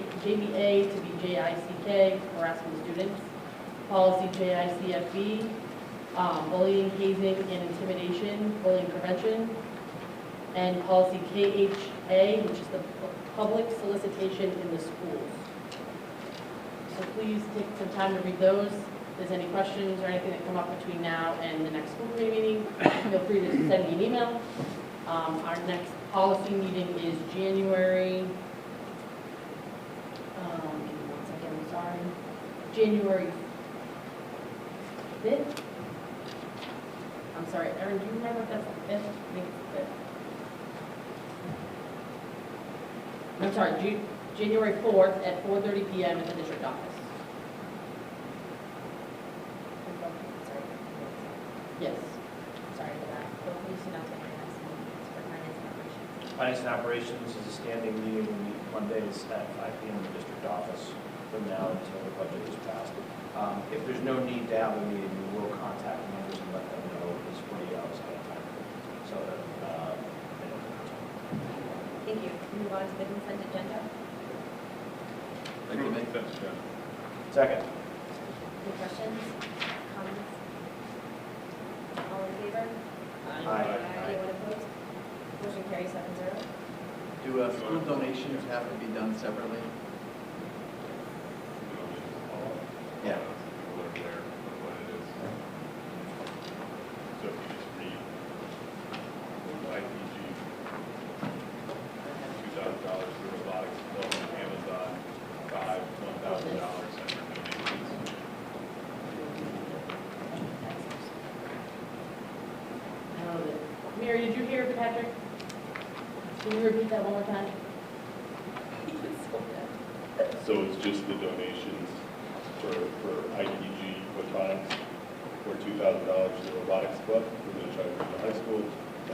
to be JICK, harassment of students. Policy JICFB, bullying, hazing, and intimidation, bullying prevention. And policy KHA, which is the public solicitation in the schools. So please take some time to read those. If there's any questions or anything that come up between now and the next school committee meeting, feel free to send me an email. Our next policy meeting is January, give me 1 second, I'm sorry. January 5th? I'm sorry, Erin, do you remember if that's the 5th? I think it's the 5th. I'm sorry, January 4th at 4:30 PM at the district office. Yes. Sorry for that. But we used to not take finance and for finance and operations. Finance and Operations is a standing meeting. We meet Mondays at 5 p.m. in the district office from now until the budget is passed. If there's no need to have a meeting, we will contact members and let them know at least 48 hours ahead of time. So that they don't have to. Thank you. Move on to the consent agenda. Like to make Second. Any questions, comments? All in favor? Aye. Anyone opposed? Motion carries 7-0. Do school donations have to be done separately? Yeah. What it is. So if you just read IPG, $2,000 for robotics club on Amazon, $1,000 separate donations. Mary, did you hear Patrick? Can you repeat that one more time? So it's just the donations for IPG electronics for $2,000 to the robotics club for the Chicago High School.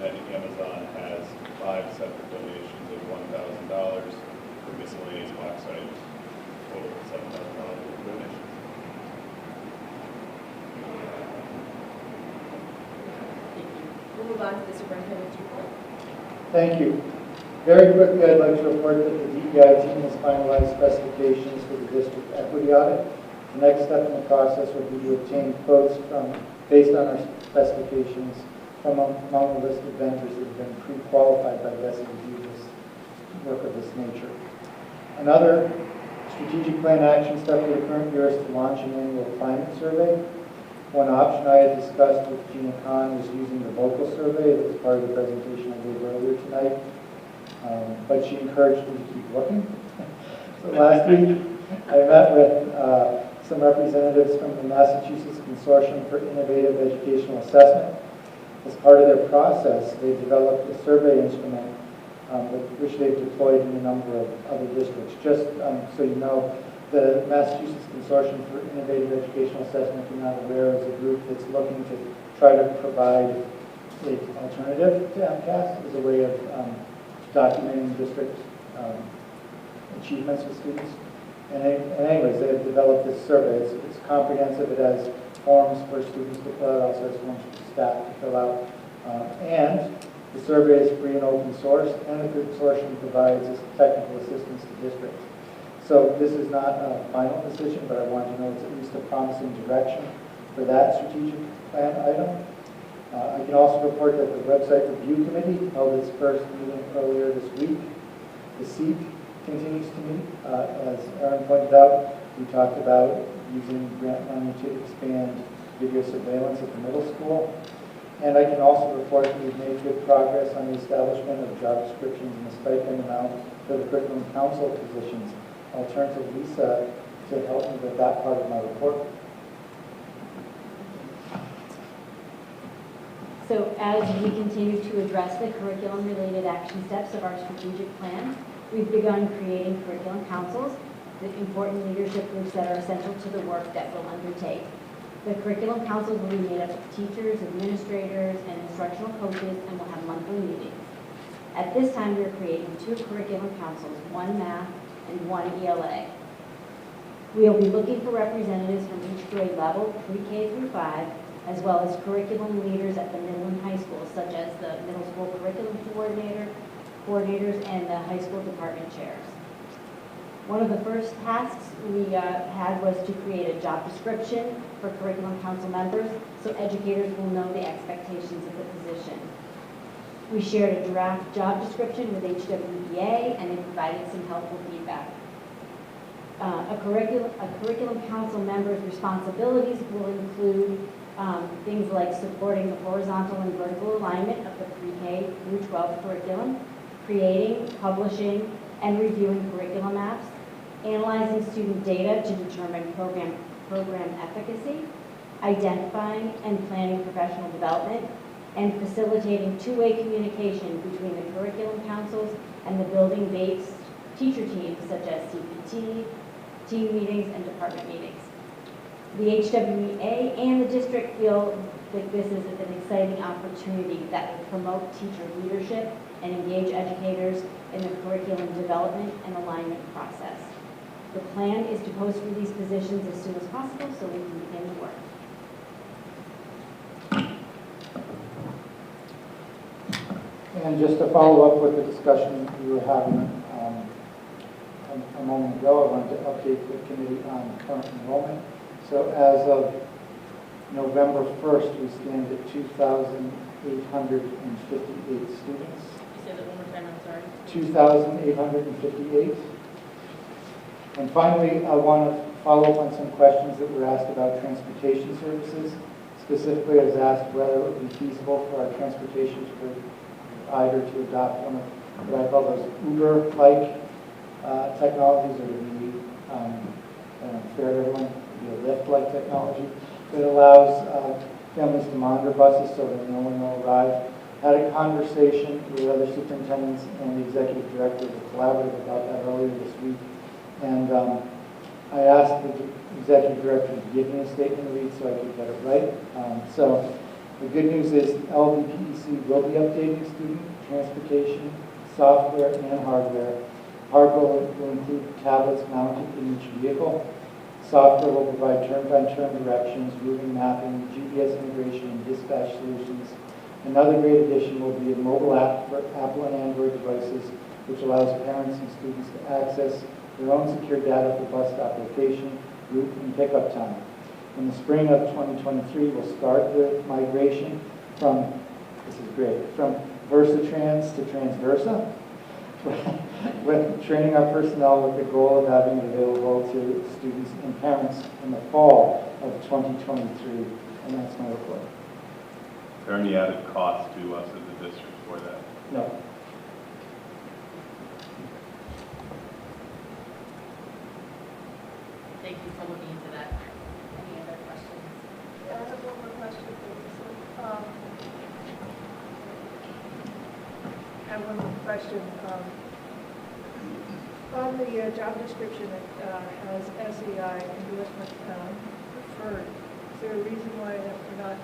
And Amazon has 5 separate donations of $1,000 for miscellaneous box items, total $7,000 for donations. We'll move on to the superintendent's report. Thank you. Very quickly, I'd like to report that the DEI team has finalized specifications for the district equity audit. The next step in the process would be to obtain quotes based on our specifications from among the list of vendors that have been pre-qualified by DESI to do this work of this nature. Another strategic plan action step for the current year is to launch an annual climate survey. One option I had discussed with Gina Khan was using the local survey that was part of the presentation I gave earlier tonight. But she encouraged me to keep looking. So last week, I met with some representatives from the Massachusetts Consortium for Innovative Educational Assessment. As part of their process, they developed a survey instrument which they've deployed in a number of other districts. Just so you know, the Massachusetts Consortium for Innovative Educational Assessment, if you're not aware, is a group that's looking to try to provide an alternative to MCAS as a way of documenting district achievements with students. And anyways, they have developed this survey. It's comprehensive. It has forms for students to fill out, also has forms for staff to fill out. And the survey is free and open source, and the consortium provides technical assistance to districts. So this is not a final decision, but I want to know it's at least a promising direction for that strategic plan item. I can also report that the website review committee held its first meeting earlier this week. The seat continues to meet. As Aaron pointed out, we talked about using grant money to expand video surveillance at the middle school. And I can also report that we've made good progress on the establishment of job descriptions and the stipend amount for the curriculum council positions. I'll turn to Lisa to help me with that part of my report. So as we continue to address the curriculum-related action steps of our strategic plan, we've begun creating curriculum councils, the important leadership groups that are essential to the work that we'll undertake. The curriculum councils will be made up of teachers, administrators, and instructional coaches, and will have monthly meetings. At this time, we're creating 2 curriculum councils, 1 math and 1 ELA. We'll be looking for representatives from each grade level, pre-K through 5, as well as curriculum leaders at the middle and high schools, such as the middle school curriculum coordinators, and the high school department chairs. One of the first tasks we had was to create a job description for curriculum council members so educators will know the expectations of the position. We shared a draft job description with HWEA and they provided some helpful feedback. A curriculum council member's responsibilities will include things like supporting the horizontal and vertical alignment of the pre-K through 12 curriculum, creating, publishing, and reviewing curriculum maps, analyzing student data to determine program efficacy, identifying and planning professional development, and facilitating two-way communication between the curriculum councils and the building-based teacher teams such as CPT, team meetings, and department meetings. The HWEA and the district feel think this is an exciting opportunity that will promote teacher leadership and engage educators in the curriculum development and alignment process. The plan is to post for these positions as soon as possible so we can begin the work. And just to follow up with the discussion we were having a moment ago, I wanted to update the committee on current enrollment. So as of November 1st, we stand at 2,858 students. You said that one more time, I'm sorry. 2,858. And finally, I want to follow up on some questions that were asked about transportation services. Specifically, I was asked whether it would be feasible for our transportation provider to adopt one of what I call those Uber-like technologies, or to be fair to everyone, to be a Lyft-like technology that allows families to monitor buses so that no one will arrive. Had a conversation with other superintendents and the executive director of the collaborative about that earlier this week. And I asked the executive director to give me a statement to read so I could get it right. So the good news is LVPEC will be updating student transportation, software, and hardware. Hardware will include tablets mounted in each vehicle. Software will provide turn-by-turn directions, routing mapping, GPS integration, and dispatch solutions. Another great addition will be a mobile app for Apple and Android devices, which allows parents and students to access their own secure data for bus stop location, route, and pickup time. In the spring of 2023, we'll start the migration from, this is great, from VersaTrans to Transversa, with training our personnel with the goal of having it available to students and parents in the fall of 2023. And that's my report. Is there any added cost to us as a district for that? No. Thank you for looking into that. Any other questions? I have one more question, please. I have one more question. On the job description, it has SEI endorsement preferred. Is there a reason why that we're not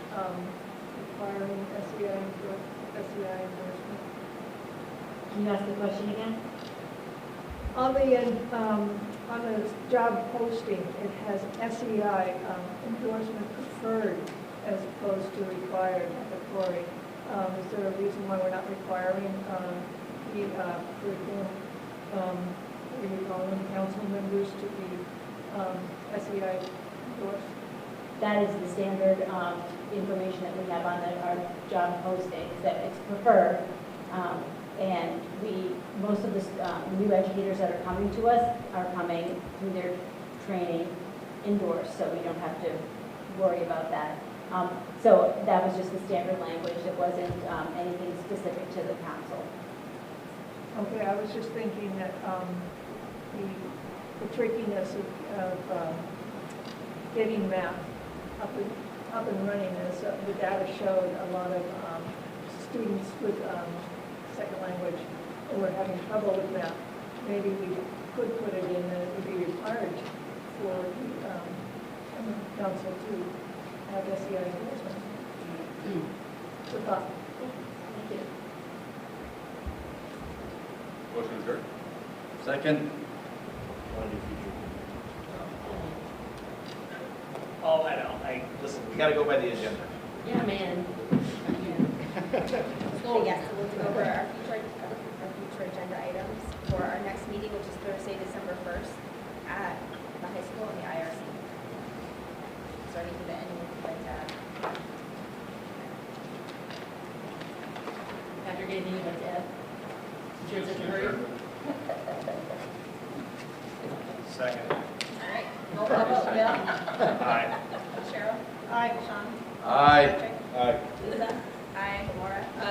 requiring SEI endorsement? Can you ask the question again? On the job posting, it has SEI endorsement preferred as opposed to required mandatory. Is there a reason why we're not requiring the curriculum, what do you call them, council members to be SEI endorsed? That is the standard information that we have on our job postings, that it's preferred. And most of the new educators that are coming to us are coming through their training indoors, so we don't have to worry about that. So that was just the standard language. It wasn't anything specific to the council. Okay, I was just thinking that the trickiness of getting math up and running, as the data showed, a lot of students with second language who were having trouble with math. Maybe we could put it in that it would be required for the council to have SEI endorsement. Good thought. Thank you. Motion adjourned. Second. Oh, I know. Listen, we gotta go by the agenda. Yeah, man. So yes, so we'll go over our future agenda items for our next meeting, which is Thursday, December 1st at the high school in the IRC. Is there anything that anyone would like to add? Patrick, anything you'd like to add? Sure, it's in a hurry. Second. All right, roll call vote, Bill? Aye. Cheryl? Aye. Sean? Aye. Patrick? Aye. Lisa? Aye. Laura? Aye.